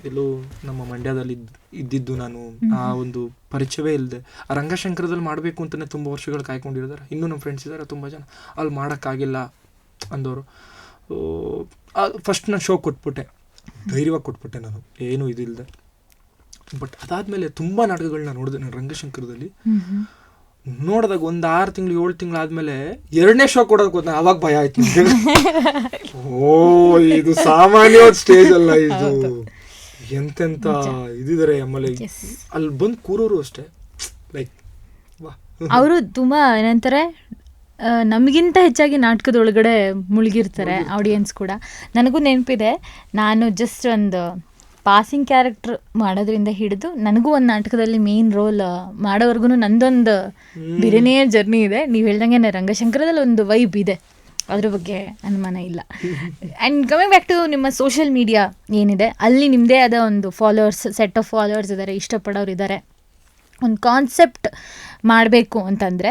ಎಲ್ಲೋ ನಮ್ಮ ಮಂಡ್ಯದಲ್ಲಿ ಇದ್ದಿದ್ದು, ನಾನು ಆ ಒಂದು ಪರಿಚಯವೇ ಇಲ್ಲದೆ ಆ ರಂಗಶಂಕರದಲ್ಲಿ ಮಾಡಬೇಕು ಅಂತಲೇ ತುಂಬ ವರ್ಷಗಳು ಕಾಯ್ಕೊಂಡಿದ್ದಾರೆ. ಇನ್ನೂ ನಮ್ಮ ಫ್ರೆಂಡ್ಸ್ ಇದ್ದಾರೆ ತುಂಬ ಜನ, ಅಲ್ಲಿ ಮಾಡೋಕ್ಕಾಗಿಲ್ಲ ಅಂದವರು. ಫಸ್ಟ್ ನಾನು ಶೋ ಕೊಟ್ಬಿಟ್ಟೆ, ಧೈರ್ಯವಾಗಿ ಕೊಟ್ಬಿಟ್ಟೆ ನಾನು, ಏನೂ ಇದಿಲ್ಲದೆ. ಬಟ್ ಅದಾದಮೇಲೆ ತುಂಬ ನಾಟಕಗಳನ್ನ ನೋಡಿದೆ ನಾನು ರಂಗಶಂಕರದಲ್ಲಿ. ನೋಡಿದಾಗ ಒಂದು 6 ತಿಂಗಳು 7 ತಿಂಗಳಾದ್ಮೇಲೆ 2ನೇ ಶೋ ಕೊಡೋಕೆ ಹೋದ, ಅವಾಗ ಭಯ ಆಯ್ತು. ಇದು ಸಾಮಾನ್ಯವಾದ ಸ್ಟೇಜ್ ಅಲ್ಲ, ಇದು ಎಂತೆಂತ ಇದಿದ್ದಾರೆ. ಆಮೇಲೆ ಅಲ್ಲಿ ಬಂದು ಕೂರೋರು ಅಷ್ಟೇ, ಲೈಕ್ ಅವರು ತುಂಬಾ ಏನಂತಾರೆ, ನಮಗಿಂತ ಹೆಚ್ಚಾಗಿ ನಾಟಕದೊಳಗಡೆ ಮುಳುಗಿರ್ತಾರೆ ಆಡಿಯನ್ಸ್ ಕೂಡ. ನನಗೂ ನೆನಪಿದೆ, ನಾನು ಜಸ್ಟ್ ಒಂದು ಪಾಸಿಂಗ್ ಕ್ಯಾರೆಕ್ಟರ್ ಮಾಡೋದ್ರಿಂದ ಹಿಡಿದು ನನಗೂ ಒಂದು ನಾಟಕದಲ್ಲಿ ಮೇನ್ ರೋಲ್ ಮಾಡೋವರೆಗೂ ನಂದೊಂದು ಬೇರೆನೇ ಜರ್ನಿ ಇದೆ. ನೀವು ಹೇಳ್ದಂಗೆ ರಂಗಶಂಕರದಲ್ಲಿ ಒಂದು ವೈಬ್ ಇದೆ, ಅದ್ರ ಬಗ್ಗೆ ಅನುಮಾನ ಇಲ್ಲ. ಆ್ಯಂಡ್ ಕಮಿಂಗ್ ಬ್ಯಾಕ್ ಟು ನಿಮ್ಮ ಸೋಷಿಯಲ್ ಮೀಡಿಯಾ ಏನಿದೆ, ಅಲ್ಲಿ ನಿಮ್ಮದೇ ಆದ ಒಂದು ಸೆಟ್ ಆಫ್ ಫಾಲೋವರ್ಸ್ ಇದ್ದಾರೆ, ಇಷ್ಟಪಡೋರು ಇದ್ದಾರೆ. ಒಂದು ಕಾನ್ಸೆಪ್ಟ್ ಮಾಡಬೇಕು ಅಂತಂದರೆ,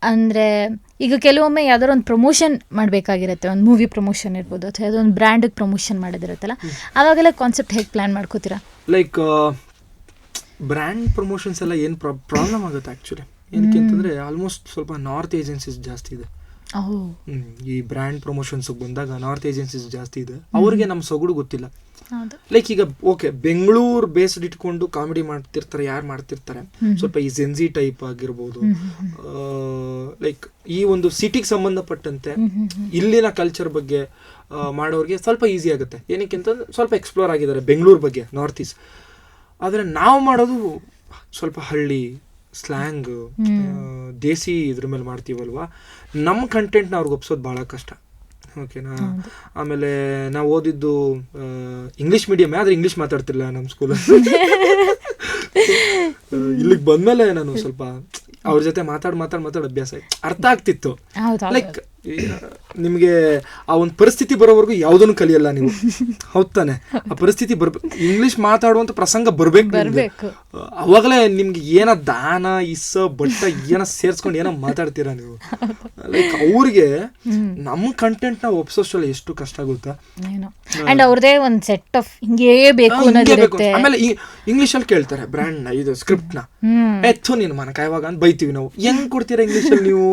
ಅಂದರೆ ಈಗ ಕೆಲವೊಮ್ಮೆ ಯಾವ್ದಾದ್ರು ಒಂದು ಪ್ರಮೋಷನ್ ಮಾಡಬೇಕಾಗಿರುತ್ತೆ, ಒಂದು ಮೂವಿ ಪ್ರಮೋಷನ್ ಇರ್ಬೋದು, ಅಥವಾ ಯಾವುದೋ ಒಂದು ಬ್ರ್ಯಾಂಡಿಗೆ ಪ್ರಮೋಷನ್ ಮಾಡೋದಿರುತ್ತಲ್ಲ, ಆವಾಗೆಲ್ಲ ಕಾನ್ಸೆಪ್ಟ್ ಹೇಗೆ ಪ್ಲ್ಯಾನ್ ಮಾಡ್ಕೋತೀರಾ? ಲೈಕ್ ಬ್ರ್ಯಾಂಡ್ ಪ್ರಮೋಷನ್ಸ್ ಎಲ್ಲ ಏನು ಪ್ರಾಬ್ಲಮ್ ಆಗುತ್ತೆ ಆ್ಯಕ್ಚುಲಿ. ಏನಕ್ಕೆ ಅಂತಂದರೆ ಆಲ್ಮೋಸ್ಟ್ ಸ್ವಲ್ಪ ನಾರ್ತ್ ಏಜೆನ್ಸೀಸ್ ಜಾಸ್ತಿ ಇದೆ. ಈ ಬ್ರ್ಯಾಂಡ್ ಪ್ರಮೋಷನ್ಸ್ ಬಂದಾಗ ನಾರ್ತ್ ಏಜೆನ್ಸೀಸ್ ಜಾಸ್ತಿ ಇದೆ. ಅವ್ರಿಗೆ ನಮ್ಮ ಸೊಗಡು ಗೊತ್ತಿಲ್ಲ. ಲೈಕ್ ಈಗ ಓಕೆ ಬೆಂಗಳೂರು ಬೇಸ್ಡ್ ಇಟ್ಕೊಂಡು ಕಾಮಿಡಿ ಮಾಡ್ತಿರ್ತಾರೆ, ಯಾರು ಮಾಡ್ತಿರ್ತಾರೆ ಸ್ವಲ್ಪ ಈ ಜೆನ್ಜಿ ಟೈಪ್ ಆಗಿರ್ಬೋದು, ಲೈಕ್ ಈ ಒಂದು ಸಿಟಿಗೆ ಸಂಬಂಧಪಟ್ಟಂತೆ ಇಲ್ಲಿನ ಕಲ್ಚರ್ ಬಗ್ಗೆ ಮಾಡೋರಿಗೆ ಸ್ವಲ್ಪ ಈಸಿ ಆಗುತ್ತೆ. ಏನಕ್ಕೆ ಅಂತಂದ್ರೆ ಸ್ವಲ್ಪ ಎಕ್ಸ್ಪ್ಲೋರ್ ಆಗಿದ್ದಾರೆ ಬೆಂಗಳೂರು ಬಗ್ಗೆ, ನಾರ್ತ್ ಈಸ್ಟ್. ಆದರೆ ನಾವು ಮಾಡೋದು ಸ್ವಲ್ಪ ಹಳ್ಳಿ ಸ್ಲ್ಯಾಂಗ್, ದೇಸಿ ಇದ್ರ ಮೇಲೆ ಮಾಡ್ತೀವಲ್ವಾ, ನಮ್ಮ ಕಂಟೆಂಟ್ನ ಅವ್ರಿಗೆ ಒಪ್ಸೋದು ಭಾಳ ಕಷ್ಟ. ಓಕೆನಾ. ಆಮೇಲೆ ನಾವು ಓದಿದ್ದು ಇಂಗ್ಲೀಷ್ ಮೀಡಿಯಮ್ಮೇ, ಆದರೆ ಇಂಗ್ಲೀಷ್ ಮಾತಾಡ್ತಿರ್ಲಿಲ್ಲ ನಮ್ಮ ಸ್ಕೂಲಲ್ಲಿ. ಇಲ್ಲಿಗೆ ಬಂದಮೇಲೆ ನಾನು ಸ್ವಲ್ಪ ಅವ್ರ ಜೊತೆ ಮಾತಾಡ್ ಅಭ್ಯಾಸ ಆಯ್ತು, ಅರ್ಥ ಆಗ್ತಿತ್ತು. ಲೈಕ್ ನಿಮಗೆ ಆ ಒಂದು ಪರಿಸ್ಥಿತಿ ಬರೋವರೆಗೂ ಯಾವುದನ್ನು ಕಲಿಯಲ್ಲ ನೀವು, ಹೌದ್ ತಾನೆ? ಆ ಪರಿಸ್ಥಿತಿ ಬರ್ಬೇಕು, ಇಂಗ್ಲಿಷ್ ಮಾತಾಡುವಂತ ಪ್ರಸಂಗ ಬರ್ಬೇಕು, ಅವಾಗಲೇ ನಿಮ್ಗೆ ಏನ ದಾನ ಇಸ್ಸ ಬಟ್ಟ ಏನ ಸೇರ್ಸ್ಕೊಂಡು ಏನೋ ಮಾತಾಡ್ತೀರಾ ನೀವು. ಲೈಕ್ ಅವ್ರಿಗೆ ನಮ್ಮ ಕಂಟೆಂಟ್ ನ ಒಪ್ಸೋಷ್ಟಲ್ಲ ಎಷ್ಟು ಕಷ್ಟ ಆಗುತ್ತಾ. ಅವ್ರದೇ ಒಂದು ಸೆಟ್ ಆಫ್ ಹಿಂಗೇ ಬೇಕು. ಆಮೇಲೆ ಇಂಗ್ಲಿಷ್ ಅಲ್ಲಿ ಕೇಳ್ತಾರೆ ಬ್ರ್ಯಾಂಡ್ ನ ಇದು ಸ್ಕ್ರಿಪ್ಟ್ ನ, ಎತ್ತು ನೀನು ಮನಕ ಯಾವಾಗ ಅಂತ ಬೈತೀವಿ ನಾವು. ಹೆಂಗ್ ಕೊಡ್ತೀರಾ ಇಂಗ್ಲಿಷ್ ಅಲ್ಲಿ ನೀವು?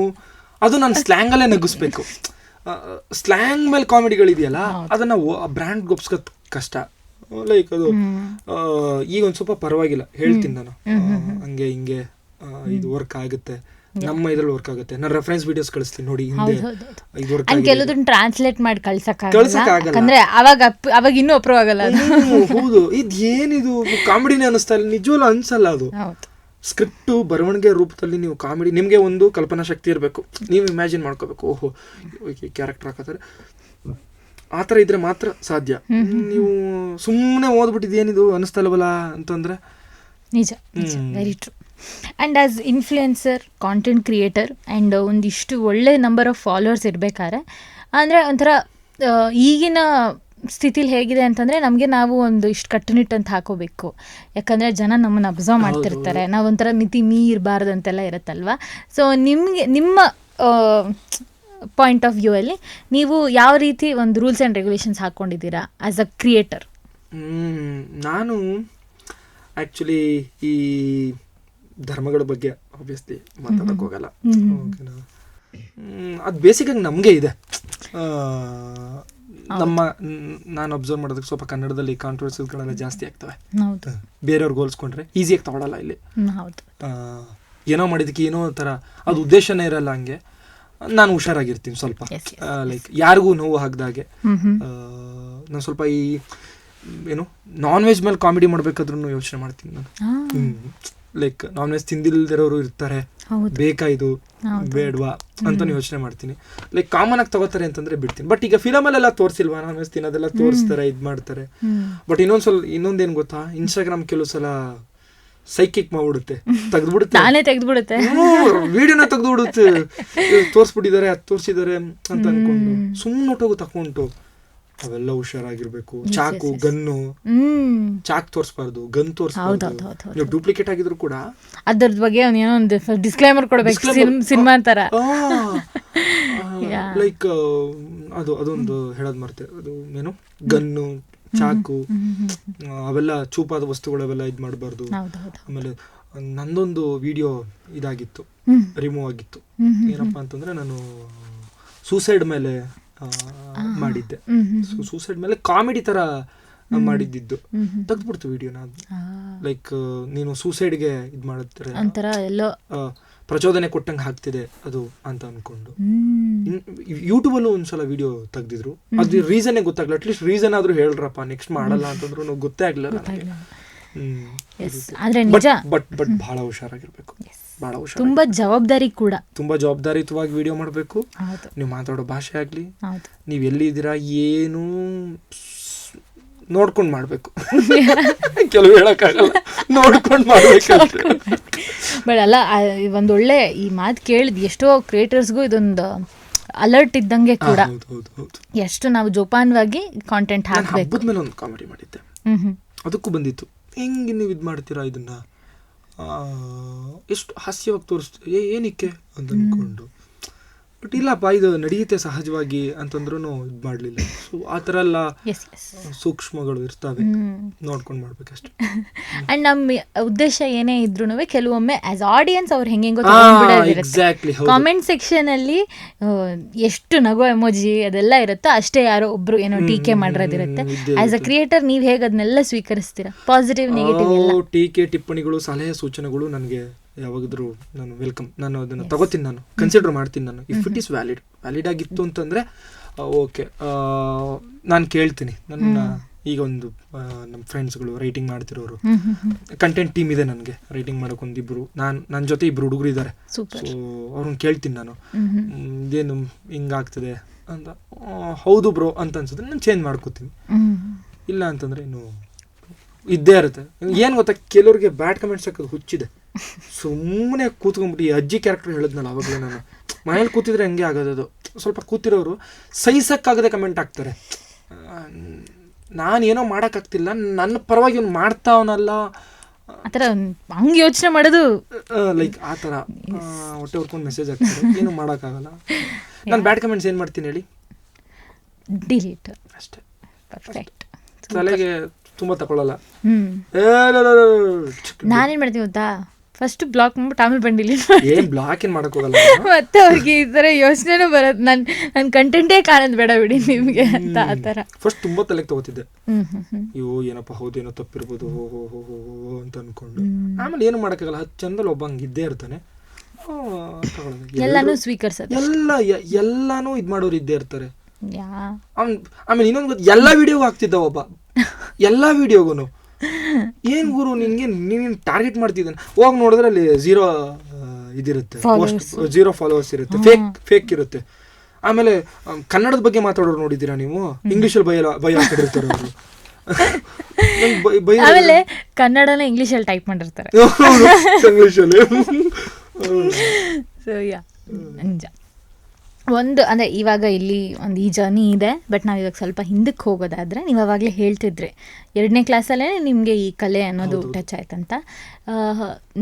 ಅದು ನಾನು ಸ್ಲ್ಯಾಂಗ್ ಅಲ್ಲೇ ನಗಿಸ್ಬೇಕು. ಸ್ಲ್ಯಾಂಗ್ ಮೇಲೆ ಕಾಮಿಡಿಗಳಿದೆಯಲ್ಲ, ಅದನ್ನ ಬ್ರ್ಯಾಂಡ್ ಒಪ್ಸ್ಕೋದ್ ಕಷ್ಟ. ಲೈಕ್ ಅದು ಈಗ ಒಂದ್ ಸ್ವಲ್ಪ ಪರವಾಗಿಲ್ಲ, ಹೇಳ್ತೀನಿ ನಾನು ಹಂಗೆ ಹಿಂಗೆ ಇದು ವರ್ಕ್ ಆಗುತ್ತೆ, ನಮ್ಮ ಇದ್ರಲ್ಲಿ ವರ್ಕ್ ಆಗುತ್ತೆ. ನಾನು ರೆಫರೆನ್ಸ್ ವಿಡಿಯೋಸ್ ಕಳಿಸ್ತೀನಿ ನೋಡಿ, ಹಿಂದೆ ಇದು ವರ್ಕ್ ಆಗಿದೆ. ಕೆಲವೊಂದು ಟ್ರಾನ್ಸ್ಲೇಟ್ ಮಾಡಿ ಕಳ್ಸಕ್ಕಾಗಲ್ಲ, ಅಂದ್ರೆ ಅವಾಗ ಇನ್ನೂ ಅಪ್ರೂವ್ ಆಗಲ್ಲ. ಹೌದು, ಇದು ಏನಿದು ಕಾಮಿಡಿನೇ ಅನಿಸ್ತಾ ಇಲ್ಲ, ನಿಜವಲ್ಲ ಅನ್ಸಲ್ಲ. ಅದು ಸ್ಕ್ರಿಪ್ಟು ಬರವಣಿಗೆ ರೂಪದಲ್ಲಿ ನೀವು ಕಾಮಿಡಿ, ನಿಮಗೆ ಒಂದು ಕಲ್ಪನಾ ಶಕ್ತಿ ಇರಬೇಕು, ನೀವು ಇಮ್ಯಾಜಿನ್ ಮಾಡ್ಕೋಬೇಕು, ಓಹೋ ಕ್ಯಾರೆಕ್ಟರ್ ಹಾಕತ್ತಾರೆ, ಆ ಥರ ಇದ್ರೆ ಮಾತ್ರ ಸಾಧ್ಯ. ನೀವು ಸುಮ್ಮನೆ ಓದ್ಬಿಟ್ಟಿದ್ದು ಏನಿದು ಅನಿಸ್ತಾ ಇಲ್ವಲ್ಲ ಅಂತಂದ್ರೆ ನಿಜ. Very true. And as influencer, content creator and ಒಂದಿಷ್ಟು ಒಳ್ಳೆ ನಂಬರ್ ಆಫ್ ಫಾಲೋವರ್ಸ್ ಇರಬೇಕಾದ್ರೆ, ಅಂದರೆ ಒಂಥರ ಈಗಿನ ಸ್ಥಿತಿಲಿ ಹೇಗಿದೆ ಅಂತಂದರೆ, ನಮಗೆ ನಾವು ಒಂದು ಇಷ್ಟು ಕಟ್ಟುನಿಟ್ಟಂತ ಹಾಕೋಬೇಕು, ಯಾಕಂದರೆ ಜನ ನಮ್ಮನ್ನು ಅಬ್ಸರ್ವ್ ಮಾಡ್ತಿರ್ತಾರೆ, ನಾವು ಒಂಥರ ಮಿತಿ ಮೀರಬಾರ್ದು ಅಂತೆಲ್ಲ ಇರುತ್ತಲ್ವ. ಸೊ ನಿಮ್ಮ ಪಾಯಿಂಟ್ ಆಫ್ ವ್ಯೂ ಅಲ್ಲಿ ನೀವು ಯಾವ ರೀತಿ ಒಂದು ರೂಲ್ಸ್ ಆ್ಯಂಡ್ ರೆಗ್ಯುಲೇಷನ್ಸ್ ಹಾಕ್ಕೊಂಡಿದ್ದೀರಾ ಆ್ಯಸ್ ಅ ಕ್ರಿಯೇಟರ್? ನಾನು ಆ್ಯಕ್ಚುಲಿ ಈ ಧರ್ಮಗಳ ಬಗ್ಗೆ ಆಬ್ವಿಯಸ್ಲಿ ಮಾತಾಡೋಕೆ ಹೋಗಲ್ಲ. ಓಕೆನಾ. ಅದು ಬೇಸಿಕಾಗಿ ನಮಗೆ ಇದೆ. ನಾನು ಅಬ್ಸರ್ವ್ ಮಾಡೋದಕ್ಕೆ ಸ್ವಲ್ಪ ಕನ್ನಡದಲ್ಲಿ ಕಾಂಟ್ರವರ್ಸಿಸ್ಗಳೆಲ್ಲ ಜಾಸ್ತಿ ಆಗ್ತವೆ. ಬೇರೆಯವ್ರಿಗೆ ಹೋಲಿಸ್ಕೊಂಡ್ರೆ ಈಸಿಯಾಗಿ ತಗೊಳ್ಳಲ್ಲ ಇಲ್ಲಿ. ಏನೋ ಮಾಡಿದಕ್ಕೆ ಏನೋ ಥರ ಅದು ಉದ್ದೇಶನೇ ಇರಲ್ಲ. ಹಂಗೆ ನಾನು ಹುಷಾರಾಗಿರ್ತೀನಿ ಸ್ವಲ್ಪ. ಲೈಕ್ ಯಾರಿಗೂ ನೋವು ಹಾಕ್ದಾಗೆ ನಾನು ಸ್ವಲ್ಪ ಈ ಏನು ನಾನ್ ವೆಜ್ ಮೇಲೆ ಕಾಮಿಡಿ ಮಾಡ್ಬೇಕಾದ್ರೂ ಯೋಚನೆ ಮಾಡ್ತೀನಿ ನಾನು. ಲೈಕ್ ನಾನ್ ವೆಜ್ ತಿಂದಿಲ್ದಿರೋರು ಇರ್ತಾರೆ, ಬೇಕಾ ಇದು ಬೇಡವಾ ಅಂತ ಯೋಚನೆ ಮಾಡ್ತೀನಿ. ಲೈಕ್ ಕಾಮನ್ ಆಗಿ ತಗೋತಾರೆ ಅಂತಂದ್ರೆ ಬಿಡ್ತೀನಿ. ಬಟ್ ಈಗ ಫಿಲಮಲ್ಲೆಲ್ಲ ತೋರಿಸಿಲ್ವಾ ನಾನ್ ವೆಜ್ ತಿನ್ನೋದೆಲ್ಲ ತೋರಿಸ್ತಾರೆ, ಇದು ಮಾಡ್ತಾರೆ. ಬಟ್ ಇನ್ನೊಂದೇನು ಗೊತ್ತಾ, ಇನ್ಸ್ಟಾಗ್ರಾಮ್ ಕೆಲವು ಸಲ ಸೈಕಿಕ್ ಮಾಡ್ಬಿಡುತ್ತೆ, ತೆಗ್ದ್ಬಿಡುತ್ತೆ, ವಿಡಿಯೋನ ತೆಗ್ದುಬಿಡುತ್ತೆ, ತೋರಿಸ್ಬಿಟ್ಟಿದ್ದಾರೆ, ಅದು ತೋರಿಸಿದ್ದಾರೆ ಅಂತ ಅನ್ಕೊಂಡು ಸುಮ್ಮನೆ ಹೊಟ್ಟೋಗು ತಕೊಂಡು. ಅವೆಲ್ಲ ಹುಷಾರಾಗಿರ್ಬೇಕು. ಚಾಕು, ಗನ್ನು, ಚಾಕ್ ತೋರಿಸಬಾರ್ದು, ಗನ್ ತೋರಿಸಬಾರ್ದು. ನೀವು ಡೂಪ್ಲಿಕೇಟ್ ಆಗಿದ್ರು ಕೂಡ ಅದ್ರ ಬಗ್ಗೆ ಏನೋ ಒಂದು ಡಿಸ್ಕ್ಲೈಮರ್ ಕೊಡಬೇಕು, ಸಿನಿಮಾ ತರ. ಲೈಕ್ ಅದೊಂದು ಹೇಳೋದು ಮರ್ತೆ, ಅದು ಏನು ಗನ್ನು, ಚಾಕು, ಅವೆಲ್ಲ ಚೂಪಾದ ವಸ್ತುಗಳು ಅವೆಲ್ಲ ಇದು ಮಾಡಬಾರ್ದು. ಆಮೇಲೆ ನಂದೊಂದು ವಿಡಿಯೋ ಇದಾಗಿತ್ತು, ರಿಮೂವ್ ಆಗಿತ್ತು. ಏನಪ್ಪಾ ಅಂತಂದ್ರೆ ನಾನು ಸೂಸೈಡ್ ಮೇಲೆ ಮಾಡಿದ್ದೆ. ಸೂಸೈಡ್ ಮೇಲೆ ಕಾಮಿಡಿ ತರ ಮಾಡಿದ್ದು ತೆಗೆದ್ಬಿಡ್ತು ವಿಡಿಯೋನ. ಲೈಕ್ ನೀನು ಸೂಸೈಡ್ಗೆ ಇದು ಮಾಡುತ್ತಾರೆ, ಪ್ರಚೋದನೆ ಕೊಟ್ಟಂಗೆ ಹಾಕ್ತಿದೆ ಅದು ಅಂತ ಅನ್ಕೊಂಡು ಯೂಟ್ಯೂಬಲ್ಲೂ ಒಂದ್ಸಲ ವಿಡಿಯೋ ತೆಗ್ದಿದ್ರು. ಅದು ರೀಸನ್ನೇ ಗೊತ್ತಾಗ್ಲಿಲ್ಲ. ಅಟ್ಲೀಸ್ಟ್ ರೀಸನ್ ಆದ್ರೂ ಹೇಳ್ರಪ್ಪ, ನೆಕ್ಸ್ಟ್ ಮಾಡಲ್ಲ ಅಂತಂದ್ರು ಗೊತ್ತೇ ಆಗ್ಲಿಲ್ಲ ನನಗೆ. ಬಟ್ ಬಹಳ ಹುಷಾರಾಗಿರ್ಬೇಕು, ಬಹಳ ಹುಷಾರ್, ತುಂಬಾ ಜವಾಬ್ದಾರಿ ಕೂಡ, ತುಂಬಾ ಜವಾಬ್ದಾರಿಯುತವಾಗಿ ವಿಡಿಯೋ ಮಾಡಬೇಕು. ನೀವು ಮಾತಾಡೋ ಭಾಷೆ ಆಗ್ಲಿ, ನೀವ್ ಎಲ್ಲಿ ಇದ್ದೀರಾ ಏನು ನೋಡ್ಕೊಂಡು ಮಾಡ್ಬೇಕು. ಕೆಲವು ಹೇಳಕ್ಕಾಗಲ್ಲ, ನೋಡ್ಕೊಂಡು ಮಾಡ್ಬೇಕು. ಬಟ್ ಅಲ್ಲ, ಒಂದೊಳ್ಳೆ ಈ ಮಾತು ಕೇಳಿದ್ ಎಷ್ಟೋ ಕ್ರಿಯೇಟರ್ಸ್ಗೂ ಇದೊಂದು ಅಲರ್ಟ್ ಇದ್ದಂಗೆ ಕೂಡ. ಎಷ್ಟು ನಾವು ಜೋಪಾನವಾಗಿ ಕಾಂಟೆಂಟ್ ಹಾಕಬೇಕು. ಹಬ್ಬದ ಮೇಲೆ ಒಂದು ಕಾಮಿಡಿ ಮಾಡಿದ್ದೆ, ಅದಕ್ಕೂ ಬಂದಿತ್ತು. ಹೆಂಗೆ ನೀವು ಇದು ಮಾಡ್ತೀರಾ ಇದನ್ನ, ಎಷ್ಟು ಹಾಸ್ಯವಾಗಿ ತೋರಿಸ್ತೀವಿ, ಏನಕ್ಕೆ ಅಂತ ಅಂದ್ಕೊಂಡು. ಬಟ್ ಇಲ್ಲಪ್ಪ ಇದು ನಡೆಯುತ್ತೆ ಸಹಜವಾಗಿ ಅಂತಂದ್ರೂ ಇದು ಮಾಡಲಿಲ್ಲ. ಸೊ ಆ ಥರ ಎಲ್ಲ ಸೂಕ್ಷ್ಮಗಳು ಇರ್ತವೆ, ನೋಡ್ಕೊಂಡು ಮಾಡ್ಬೇಕಷ್ಟೆ. ಅಂಡ್ ನಮ್ಮ ಉದ್ದೇಶ ಏನೇ ಇದ್ರೂ ಕೆಲವೊಮ್ಮೆ ಆಸ್ ಆಡಿಯನ್ಸ್ ಅವ್ರು ಹೆಂಗೆಂಗೋ ಎಕ್ಸಾಕ್ಟ್ಲಿ ಕಾಮೆಂಟ್ ಸೆಕ್ಷನ್ ಅಲ್ಲಿ ಎಷ್ಟು ನಗೋ ಎಮೋಜಿ ಅದೆಲ್ಲ ಇರುತ್ತೋ ಅಷ್ಟೇ ಯಾರೋ ಒಬ್ರು ಏನೋ ಟೀಕೆ ಮಾಡಿರೋದಿರುತ್ತೆ. ಆಸ್ ಅ ಕ್ರಿಯೇಟರ್ ನೀವು ಹೇಗೆ ಅದನ್ನೆಲ್ಲ ಸ್ವೀಕರಿಸ್ತೀರಾ? ಪಾಸಿಟಿವ್ ನೆಗೆಟಿವ್ ಎಲ್ಲ ಟೀಕೆ ಟಿಪ್ಪಣಿಗಳು ಸಲಹೆ ಸೂಚನೆಗಳು ನನಗೆ ಯಾವಾಗಾದ್ರೂ ನಾನು ವೆಲ್ಕಮ್. ನಾನು ಅದನ್ನು ತಗೋತೀನಿ, ನಾನು ಕನ್ಸಿಡರ್ ಮಾಡ್ತೀನಿ. ನಾನು ಇಫ್ ಇಟ್ ಈಸ್ ವ್ಯಾಲಿಡ್ ಆಗಿತ್ತು ಅಂತಂದರೆ ಓಕೆ, ನಾನು ಕೇಳ್ತೀನಿ. ನನ್ನ ಈಗ ಒಂದು ನಮ್ಮ ಫ್ರೆಂಡ್ಸ್ಗಳು ರೈಟಿಂಗ್ ಮಾಡ್ತಿರೋರು, ಕಂಟೆಂಟ್ ಟೀಮ್ ಇದೆ ನನಗೆ, ರೈಟಿಂಗ್ ಮಾಡೋಕೆ ಒಂದಿಬ್ರು, ನನ್ನ ಜೊತೆ ಇಬ್ರು ಹುಡುಗರು ಇದ್ದಾರೆ. ಸೊ ಅವ್ರನ್ನ ಕೇಳ್ತೀನಿ ನಾನು, ಇದೇನು ಹಿಂಗಾಗ್ತದೆ ಅಂತ. ಹೌದು ಬ್ರೋ ಅಂತ ಅನ್ಸುತ್ತೆ, ನಾನು ಚೇಂಜ್ ಮಾಡ್ಕೋತೀನಿ. ಇಲ್ಲ ಅಂತಂದರೆ ಇನ್ನು ಇದ್ದೇ ಇರುತ್ತೆ. ಏನು ಗೊತ್ತಾ, ಕೆಲವ್ರಿಗೆ ಬ್ಯಾಡ್ ಕಮೆಂಟ್ಸ್ ಹಾಕೋದು ಹುಚ್ಚಿದೆ. ಸುಮ್ಮನೆ ಕೂತ್ಕೊಂಡ್ಬಿಟ್ಟು ಈ ಅಜ್ಜಿ ಕ್ಯಾರೆಕ್ಟರ್ ಹೇಳಿದ್ನಲ್ಲ ಅವಾಗಲೇ, ನಾನು ಮನೇಲಿ ಕೂತಿದ್ರೆ ಹಂಗೆ ಆಗೋದು. ಸ್ವಲ್ಪ ಕೂತಿರೋರು ಸಹಿಸಕ್ಕಾಗದೆ ಕಮೆಂಟ್ ಹಾಕ್ತಾರೆ. ನಾನೇನೋ ಮಾಡೋಕ್ಕಾಗ್ತಿಲ್ಲ, ನನ್ನ ಪರವಾಗಿ ಅವ್ನು ಮಾಡ್ತಾವನಲ್ಲ ಆ ಥರ ಹಂಗೆ ಯೋಚನೆ ಮಾಡೋದು, ಲೈಕ್ ಆ ಥರ ಹೊಟ್ಟೆ ಹೊರ್ಕೊಂಡು ಮೆಸೇಜ್ ಹಾಕ್ತಾರೆ. ಏನು ಮಾಡೋಕ್ಕಾಗಲ್ಲ. ನಾನು ಬ್ಯಾಡ್ ಕಮೆಂಟ್ಸ್ ಏನು ಮಾಡ್ತೀನಿ ಹೇಳಿ, ಡಿಲೀಟ್ ಅಷ್ಟೇ. ಪರ್ಫೆಕ್ಟ್. ತಲೆಗೆ ತುಂಬ ತಗೊಳ್ಳಲ್ಲ. ನಾನೇನು ಮಾಡ್ತೀನಿ ಗೊತ್ತಾ, ಫಸ್ಟ್ ಬ್ಲಾಕ್ ಮಾಡ್ಬಿಟ್ಟು ಆಮೇಲೆ ಬಂದಿಲ್ಲ. ಏನು ಬ್ಲಾಕ್ ಏನು ಮಾಡೋಕೆ ಹೋಗಲ್ಲ. ಮತ್ತೆ ಅವ್ರಿಗೆ ಈ ಥರ ಯೋಚನೆನೂ ಬರೋದು, ನನ್ನ ಕಂಟೆಂಟೇ ಕಾಣೋದು ಬೇಡ ಬಿಡಿ ನಿಮಗೆ ಅಂತ. ಆ ಥರ ಫಸ್ಟ್ ತುಂಬ ತಲೆಗೆ ತಗೋತಿದ್ದೆ. ಅಯ್ಯೋ ಏನಪ್ಪ ಹೌದೇನೋ ತಪ್ಪಿರ್ಬೋದು ಅಂತ ಅನ್ಕೊಂಡು. ಆಮೇಲೆ ಏನು ಮಾಡೋಕ್ಕಾಗಲ್ಲ, ಹತ್ತು ಚಂದಲ್ಲಿ ಒಬ್ಬ ಹಂಗಿದ್ದೇ ಇರ್ತಾನೆ. ಎಲ್ಲಾನು ಸ್ವೀಕರಿಸೋದು, ಎಲ್ಲಾನು ಇದು ಮಾಡೋರು ಇದ್ದೇ ಇರ್ತಾರೆ. ಆಮೇಲೆ ಇನ್ನೊಂದು ಗೊತ್ತು, ಎಲ್ಲ ವಿಡಿಯೋಗೂ ಆಗ್ತಿದ್ದ ಒಬ್ಬ, ಎಲ್ಲ ವಿಡಿಯೋಗೂ. ಏನ್ ಗುರು ನಿನ್ಗೆ ನೀನು ಟಾರ್ಗೆಟ್ ಮಾಡ್ತಿದ್ದಾನೆ. ಹೋಗಿ ನೋಡಿದ್ರೆ ಅಲ್ಲಿ ಇದಿರುತ್ತೆ, ಝೀರೋ ಫಾಲೋವರ್ಸ್ ಇರುತ್ತೆ, ಫೇಕ್ ಇರುತ್ತೆ. ಆಮೇಲೆ ಕನ್ನಡದ ಬಗ್ಗೆ ಮಾತಾಡೋರು ನೋಡಿದ್ದೀರಾ ನೀವು? ಇಂಗ್ಲೀಷಲ್ಲಿ ಭಯ ಹಾಕಿರ್ತಾರೆ ಅವರು. ಆಮೇಲೆ ಕನ್ನಡನ ಇಂಗ್ಲೀಷಲ್ಲಿ ಟೈಪ್ ಮಾಡಿರ್ತಾರೆ. ಇಂಗ್ಲೀಷಲ್ಲಿ ನಿಜ. ಒಂದು ಅಂದರೆ ಇವಾಗ ಇಲ್ಲಿ ಒಂದು ಈ ಜರ್ನಿ ಇದೆ, ಬಟ್ ನಾವು ಇವಾಗ ಸ್ವಲ್ಪ ಹಿಂದಕ್ಕೆ ಹೋಗೋದಾದರೆ, ನೀವು ಅವಾಗಲೇ ಹೇಳ್ತಿದ್ರಿ 2ನೇ ಕ್ಲಾಸಲ್ಲೇ ನಿಮಗೆ ಈ ಕಲೆ ಅನ್ನೋದು ಟಚ್ ಆಯ್ತಂತ.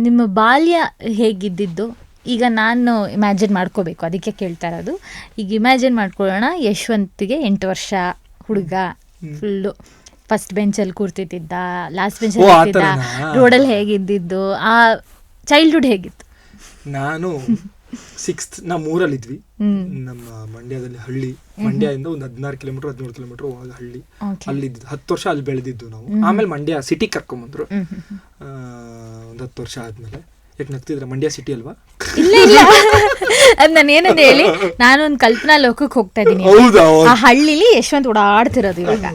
ನಿಮ್ಮ ಬಾಲ್ಯ ಹೇಗಿದ್ದಿದ್ದು ಈಗ ನಾನು ಇಮ್ಯಾಜಿನ್ ಮಾಡ್ಕೋಬೇಕು, ಅದಕ್ಕೆ ಕೇಳ್ತಾ ಇರೋದು. ಈಗ ಇಮ್ಯಾಜಿನ್ ಮಾಡ್ಕೊಳ್ಳೋಣ, ಯಶವಂತಿಗೆ 8 ವರ್ಷ ಹುಡುಗ, ಫುಲ್ಲು ಫಸ್ಟ್ ಬೆಂಚಲ್ಲಿ ಕೂರ್ತಿದ್ದ, ಲಾಸ್ಟ್ ಬೆಂಚಲ್ಲಿ ಕೂರ್ತಿದ್ದ, ರೋಡಲ್ಲಿ ಹೇಗಿದ್ದಿದ್ದು, ಆ ಚೈಲ್ಡ್ಹುಡ್ ಹೇಗಿತ್ತು? ನಾನು 6th ನಾವು ಊರಲ್ಲಿದ್ವಿ, ನಮ್ಮ ಮಂಡ್ಯದಲ್ಲಿ ಹಳ್ಳಿ. ಮಂಡ್ಯದಿಂದ ಒಂದು 16 ಕಿಲೋಮೀಟರ್ 17 ಕಿಲೋಮೀಟರ್ ಹೋಗ ಹಳ್ಳಿ. ಅಲ್ಲಿದ್ದು 10 ವರ್ಷ ಅಲ್ಲಿ ಬೆಳೆದಿದ್ದು ನಾವು. ಆಮೇಲೆ ಮಂಡ್ಯ ಸಿಟಿ ಕರ್ಕೊಂಬಂದ್ರು ಒಂದು 10 ವರ್ಷ ಆದ್ಮೇಲೆ. ಯಾಕೆ ನಗ್ತಿದ್ರೆ, ಮಂಡ್ಯ ಸಿಟಿ ಅಲ್ವಾ? ಇಲ್ಲ ಇಲ್ಲ, ಅದು ನಾನು ಏನಂತ ಹೇಳಿ, ನಾನು ಒಂದು ಕಲ್ಪನಾ ಲೋಕಕ್ಕೆ ಹೋಗ್ತಾ ಇದ್ದೀನಿ. ಆ ಹಳ್ಳಿಲಿ ಯಶವಂತ್ ಓಡಾಡ್ತಿರೋದು ಇವಾಗ.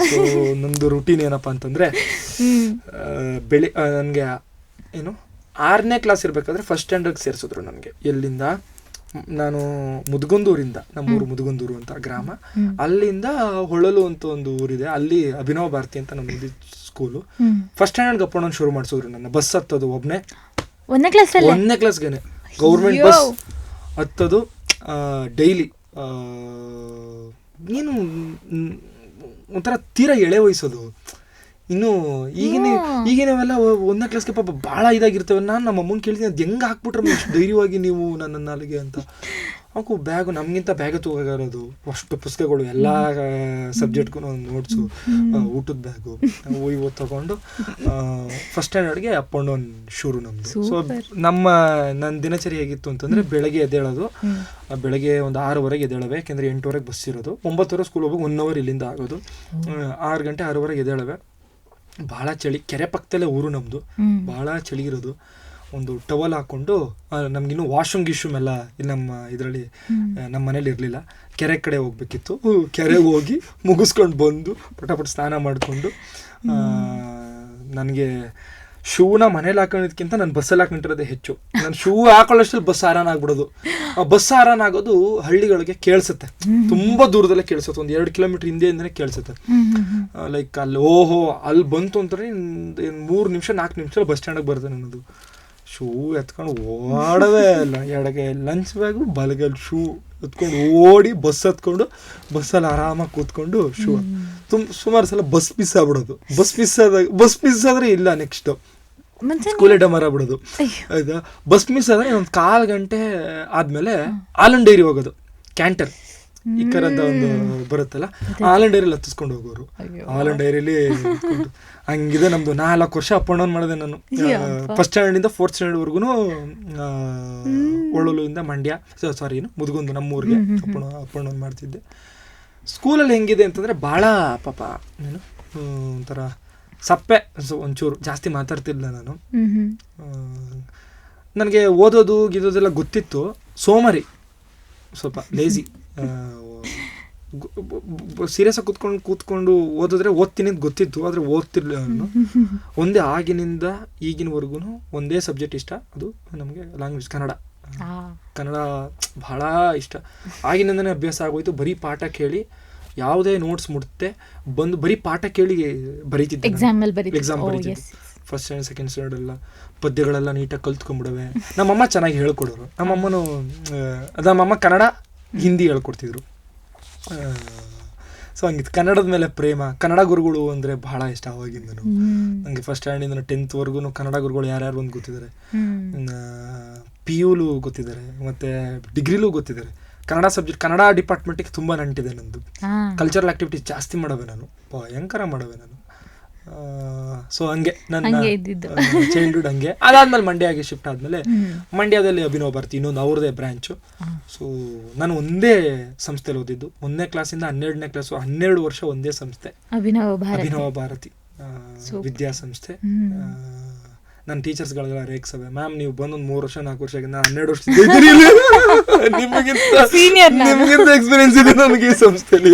ಸೊ ನಂದು ರೂಟೀನ್ ಏನಪ್ಪಾ ಅಂತಂದ್ರೆ, ನನಗೆ ಏನು 6ನೇ ಕ್ಲಾಸ್ ಇರಬೇಕಾದ್ರೆ ಫಸ್ಟ್ ಸ್ಟ್ಯಾಂಡರ್ಡ್ಗೆ ಸೇರಿಸಿದ್ರು ನನಗೆ. ಎಲ್ಲಿಂದ? ನಾನು ಮುದ್ಗುಂದೂರಿಂದ, ನಮ್ಮೂರು ಮುದ್ಗುಂದೂರು ಅಂತ ಗ್ರಾಮ. ಅಲ್ಲಿಂದ ಹೊಳಲು ಅಂತ ಒಂದು ಊರಿದೆ, ಅಲ್ಲಿ ಅಭಿನವ ಭಾರತಿ ಅಂತ ನಮ್ಮದು ಸ್ಕೂಲು. ಫಸ್ಟ್ ಸ್ಟ್ಯಾಂಡರ್ಡ್ಗೆ ಅಪ್ ಶುರು ಮಾಡಿಸಿದ್ರು ನನ್ನ. ಬಸ್ ಹತ್ತೋದು ಒಬ್ಬನೇ, 1ನೇ ಕ್ಲಾಸ್ಗೆ ಗೌರ್ಮೆಂಟ್ ಬಸ್ ಹತ್ತೋದು ಡೈಲಿ. ನೀನು ಒಂಥರ ತೀರಾ ಎಳೆ ವಯಸ್ಸೋದು. ಇನ್ನು ಈಗಿನವೆಲ್ಲ 1ನೇ ಕ್ಲಾಸ್ಗೆ ಪಾಪ ಭಾಳ ಇದಾಗಿರ್ತವೆ. ನಾನು ನಮ್ಮ ಅಮ್ಮಂಗೆ ಕೇಳ್ತೀನಿ, ಅದು ಹೆಂಗೆ ಹಾಕ್ಬಿಟ್ರೆ ಇಷ್ಟು ಧೈರ್ಯವಾಗಿ ನೀವು ನನ್ನ ನಾಲಿಗೆ ಅಂತ. ಅವಕ್ಕೂ ಬ್ಯಾಗು ನಮಗಿಂತ ಬ್ಯಾಗ ತಗೋಗಿರೋದು, ಅಷ್ಟು ಪುಸ್ತಕಗಳು, ಎಲ್ಲ ಸಬ್ಜೆಕ್ಟ್ಗೂ ಒಂದು ನೋಟ್ಸು, ಊಟದ ಬ್ಯಾಗು ಇವು ತಗೊಂಡು ಫಸ್ಟ್ ಸ್ಟ್ಯಾಂಡರ್ಡ್ಗೆ ಅಪ್ ಆ್ಯಂಡ್ ಡೌನ್ ಶುರು ನಮ್ಮದು. ಸೊ ನನ್ನ ದಿನಚರಿ ಹೇಗಿತ್ತು ಅಂತಂದರೆ, ಬೆಳಗ್ಗೆ ಎದ್ದೇಳೋದು, ಬೆಳಗ್ಗೆ ಒಂದು 6:15 ಎದ್ದೇಳವೆ, ಯಾಕೆಂದರೆ 8:00 ಬಸ್ ಇರೋದು. 9:00 ಸ್ಕೂಲ್ ಹೋಗಿ 1 ಅವರ್ ಇಲ್ಲಿಂದ ಆಗೋದು. 6 ಗಂಟೆ 6:15 ಎದ್ದೇಳವೆ. ಭಾಳ ಚಳಿ, ಕೆರೆ ಪಕ್ಕದಲ್ಲೇ ಊರು ನಮ್ಮದು, ಭಾಳ ಚಳಿ ಇರೋದು. ಒಂದು ಟವಲ್ ಹಾಕ್ಕೊಂಡು, ನಮಗಿನ್ನೂ ವಾಶ್ರೂಮ್ ಗಿಶ್ರೂಮ್ ಎಲ್ಲ ನಮ್ಮ ಇದರಲ್ಲಿ ನಮ್ಮ ಮನೇಲಿ ಇರಲಿಲ್ಲ, ಕೆರೆ ಕಡೆ ಹೋಗ್ಬೇಕಿತ್ತು. ಕೆರೆಗೆ ಹೋಗಿ ಮುಗಿಸ್ಕೊಂಡು ಬಂದು ಪಟಾಪಟ್ ಸ್ನಾನ ಮಾಡಿಕೊಂಡು, ನನಗೆ ಶೂನ ಮನೇಲಿ ಹಾಕೊಂಡಿದ್ಕಿಂತ ನಾನು ಬಸ್ಸಲ್ಲಿ ಹಾಕೊಂಡಿರೋದೇ ಹೆಚ್ಚು. ನಾನು ಶೂ ಹಾಕೊಳ್ಳೋಷ್ಟಲ್ಲಿ ಬಸ್ ಆರಾನ್ ಆಗ್ಬಿಡೋದು. ಆ ಬಸ್ ಆರಾನ್ ಆಗೋದು ಹಳ್ಳಿಗಳಿಗೆ ಕೇಳಿಸುತ್ತೆ, ತುಂಬ ದೂರದಲ್ಲೇ ಕೇಳಿಸುತ್ತೆ, ಒಂದು 2 ಕಿಲೋಮೀಟರ್ ಹಿಂದೆಯಿಂದನೇ ಕೇಳಿಸುತ್ತೆ. ಲೈಕ್ ಅಲ್ಲಿ ಅಲ್ಲಿ ಬಂತು ಅಂತಾರೆ 3 ನಿಮಿಷ 4 ನಿಮಿಷ ಬಸ್ ಸ್ಟ್ಯಾಂಡಿಗೆ ಬರ್ತೇನೆ ಅನ್ನೋದು. ಶೂ ಎತ್ಕೊಂಡು ಓಡವೇ ಇಲ್ಲ, ಎಡಗೆ ಲಂಚ್ ಬ್ಯಾಗು, ಬಲಗಲ್ಲಿ ಶೂ ಎತ್ಕೊಂಡು ಓಡಿ ಬಸ್ ಹತ್ಕೊಂಡು ಬಸ್ಸಲ್ಲಿ ಆರಾಮಾಗಿ ಕೂತ್ಕೊಂಡು ಶೂ ಸುಮಾರು ಸಲ ಬಸ್ ಮಿಸ್ ಆಗ್ಬಿಡೋದು. ಬಸ್ ಮಿಸ್ ಆದ್ರೆ ಇಲ್ಲ ನೆಕ್ಸ್ಟು ಸ್ಕೂಲೇ ಡಮರ ಬಿಡೋದು ಆಯ್ತಾ. ಬಸ್ ಮಿಸ್ ಆದರೆ ಒಂದು 1/4 ಗಂಟೆ ಆದ್ಮೇಲೆ ಹಾಲನ್ ಡೈರಿ ಹೋಗೋದು. ಕ್ಯಾಂಟರ್ ಇಕ್ಕರ್ ಅಂತ ಒಂದು ಬರುತ್ತಲ್ಲ, ಹಾಲನ್ ಡೈರಿಯಲ್ಲಿ ಹತ್ತಿಸ್ಕೊಂಡು ಹೋಗೋರು. ಹಾಲನ್ ಡೈರಿಲಿ ಹಂಗಿದೆ ನಮ್ದು 4 ವರ್ಷ ಅಪ್ ಅಂಡ್ ಡೌನ್ ಮಾಡಿದೆ ನಾನು. ಫಸ್ಟ್ ಸ್ಟ್ಯಾಂಡರ್ಡಿಂದ 4th ಸ್ಟ್ಯಾಂಡರ್ಡ್ ವರ್ಗು ಒಳ್ಳೂರಿಂದ ಮಂಡ್ಯ, ಸಾರಿ ಮುದುಗುಂದು ನಮ್ಮೂರಿಗೆ ಅಪ್ ಅಂಡ್ ಡೌನ್ ಮಾಡ್ತಿದ್ದೆ. ಸ್ಕೂಲಲ್ಲಿ ಹೆಂಗಿದೆ ಅಂತಂದರೆ ಭಾಳ ಪಾಪ ಏನು ಒಂಥರ ಸಪ್ಪೆ, ಒಂಚೂರು ಜಾಸ್ತಿ ಮಾತಾಡ್ತಿಲ್ಲ ನಾನು. ನನಗೆ ಓದೋದು ಗಿದೋದೆಲ್ಲ ಗೊತ್ತಿತ್ತು, ಸೋಮಾರಿ, ಸ್ವಲ್ಪ ಲೇಜಿ. ಸೀರಿಯಸ್ ಆಗಿ ಕೂತ್ಕೊಂಡು ಓದಿದ್ರೆ ಓದ್ತೀನಿ ಅಂತ ಗೊತ್ತಿತ್ತು, ಆದರೆ ಓದ್ತಿರ್ಲಿಲ್ಲ ನಾನು. ಒಂದೇ ಆಗಿನಿಂದ ಈಗಿನವರೆಗೂ ಒಂದೇ ಸಬ್ಜೆಕ್ಟ್ ಇಷ್ಟ, ಅದು ನಮಗೆ ಲ್ಯಾಂಗ್ವೇಜ್ ಕನ್ನಡ ಭಾಳ ಇಷ್ಟ. ಆಗಿನಿಂದನೇ ಅಭ್ಯಾಸ ಆಗೋಯ್ತು. ಬರೀ ಪಾಠ ಕೇಳಿ ಯಾವುದೇ ನೋಟ್ಸ್ ಮುಟ್ತೆ ಬಂದು ಬರೀ ಪಾಠ ಕೇಳಿ ಬರೀತಿದ್ದೆ. ಎಕ್ಸಾಮ್ ಬರೀತಿದ್ದೆ. ಫಸ್ಟ್ ಸ್ಟ್ಯಾಂಡರ್ಡ್ ಸೆಕೆಂಡ್ ಸ್ಟ್ಯಾಂಡರ್ಡ್ ಎಲ್ಲ ಪದ್ಯಗಳೆಲ್ಲ ನೀಟಾಗಿ ಕಲ್ತ್ಕೊಂಡ್ಬಿಡವೆ. ನಮ್ಮಮ್ಮ ಚೆನ್ನಾಗಿ ಹೇಳ್ಕೊಡೋರು. ನಮ್ಮಮ್ಮ ಕನ್ನಡ ಹಿಂದಿ ಹೇಳ್ಕೊಡ್ತಿದ್ರು. ಸೊ ಹಂಗಿತ್ತು. ಕನ್ನಡದ ಮೇಲೆ ಪ್ರೇಮ, ಕನ್ನಡ ಗುರುಗಳು ಅಂದರೆ ಭಾಳ ಇಷ್ಟ ಅವಾಗಿಂದನು. ನನಗೆ ಫಸ್ಟ್ ಸ್ಟ್ಯಾಂಡಿಂದ 10th ವರ್ಗು ಕನ್ನಡ ಗುರುಗಳು ಯಾರ್ಯಾರು ಬಂದು ಗೊತ್ತಿದ್ದಾರೆ. PUಲೂ ಗೊತ್ತಿದ್ದಾರೆ, ಮತ್ತು ಡಿಗ್ರಿಲೂ ಗೊತ್ತಿದ್ದಾರೆ. ಕನ್ನಡ ಸಬ್ಜೆಕ್ಟ್, ಕನ್ನಡ ಡಿಪಾರ್ಟ್ಮೆಂಟಿಗೆ ತುಂಬ ನಂಟಿದೆ ನಂದು. ಕಲ್ಚರಲ್ ಆ್ಯಕ್ಟಿವಿಟೀಸ್ ಜಾಸ್ತಿ ಮಾಡವೆ ನಾನು, ಭಯಂಕರ ಮಾಡವೆ ನಾನು. ಸೊ ಹಂಗೆ ನನ್ನ ಚೈಲ್ಡ್ಹುಡ್ ಹಂಗೆ. ಅದಾದ್ಮೇಲೆ ಮಂಡ್ಯಗೆ ಶಿಫ್ಟ್ ಆದಮೇಲೆ ಮಂಡ್ಯದಲ್ಲಿ ಅಭಿನವ ಭಾರತಿ, ಇನ್ನೊಂದು ಅವ್ರದೇ ಬ್ರ್ಯಾಂಚು. ಸೊ ನಾನು ಒಂದೇ ಸಂಸ್ಥೆಯಲ್ಲಿ ಓದಿದ್ದು, 1ನೇ ಕ್ಲಾಸಿಂದ 12ನೇ ಕ್ಲಾಸು, 12 ವರ್ಷ ಒಂದೇ ಸಂಸ್ಥೆ, ಅಭಿನವ ಭಾರತಿ ವಿದ್ಯಾಸಂಸ್ಥೆ. ನನ್ನ ಟೀಚರ್ಸ್ಗಳೆಲ್ಲ ರೇಗ್ಸವೆ, ಮ್ಯಾಮ್ ನೀವು ಬಂದು 1 3 ವರ್ಷ 4 ವರ್ಷ ಆಗಿದೆ, ನಾನು 12 ವರ್ಷ ನಿಮಗಿಂತ ಎಕ್ಸ್ಪೀರಿಯನ್ಸ್ ಇದೆ ನನಗೆ ಈ ಸಂಸ್ಥೆಯಲ್ಲಿ.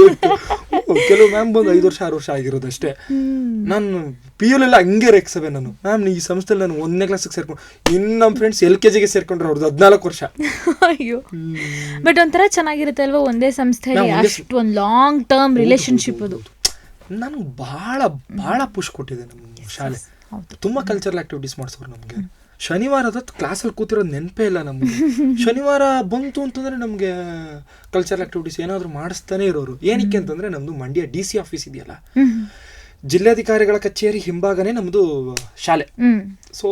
ಕೆಲವು ಮ್ಯಾಮ್ ಬಂದು 5 ವರ್ಷ 6 ವರ್ಷ ಆಗಿರೋದಷ್ಟೇ. ನಾನು PUಲೆಲ್ಲ ಹಂಗೆ ರೇಗ್ಸವೆ ನಾನು, ಮ್ಯಾಮ್ ಈ ಸಂಸ್ಥೆಯಲ್ಲಿ ನಾನು 1ನೇ ಕ್ಲಾಸಿಗೆ ಸೇರ್ಕೊಂಡು, ಇನ್ನು ನಮ್ಮ ಫ್ರೆಂಡ್ಸ್ LKGಗೆ ಸೇರ್ಕೊಂಡ್ರೆ ಅವ್ರದ್ದು 14 ವರ್ಷ. ಅಯ್ಯೋ, ಬಟ್ ಒಂಥರ ಚೆನ್ನಾಗಿರುತ್ತೆ ಅಲ್ವಾ ಒಂದೇ ಸಂಸ್ಥೆಯಲ್ಲಿ ಅಷ್ಟು ಒಂದು ಲಾಂಗ್ ಟರ್ಮ್ ರಿಲೇಶನ್ಶಿಪ್. ಅದು ನನಗೆ ಭಾಳ ಭಾಳ ಪುಷ್ ಕೊಟ್ಟಿದೆ ನಮ್ಮ ಶಾಲೆ. ತುಂಬ ಕಲ್ಚರಲ್ ಆ್ಯಕ್ಟಿವಿಟೀಸ್ ಮಾಡಿಸೋರು ನಮಗೆ. ಶನಿವಾರದ ಕ್ಲಾಸಲ್ಲಿ ಕೂತಿರೋದು ನೆನಪೇ ಇಲ್ಲ ನಮಗೆ. ಶನಿವಾರ ಬಂತು ಅಂತಂದರೆ ನಮಗೆ ಕಲ್ಚರಲ್ ಆ್ಯಕ್ಟಿವಿಟೀಸ್ ಏನಾದರೂ ಮಾಡಿಸ್ತಾನೆ ಇರೋರು. ಏನಕ್ಕೆ ಅಂತಂದರೆ ನಮ್ಮದು ಮಂಡ್ಯ DC ಆಫೀಸ್ ಇದೆಯಲ್ಲ, ಜಿಲ್ಲಾಧಿಕಾರಿಗಳ ಕಚೇರಿ ಹಿಂಭಾಗನೇ ನಮ್ಮದು ಶಾಲೆ. ಸೊ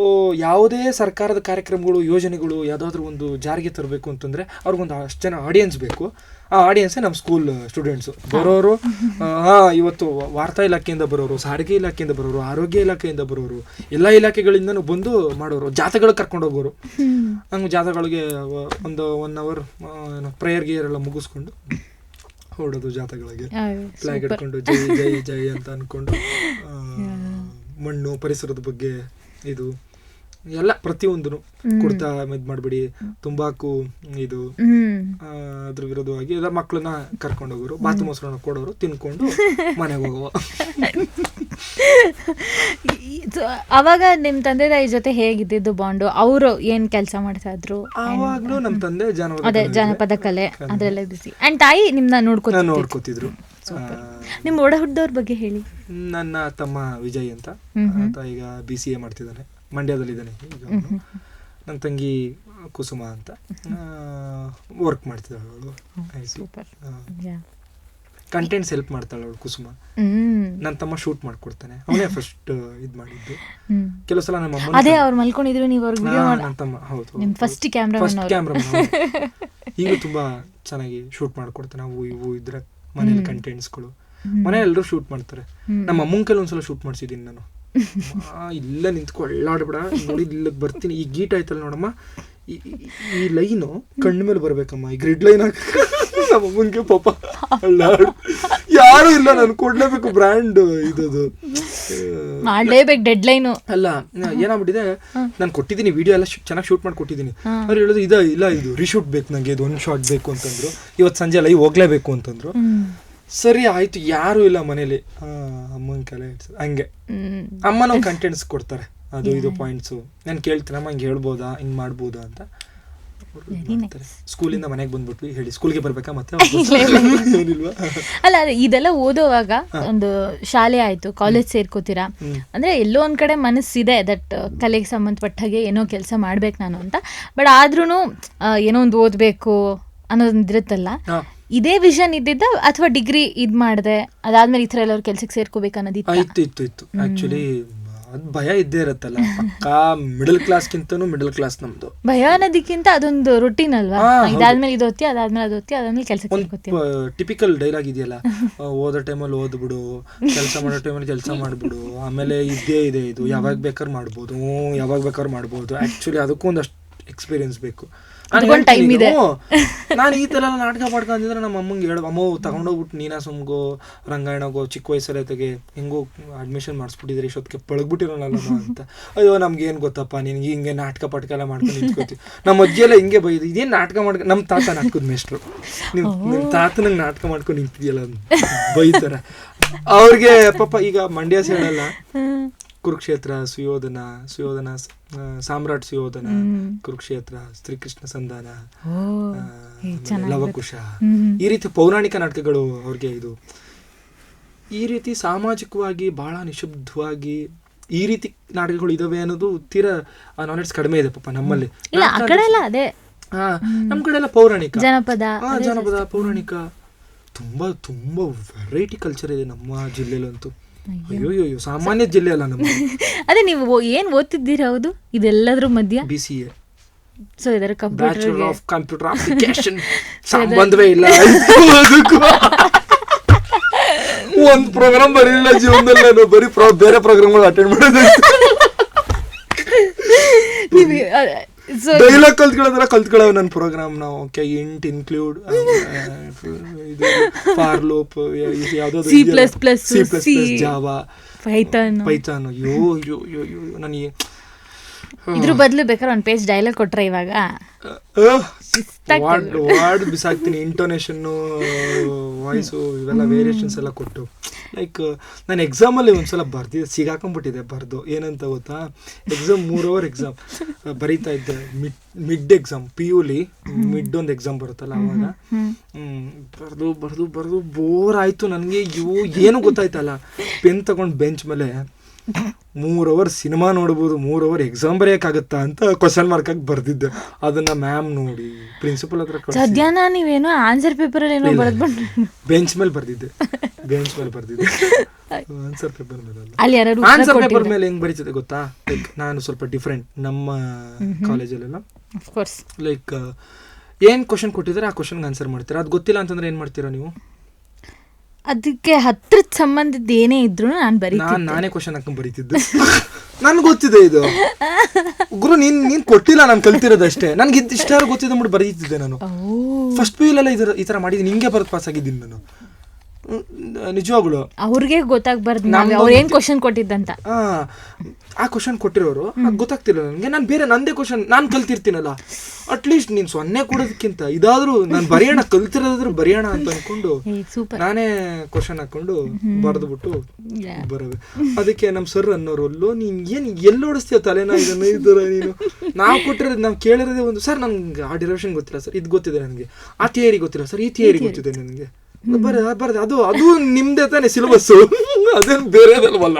ಯಾವುದೇ ಸರ್ಕಾರದ ಕಾರ್ಯಕ್ರಮಗಳು ಯೋಜನೆಗಳು ಯಾವುದಾದ್ರೂ ಒಂದು ಜಾರಿಗೆ ತರಬೇಕು ಅಂತಂದರೆ ಅವ್ರಿಗೊಂದು ಅಷ್ಟು ಜನ ಆಡಿಯನ್ಸ್ ಬೇಕು. ಆ ಆಡಿಯನ್ಸೇ ನಮ್ಮ ಸ್ಕೂಲ್ ಸ್ಟೂಡೆಂಟ್ಸು ಬರೋರು. ಇವತ್ತು ವಾರ್ತಾ ಇಲಾಖೆಯಿಂದ ಬರೋರು, ಸಾರಿಗೆ ಇಲಾಖೆಯಿಂದ ಬರೋರು, ಆರೋಗ್ಯ ಇಲಾಖೆಯಿಂದ ಬರೋರು, ಎಲ್ಲ ಇಲಾಖೆಗಳಿಂದನೂ ಬಂದು ಮಾಡೋರು. ಜಾಥಾಗಳಿಗೆ ಕರ್ಕೊಂಡು ಹೋಗೋರು. ನಮ್ಗೆ ಜಾಥಾಗಳಿಗೆ ಒಂದು 1 hour ಪ್ರೇಯರ್ ಗೀಯರ್ ಎಲ್ಲ ಮುಗಿಸ್ಕೊಂಡು ಹೊರಡೋದು ಜಾಥಾಗಳಿಗೆ, ಫ್ಲಾಗ್ ಇಟ್ಕೊಂಡು ಜೈ ಜೈ ಜೈ ಅಂತ ಅಂದ್ಕೊಂಡು. ಮಣ್ಣು, ಪರಿಸರದ ಬಗ್ಗೆ ಇದು ಎಲ್ಲ ಪ್ರತಿಯೊಂದು ಕುಡ್ತಾ ಇದು ಮಾಡಬೇಡಿ, ತಂಬಾಕು ಇದು ಅದ್ರ ವಿರೋಧವಾಗಿ ಎಲ್ಲ ಮಕ್ಕಳನ್ನ ಕರ್ಕೊಂಡು ಹೋಗೋರು. ಬಾತು ಮೊಸರನ್ನ ಕೊಡೋರು, ತಿನ್ಕೊಂಡು ಮನೆಗೆ ಹೋಗುವ. ಅವಾಗ ನಿಮ್ಮ ತಂದೆ ತಾಯಿ ಜೊತೆ ಹೇಗಿದ್ದು ಬಾಂಡು? ಅವರು ಏನ್ ಕೆಲಸ ಮಾಡ್ತಾ ಇದ್ರು? ಆವಾಗ್ಲೂ ನಮ್ಮ ತಂದೆ ಜಾನಪದ ಕಲೆ ಅದೆಲ್ಲ ಬಿಸಿ, ಅಂಡ್ ತಾಯಿ ನಿಮ್ನ ನೋಡ್ಕೋತಿದ್ರು. ನಿಮ್ಮ ಒಡ ಹುಟ್ಟಿದವ್ರ ಬಗ್ಗೆ ಹೇಳಿ. ನನ್ನ ತಮ್ಮ ವಿಜಯ್ ಅಂತ, ಆತ ಈಗ BCA ಮಾಡ್ತಿದ್ದಾನೆ, ಮಂಡ್ಯದಲ್ಲಿದ್ದಾನೆ ಈಗ. ನನ್ನ ತಂಗಿ ಕುಸುಮ ಅಂತ ವರ್ಕ್ ಮಾಡ್ತಿದ್ದಾಳೆ ಅವಳು. ಕಂಟೆಂಟ್ಸ್ ಹೆಲ್ಪ್ ಮಾಡ್ತಾಳೆ ಅವಳು ಕುಸುಮ. ನನ್ನ ತಮ್ಮ ಶೂಟ್ ಮಾಡ್ಕೊಡ್ತಾನೆ, ಅವನೇ ಫಸ್ಟ್ ಇದು ಮಾಡಿದ್ದು. ಕೆಲವು ಸಲ ನಮ್ಮ ಅಮ್ಮ ಅದೇ ಅವ್ರು ಮಲ್ಕೊಂಡಿದ್ರು, ನೀವು ನನ್ನ ತಮ್ಮ ಹೌದು ಫಸ್ಟ್ ಕ್ಯಾಮ್ರಾಮನ್. ಈಗ ತುಂಬಾ ಚೆನ್ನಾಗಿ ಶೂಟ್ ಮಾಡ್ಕೊಡ್ತಾನೆ. ಅವು ಇವು ಇದ್ರೆ ಮನೇಲಿ ಕಂಟೆಂಟ್ಸ್ಗಳು, ಮನೆ ಎಲ್ಲರೂ ಶೂಟ್ ಮಾಡ್ತಾರೆ. ನಮ್ಮ ಅಮ್ಮನ ಕೈಲಿ ಒಂದ್ಸಲ ಶೂಟ್ ಮಾಡ್ಸಿದ್ದೀನಿ ನಾನು. ಇಲ್ಲ ನಿಂತ್ಕೊಳ್ಳಾಡ್ಬೇಡ, ನೋಡಿ ಇಲ್ಲಿಗೆ ಬರ್ತೀನಿ, ಈ ಗೀಟ್ ಆಯ್ತಲ್ಲ ನೋಡಮ್ಮ, ಈ ಲೈನು ಕಣ್ಣು ಮೇಲೆ ಬರ್ಬೇಕಮ್ಮ, ಈ ಗ್ರಿಡ್ ಲೈನ್ ಹಾಕಿ. ನಮ್ಮ ಅಮ್ಮನ್ಗೆ ಪಾಪ ಯಾರು ಇಲ್ಲ, ನಾನು ಕೊಡ್ಲೇಬೇಕು ಬ್ರ್ಯಾಂಡ್ ಇದದು ಮಾಡ್ಲೇಬೇಕು, ಡೆಡ್ ಲೈನು ಅಲ್ಲ. ಏನಾಗ್ಬಿಟ್ಟಿದೆ, ನಾನು ಕೊಟ್ಟಿದ್ದೀನಿ ವಿಡಿಯೋ ಎಲ್ಲ ಚೆನ್ನಾಗಿ ಶೂಟ್ ಮಾಡಿ ಕೊಟ್ಟಿದ್ದೀನಿ. ಅವ್ರು ಹೇಳಿದ್ರು ಇಲ್ಲ ಇದು ರೀಶೂಟ್ ಬೇಕು ನನಗೆ, ಇದು 1 ಶಾಟ್ ಬೇಕು ಅಂತಂದ್ರು. ಇವತ್ತು ಸಂಜೆ ಲೈವ್ ಹೋಗ್ಲೇಬೇಕು ಅಂತಂದ್ರು. ಸರಿ ಆಯ್ತು, ಯಾರು ಇಲ್ಲ ಮನೇಲಿ, ಅಮ್ಮನ ಕಲೆ ಹಂಗೆ. ಅಮ್ಮನೂ ಕಂಟೆಂಟ್ಸ್ ಕೊಡ್ತಾರೆ, ಅದು ಇದು ಪಾಯಿಂಟ್ಸು. ನಾನು ಕೇಳ್ತೀನಿ, ಅಮ್ಮ ಹಿಂಗೆ ಹೇಳ್ಬೋದಾ, ಹಿಂಗೆ ಮಾಡ್ಬೋದಾ ಅಂತ. ಸ್ಕೂಲಿಂದ ಮನೆಗೆ ಬಂದ್ಬಿಟ್ವಿ, ಹೇಳಿ ಸ್ಕೂಲ್ಗೆ ಬರ್ಬೇಕಾ ಮತ್ತೆ ಏನಿಲ್ವಾ? ಅಲ್ಲ, ಇದೆಲ್ಲ ಓದೋವಾಗ ಒಂದು ಶಾಲೆ ಆಯ್ತು, ಕಾಲೇಜ್ ಸೇರ್ಕೋತೀರಾ ಅಂದ್ರೆ ಎಲ್ಲೋ ಒಂದ್ ಕಡೆ ಮನಸ್ಸಿದೆ ದಟ್ ಕಲೆಗೆ ಸಂಬಂಧಪಟ್ಟ ಹಾಗೆ ಏನೋ ಕೆಲಸ ಮಾಡ್ಬೇಕು ನಾನು ಅಂತ. ಬಟ್ ಆದ್ರೂನು ಏನೋ ಒಂದು ಓದ್ಬೇಕು ಅನ್ನೋದಿರುತ್ತಲ್ಲ, ಇದೇ ವಿಷನ್ ಇದ್ದಿದ್ದ ಅಥವಾ ಡಿಗ್ರಿ ಇದ್ ಮಾಡಿದೆ ಅದಾದ್ಮೇಲೆ ಈ ಥರ ಎಲ್ಲರೂ ಕೆಲ್ಸಕ್ಕೆ ಸೇರ್ಕೋಬೇಕು ಅನ್ನೋದಿತ್ತು? ಇತ್ತು ಆಕ್ಚುಲಿ ಅದ್ ಭಯ ಇದ್ದೇ ಇರತ್ತಲ್ಲ. ಪಕ್ಕಾ ಮಿಡಲ್ ಕ್ಲಾಸ್ಗಿಂತನೂ ಮಿಡಲ್ ಕ್ಲಾಸ್ ನಮ್ದು. ಭಯ ಅನ್ನೋದಕ್ಕಿಂತ ಅದೊಂದು ರೂಟೀನ್ ಅಲ್ವಾ, ಇದಾದ್ಮೇಲೆ ಇದು ಓದ್ತಿ, ಅದಾದ್ಮೇಲೆ ಅದು ಓದ್ತಿ, ಅದಾದ್ಮೇಲೆ ಕೆಲಸಕ್ಕೆ ಟಿಪಿಕಲ್ ಡೈಲಾಗ್ ಇದೆಯಲ್ಲ, ಓದೋ ಟೈಮಲ್ಲಿ ಓದ್ಬಿಡು, ಕೆಲಸ ಮಾಡೋ ಟೈಮಲ್ಲಿ ಕೆಲಸ ಮಾಡ್ಬಿಡು, ಆಮೇಲೆ ಇದ್ದೇ ಇದೆ ಇದು, ಯಾವಾಗ ಬೇಕಾದ್ರೂ ಮಾಡ್ಬೋದು, ಯಾವಾಗ ಬೇಕಾದ್ರೂ ಮಾಡ್ಬೋದು. ಆಕ್ಚುಲಿ ಅದಕ್ಕೂ ಒಂದಷ್ಟು ಎಕ್ಸ್ಪೀರಿಯನ್ಸ್ ಬೇಕು. ಟೈಮ್ ಇದೆ. ನಾನು ಈ ತರ ನಾಟಕ ಮಾಡ್ಕೊಂಡಿದ್ರೆ ನಮ್ಮ ಅಮ್ಮಂಗೆ ಹೇಳ, ಅಮ್ಮ ತಗೊಂಡೋಗ್ಬಿಟ್ಟು ನೀನಾ ಸುಮ್ಗೋ ರಂಗಾಯಣಗೋ ಚಿಕ್ಕ ವಯಸ್ಸಲ್ಲೇ ತೆಗೆ ಹೆಂಗೋ ಅಡ್ಮಿಷನ್ ಮಾಡಿಸ್ಬಿಟ್ಟಿದ್ರೆ ಇಷ್ಟೊತ್ತಿಗೆ ಪಳಗ್ಬಿಟ್ಟಿರೋಲ್ಲ ಅಂತ. ಅಯ್ಯೋ ನಮ್ಗೆ ಏನು ಗೊತ್ತಪ್ಪ, ನಿನ್ಗೆ ಹಿಂಗೆ ನಾಟಕ ಪಟ್ಕ ಎಲ್ಲ ಮಾಡ್ಕೊಂಡು ನಿಂತ್ಕೋತೀವಿ. ನಮ್ಮ ಅಜ್ಜಿ ಎಲ್ಲ ಹಿಂಗೆ ಬೈದು, ಇದೇನು ನಾಟಕ ಮಾಡ್ಕೊಂಡು, ನಮ್ಮ ತಾತ ನಾಟಕದ ಮೇಷ್ಟ್ರು, ನಿಮ್ಮ ತಾತನಂಗೆ ನಾಟಕ ಮಾಡ್ಕೊಂಡು ನಿಂತಿದೆಯಲ್ಲ ಬೈತಾರ ಅವ್ರಿಗೆ. ಪಾಪ ಈಗ ಮಂಡ್ಯ ಸೈಡಲ್ಲ ಕುರುಕ್ಷೇತ್ರ, ಸುಯೋಧನ ಸಾಮ್ರಾಟ್ ಸುಯೋಧನ, ಕುರುಕ್ಷೇತ್ರ, ಶ್ರೀಕೃಷ್ಣ ಸಂಧಾನ, ಲವಕುಶ, ಈ ರೀತಿ ಪೌರಾಣಿಕ ನಾಟಕಗಳು ಅವ್ರಿಗೆ ಇದು. ಈ ರೀತಿ ಸಾಮಾಜಿಕವಾಗಿ ಬಹಳ ನಿಶಬ್ದವಾಗಿ ಈ ರೀತಿ ನಾಟಕಗಳು ಇದಾವೆ ಅನ್ನೋದು ತೀರಾ ನಾಲೆಡ್ಜ್ ಕಡಿಮೆ ಇದೆ ಪಾಪ ನಮ್ಮಲ್ಲಿ. ನಮ್ ಕಡೆ ಎಲ್ಲ ಪೌರಾಣಿಕ, ಜನಪದ ಪೌರಾಣಿಕ ತುಂಬಾ ತುಂಬಾ ವೆರೈಟಿ ಕಲ್ಚರ್ ಇದೆ ನಮ್ಮ ಜಿಲ್ಲೆಲಂತೂ. ಅಯ್ಯೋ ಸಾಮಾನ್ಯ ಜಿಲ್ಲೆ ಅಲ್ಲ ನಮ್ದು. ಅದೇ ನೀವು ಏನ್ ಓದ್ತಿದ್ದೀರಾ? ಹೌದು, ಇದೆಲ್ಲದ್ರ ಮಧ್ಯ BCA, ಸೊ ಇದರ ಬ್ಯಾಚುಲರ್ ಆಫ್ ಕಂಪ್ಯೂಟರ್ ಅಪ್ಲಿಕೇಶನ್. ಸಂಬಂಧವೇ ಇಲ್ಲ ಒಂದ್ ಪ್ರೋಗ್ರಾಮ್ ಬರೀಲ್ಲ ಜೀವನದಲ್ಲಿ ನಾನು, ಬರೀ ಬೇರೆ ಪ್ರೋಗ್ರಾಮ್ಗಳು ಅಟೆಂಡ್ ಮಾಡೋದು. ಡೈಲಾಗ್ ಕಲ್ತ್ಕೊಳ್ಳೋ ನನ್ನ ಪ್ರೋಗ್ರಾಮ್ ನಾವು. ಓಕೆ, ಇಂಟ್ ಇನ್ಕ್ಲೂಡ್ ಇದು ಫಾರ್ ಲೂಪ್, ಯಾವ್ದು C++, ಜಾವಾ, ಪೈಥಾನ್. ಅಯ್ಯೋ ನನಗೆ ಇದ್ರ ಬದಲು ಬೇಕಾದ್ರೆ ಒಂದು ಪೇಜ್ ಡೈಲಾಗ್ ಕೊಟ್ರೆ ಇವಾಗ ವಾರ್ಡ್ ಬಿಸಾಕ್ತೀನಿ. ಇಂಟೋನೇಷನ್ನು, ವಾಯ್ಸು ಇವೆಲ್ಲ ವೇರಿಯೇಷನ್ಸ್ ಎಲ್ಲ ಕೊಟ್ಟು. ಲೈಕ್ ನಾನು ಎಕ್ಸಾಮಲ್ಲಿ ಒಂದ್ಸಲ ಸಿಗಾಕೊಂಡ್ಬಿಟ್ಟಿದೆ ಬರ್ದು. ಏನಂತ ಗೊತ್ತಾ, ಎಕ್ಸಾಮ್ 3 hour ಎಕ್ಸಾಮ್ ಬರೀತಾ ಇದ್ದೆ. ಮಿಡ್ ಎಕ್ಸಾಮ್ PUಲಿ ಮಿಡ್ ಒಂದು ಎಕ್ಸಾಮ್ ಬರುತ್ತಲ್ಲ ಅವಾಗ. ಬರ್ದು ಬೋರ್ ಆಯ್ತು ನನಗೆ. ಏನು ಗೊತ್ತಾಯ್ತಲ್ಲ, ಪೆನ್ ತಗೊಂಡು ಬೆಂಚ್ ಮೇಲೆ 3 hour ಸಿನಿಮಾ ನೋಡ್ಬೋದು, 3 hour ಎಕ್ಸಾಮ್ ಬರೆಯೋಕ್ಕಾಗತ್ತಾ ಅಂತ ಕ್ವಶನ್ ಮಾರ್ಕ್ ಆಗಿ ಬರ್ದಿದ್ದೆ. ಅದನ್ನ ಮ್ಯಾಮ್ ನೋಡಿ ಪ್ರಿನ್ಸಿಪಲ್ ಹತ್ರ ಸದ್ಯನ ನೀವೇನೋ ಆನ್ಸರ್ ಪೇಪರ್ ಏನೋ ಬೆಂಚ್ ಮೇಲೆ ಬರ್ದಿದ್ದೆ ಆನ್ಸರ್ ಪೇಪರ್ ಮೇಲೆ. ಆನ್ಸರ್ ಪೇಪರ್ ಮೇಲೆ ಹೆಂಗ್ ಬರೀತಿದೆ ಗೊತ್ತಾ, ಲೈಕ್ ನಾನು ಸ್ವಲ್ಪ ಡಿಫ್ರೆಂಟ್ ನಮ್ಮ ಕಾಲೇಜಲ್ಲೆಲ್ಲ. ಲೈಕ್ ಏನ್ ಕ್ವಶನ್ ಕೊಟ್ಟಿದ್ರೆ ಆ ಕ್ವಶನ್ಗೆ ಆನ್ಸರ್ ಮಾಡ್ತೀರಾ. ಅದು ಗೊತ್ತಿಲ್ಲ ಅಂತಂದ್ರೆ ಏನ್ ಮಾಡ್ತೀರಾ ನೀವು? ಅದಕ್ಕೆ ಹತ್ರದ ಸಂಬಂಧಿತ ಏನೇ ಇದ್ರು ನಾನೇ ಕ್ವಶನ್ ಹಾಕೊಂಡ್ ಬರೀತಿದ್ದೆ. ನನ್ಗೆ ಗೊತ್ತಿದೆ ಇದು ಗುರು, ನೀನ್ ಕೊಟ್ಟಿಲ್ಲ, ನಾನು ಕಲ್ತಿರೋದಷ್ಟೇ. ನನ್ಗೆ ಇಷ್ಟ ಗೊತ್ತಿದ್ದ ಬಿಟ್ಟು ಬರೀತಿದ್ದೆ ನಾನು. ಫಸ್ಟ್ PUಲೆಲ್ಲ ಈ ತರ ಮಾಡಿದ್ದೀನಿ, ಹಿಂಗೆ ಬರೆದು ಪಾಸ್ ಆಗಿದ್ದೀನಿ ನಾನು. ನಿಜವಾಗ್ಲು ಅವ್ರಿಗೆ ಗೊತ್ತಾಗ್ಬಾರ್ದು ಅವ್ರು ಏನ್ ಕ್ವಶನ್ ಕೊಟ್ಟಿದ್ದಂತ. ಆ ಕ್ವಶನ್ ಕೊಟ್ಟಿರೋರು ಅದು ಗೊತ್ತಾಗ್ತಿಲ್ಲ ನನಗೆ. ನಾನು ಬೇರೆ ನಂದೇ ಕ್ವಶನ್ ನಾನು ಕಲ್ತಿರ್ತೀನಲ್ಲ, ಅಟ್ಲೀಸ್ಟ್ ನೀನ್ 0 ಕೊಡೋದಕ್ಕಿಂತ ಇದಾದ್ರೂ ನಾನು ಬರೆಯೋಣ, ಕಲ್ತಿರೋದಾದ್ರೂ ಬರೆಯೋಣ ಅಂತ ಅನ್ಕೊಂಡು ನಾನೇ ಕ್ವಶನ್ ಹಾಕೊಂಡು ಬರೆದ್ಬಿಟ್ಟು ಬರೋದು. ಅದಕ್ಕೆ ನಮ್ ಸರ್ ಅನ್ನೋರಲ್ಲೂ ನೀನ್ ಏನ್ ಎಲ್ಲಿ ಓಡಿಸ್ತೀಯ ತಲೆನ, ಇದನ್ನ ಈ ತರ ನೀನು. ನಾವು ಕೊಟ್ಟಿರೋದು, ನಾವು ಕೇಳಿರೋದೇ ಒಂದು, ಸರ್ ನನ್ಗೆ ಆ ಡಿರವೇಷನ್ ಗೊತ್ತಿಲ್ಲ ಸರ್, ಇದು ಗೊತ್ತಿದೆ ನನಗೆ, ಆ ಥಿಯರಿ ಗೊತ್ತಿಲ್ಲ ಸರ್, ಈ ಥಿಯರಿ ಗೊತ್ತಿದೆ ನನಗೆ. ಬರದೆ ಅದು ನಿಮ್ದೇ ತಾನೆ ಸಿಲೆಬಸ್, ಅದೇನು ಬೇರೆದಲ್ವಲ್ಲ.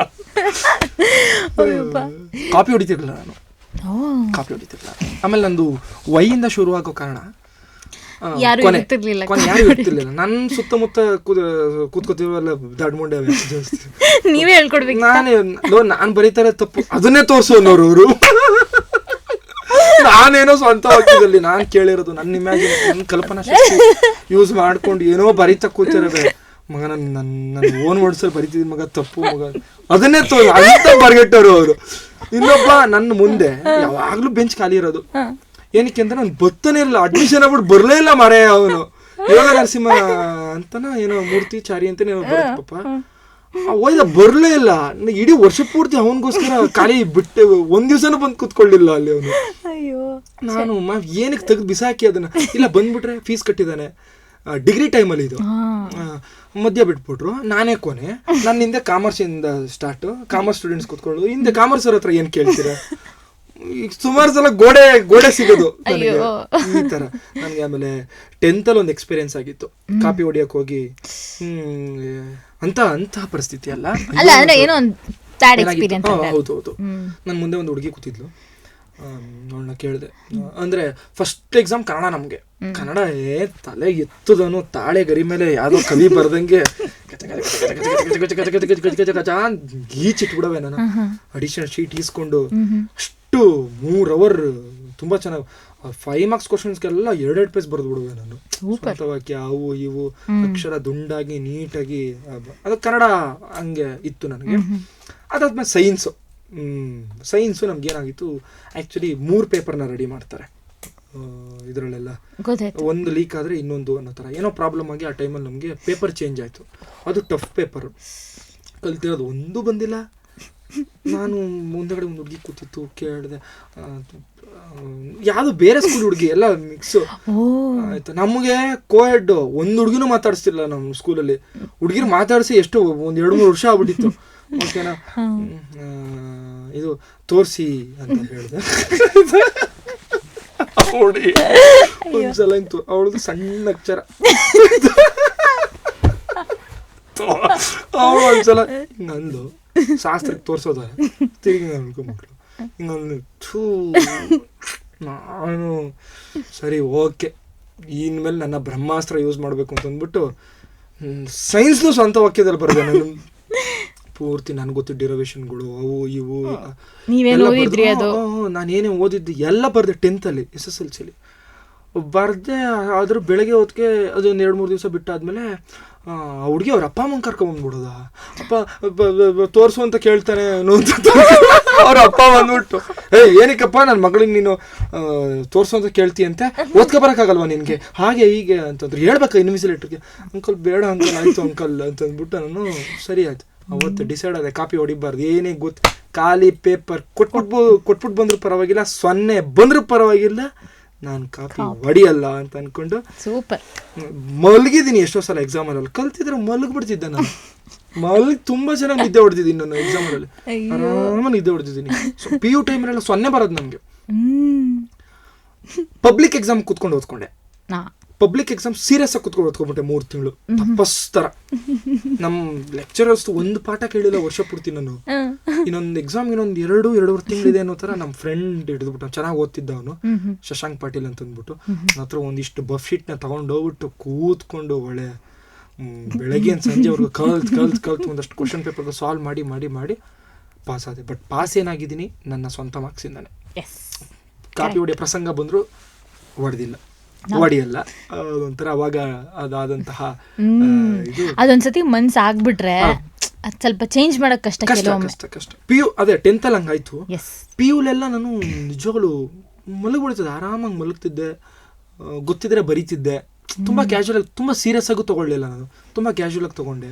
ಕಾಪಿ ಹೊಡಿತಿರ್ಲಿಲ್ಲ ನಾನು. ಆಮೇಲೆ ನಂದು ವೈಯಿಂದ ಶುರು ಆಗೋ ಕಾರಣ ಯಾರು ಗೊತ್ತಿರ್ಲಿಲ್ಲ. ನನ್ನ ಸುತ್ತಮುತ್ತ ಕೂತ್ಕೋತೀವಲ್ಲ ದಡ್ಮುಂಡೆ ಜಾಸ್ತಿ, ನೀವೇ ಹೇಳ್ಕೊಡ್ಬೇಕು. ನಾನು ಬರೀತಾರೆ ತಪ್ಪು ಅದನ್ನೇ ತೋರ್ಸೋನವ್ರು ಅವರು. ನಾನೇನೋ ಸ್ವಂತವಾಗಿದ್ದಲ್ಲಿ ನಾನು ಕೇಳಿರೋದು, ನನ್ನ ಇಮ್ಯಾಜಿನ್, ನನ್ನ ಕಲ್ಪನಾ ಶಕ್ತಿ ಯೂಸ್ ಮಾಡ್ಕೊಂಡು ಏನೋ ಬರೀತಾ ಕೂತಿರೋದೆ. ಮಗ ನನ್ನ ಓನ್ ವರ್ಡ್ಸಲ್ಲಿ ಬರೀತಿದ್ ಮಗ, ತಪ್ಪು ಮಗ, ಅದನ್ನೇ ಅಂತ ಬರ್ಗೆಟ್ಟವ್ರು ಅವರು. ಇನ್ನೊಬ್ಬ ನನ್ನ ಮುಂದೆ ಯಾವಾಗ್ಲೂ ಬೆಂಚ್ ಖಾಲಿ ಇರೋದು. ಏನಕ್ಕೆ ಅಂದ್ರೆ ನಾನು ಬರ್ತಾನೆ ಇಲ್ಲ, ಅಡ್ಮಿಷನ್ ಆಗ್ಬಿಟ್ಟು ಬರ್ಲೇ ಇಲ್ಲ ಮಾರೇ. ಅವನು ಯೋಗ ನರಸಿಂಹ ಅಂತನ ಏನೋ ಮೂರ್ತಿ ಚಾರಿ ಅಂತಾನೆ ಬರುತ್ತೆ ಪಾಪ. ಹೋಯ್ದ ಬರ್ಲೇ ಇಲ್ಲ. ಇಡೀ ವರ್ಷ ಪೂರ್ತಿ ಅವನಿಗೋಸ್ಕರ ಖಾಲಿ ಬಿಟ್ಟು ಒಂದ್ ದಿವ್ಸನೂ ಬಂದು ಕೂತ್ಕೊಳ್ಳಿಲ್ಲ ಅಲ್ಲಿ ಅವನು. ನಾನು ಏನಕ್ಕೆ ತೆಗೆದು ಬಿಸಾಕಿ ಅದನ್ನ, ಇಲ್ಲ ಬಂದ್ಬಿಟ್ರೆ ಫೀಸ್ ಕಟ್ಟಿದ್ದಾನೆ. ಡಿಗ್ರಿ ಟೈಮಲ್ಲಿ ಇದು ಮಧ್ಯ ಬಿಟ್ಬಿಟ್ರು. ನಾನೇ ಕೊನೆ. ನನ್ನ ಹಿಂದೆ ಕಾಮರ್ಸ್ ಇಂದ ಸ್ಟಾರ್ಟ್, ಕಾಮರ್ಸ್ ಸ್ಟೂಡೆಂಟ್ಸ್ ಕೂತ್ಕೊಳ್ಳೋದು. ಹಿಂದೆ ಕಾಮರ್ಸ್ ಅವ್ರ ಹತ್ರ ಏನ್ ಕೇಳ್ತೀರಾ, ಈಗ ಸುಮಾರು ಸಲ ಗೋಡೆ ಸಿಗೋದು ನನಗೆ ಈ ತರ. ನನ್ಗೆ ಆಮೇಲೆ 10th ಅಲ್ಲಿ ಒಂದು ಎಕ್ಸ್ಪೀರಿಯನ್ಸ್ ಆಗಿತ್ತು, ಕಾಪಿ ಹೊಡಿಯಕ್ ಹೋಗಿ ಅಂತ ಪರಿಸ್ಥಿತಿ ಅಲ್ಲ. ಹೌದು. ನನ್ ಮುಂದೆ ಒಂದು ಹುಡುಗಿ ಕೂತಿದ್ಲು. ಅವಳನ್ನ ಕೇಳಿದೆ, ಅಂದ್ರೆ ಫಸ್ಟ್ ಎಕ್ಸಾಮ್ ಕನ್ನಡ. ನಮ್ಗೆ ಕನ್ನಡ ತಲೆ ಎತ್ತದನು ತಾಳೆ ಗರಿ ಮೇಲೆ ಯಾವ್ದೋ ಕವಿ ಬರ್ದಂಗೆ ಗೀಚಿಟ್ಬಿಡವೆ ನಾನು. ಅಡಿಷನಲ್ ಶೀಟ್ ಈಸ್ಕೊಂಡು ಅಷ್ಟು 3 hour ತುಂಬ ಚೆನ್ನಾಗಿ 5 marks ಕ್ವಶನ್ಸ್ಗೆಲ್ಲ 2 ಪೇಜ್ ಬರೆದು ಬಿಡುವೆ ನಾನು. ವಾಕ್ಯ ಅವು ಇವು ಅಕ್ಷರ ದುಂಡಾಗಿ ನೀಟಾಗಿ. ಅದು ಕನ್ನಡ ಹಂಗೆ ಇತ್ತು ನನಗೆ. ಅದಾದ್ಮೇಲೆ ಸೈನ್ಸು ನಮ್ಗೇನಾಗಿತ್ತು, ಆ್ಯಕ್ಚುಲಿ 3 ಪೇಪರ್ನ ರೆಡಿ ಮಾಡ್ತಾರೆ ಇದರಲ್ಲೆಲ್ಲ. ಒಂದು ಲೀಕ್ ಆದರೆ ಇನ್ನೊಂದು ಅನ್ನೋ ಥರ ಏನೋ ಪ್ರಾಬ್ಲಮ್ ಆಗಿ ಆ ಟೈಮಲ್ಲಿ ನಮಗೆ ಪೇಪರ್ ಚೇಂಜ್ ಆಯಿತು. ಅದು ಟಫ್ ಪೇಪರು. ಕಲ್ತಿರೋದು ಒಂದು ಬಂದಿಲ್ಲ. ನಾನು ಮುಂದಗಡೆ ಒಂದು ಹುಡುಗಿ ಕೂತಿತ್ತು, ಕೇಳಿದೆ, ಯಾವುದು ಬೇರೆ ಸ್ಕೂಲ್ ಹುಡುಗಿ, ಎಲ್ಲ ಮಿಕ್ಸು ಆಯ್ತು. ನಮಗೆ ಕೋಎಡ್ ಒಂದು ಹುಡುಗಿನೂ ಮಾತಾಡಿಸ್ತಿಲ್ಲ ನಮ್ಮ ಸ್ಕೂಲಲ್ಲಿ. ಹುಡುಗಿರು ಮಾತಾಡಿಸಿ ಎಷ್ಟು 1-2-3 ವರ್ಷ ಆಗ್ಬಿಟ್ಟಿತ್ತು. ಓಕೆನಾ, ಇದು ತೋರಿಸಿ ಅಂತ ಹೇಳಿದೆ. ಒಂದ್ಸಲ ಅವಳದು ಸಣ್ಣ ಅಕ್ಷರ, ಅವಳು ಒಂದ್ಸಲ ನಂದು ಶಾಸ್ತ್ರಕ್ಕೆ ತೋರಿಸೋದ ತಿರುಗಿ ಅನ್ಕೊಂಡ್ಬಿಟ್ಲು. ಹಿಂಗೊಂದು ನಾನು ಸರಿ ಓಕೆ, ಇನ್ಮೇಲೆ ನನ್ನ ಬ್ರಹ್ಮಾಸ್ತ್ರ ಯೂಸ್ ಮಾಡಬೇಕು ಅಂತ ಅಂದ್ಬಿಟ್ಟು ಸೈನ್ಸ್ನು ಸ್ವಂತ ವಾಕ್ಯದಲ್ಲಿ ಬರೆದೆ ನಾನು. ಪೂರ್ತಿ ನನಗೆ ಗೊತ್ತು ಡಿರವೇಷನ್ಗಳು ಅವು ಇವು ನಾನೇನೇ ಓದಿದ್ದು ಎಲ್ಲ ಬರೆದೆ. 10th ಅಲ್ಲಿ SSLC ಬರ್ದೆ. ಆದರೂ ಬೆಳಗ್ಗೆ ಹೊತ್ತಿಗೆ ಅದೊಂದು 2-3 ದಿವಸ ಬಿಟ್ಟಾದ್ಮೇಲೆ ಹುಡುಗಿ ಅವ್ರ ಅಪ್ಪ ಅಮ್ಮನ ಕರ್ಕೊಂಬಂದ್ಬಿಡೋದ. ಅಪ್ಪ ತೋರಿಸು ಅಂತ ಕೇಳ್ತಾನೆ ಅವ್ರ ಅಪ್ಪ ಬಂದ್ಬಿಟ್ಟು, ಏನಕ್ಕಪ್ಪ ನನ್ನ ಮಗಳಿಗೆ ನೀನು ತೋರಿಸು ಅಂತ ಕೇಳ್ತೀಯಂತೆ, ಓದ್ಕೊ ಬರೋಕ್ಕಾಗಲ್ವಾ ನಿನಗೆ, ಹಾಗೆ ಹೀಗೆ ಅಂತಂದ್ರೆ ಹೇಳ್ಬೇಕಾ ಇನ್ವಿಜಿಲೇಟರ್ಗೆ. ಅಂಕಲ್ ಬೇಡ ಅಂಕಲ್, ಆಯಿತು ಅಂಕಲ್ ಅಂತಂದ್ಬಿಟ್ಟು ನಾನು ಸರಿ ಆಯ್ತು. ಅವತ್ತು ಡಿಸೈಡ್ ಆದೆ ಕಾಪಿ ಹೊಡಿಬಾರ್ದು, ಏನೇ ಗೊತ್ತು, ಖಾಲಿ ಪೇಪರ್ ಕೊಟ್ಬಿಟ್ಟು ಬಂದರೂ ಪರವಾಗಿಲ್ಲ, 0 ಬಂದರೂ ಪರವಾಗಿಲ್ಲ, ನಾನು ಕಾಪಿ ಹೊಡಿಯಲ್ಲ ಅಂತ ಅನ್ಕೊಂಡು ಸೂಪರ್ ಮಲಗಿದ್ದೀನಿ. ಎಷ್ಟೋ ಸಲ ಎಕ್ಸಾಮಲ್ಲಿ ಕಲ್ತಿದ್ರೆ ಮಲಗ್ಬಿಡ್ತಿದ್ದೆ ನಾನು. ತುಂಬ ಚೆನ್ನಾಗಿ ನಿದ್ದೆ ಹೊಡೆದಿದ್ದೀನಿ ನಾನು ಎಕ್ಸಾಮಲ್ಲಿ, ಆರಾಮಾಗಿ ನಿದ್ದೆ ಹೊಡೆದಿದ್ದೀನಿ. ಸೊ PU ಟೈಮಲ್ಲೆಲ್ಲ 0 ಬರೋದು ನಮಗೆ. ಪಬ್ಲಿಕ್ ಎಕ್ಸಾಮ್ ಕೂತ್ಕೊಂಡು ಓದ್ಕೊಂಡೆ. ಪಬ್ಲಿಕ್ ಎಕ್ಸಾಮ್ ಸೀರಿಯಸ್ ಆಗಿ ಕೂತ್ಕೊಂಡು ಓದ್ಕೊಂಡ್ಬಿಟ್ಟೆ 3 ತಿಂಗಳು ತಪಸ್ತರ. ನಮ್ಮ ಲೆಕ್ಚರರ್ಸ್ ಒಂದು ಪಾಠ ಕೇಳಿಲ್ಲ ವರ್ಷ ಪೂರ್ತಿ. ನಾನು ಇನ್ನೊಂದು ಎಕ್ಸಾಮ್ ಇನ್ನೊಂದು 2-2.5 ತಿಂಗಳಿದೆ ಅನ್ನೋ ಥರ ನಮ್ಮ ಫ್ರೆಂಡ್ ಹಿಡಿದ್ಬಿಟ್ಟು, ಚೆನ್ನಾಗಿ ಓದ್ತಿದ್ದ ಅವನು, ಶಶಾಂಕ್ ಪಾಟೀಲ್ ಅಂತಂದ್ಬಿಟ್ಟು. ನನ್ನ ಹತ್ರ ಒಂದಿಷ್ಟು ಬಫ್ ಶೀಟ್ನ ತೊಗೊಂಡು ಹೋಗ್ಬಿಟ್ಟು ಕೂತ್ಕೊಂಡು ಒಳ್ಳೆ ಬೆಳಗ್ಗೆ ಸಂಜೆವರೆಗೂ ಕಲ್ತು ಒಂದಷ್ಟು ಕ್ವಶನ್ ಪೇಪರ್ಗೆ ಸಾಲ್ವ್ ಮಾಡಿ ಪಾಸ್ ಆದೆ. ಬಟ್ ಪಾಸ್ ಏನಾಗಿದ್ದೀನಿ ನನ್ನ ಸ್ವಂತ ಮಾರ್ಕ್ಸಿಂದಾನೆ. ಕಾಪಿ ಹೊಡೆಯೋ ಪ್ರಸಂಗ ಬಂದರೂ ಹೊಡಿಯಲ್ಲ. ಒಂಥರ ಅವಾಗ ಅದಾದಂತಹ ಅದೊಂದ್ಸತಿ ಮನ್ಸು ಆಗ್ಬಿಟ್ರೆ ಸ್ವಲ್ಪ ಚೇಂಜ್ ಮಾಡಕ್ ಕಷ್ಟ. PU ಅದೇ 10th ಅಲ್ಲಿ ಹಂಗಾಯ್ತು. PUಲೆಲ್ಲ ನಾನು ನಿಜವಾಗ್ಲು ಮಲಗ್ಬಿಡ್ತಿದ್ದೆ, ಆರಾಮಾಗಿ ಮಲಗ್ತಿದ್ದೆ, ಗೊತ್ತಿದ್ರೆ ಬರೀತಿದ್ದೆ. ತುಂಬ ಕ್ಯಾಶುವಲ್ ಆಗಿ, ತುಂಬ ಸೀರಿಯಸ್ ಆಗು ತೊಗೊಳ್ಳಿಲ್ಲ ನಾನು, ತುಂಬ ಕ್ಯಾಶುವಲ್ ಆಗಿ ತೊಗೊಂಡೆ.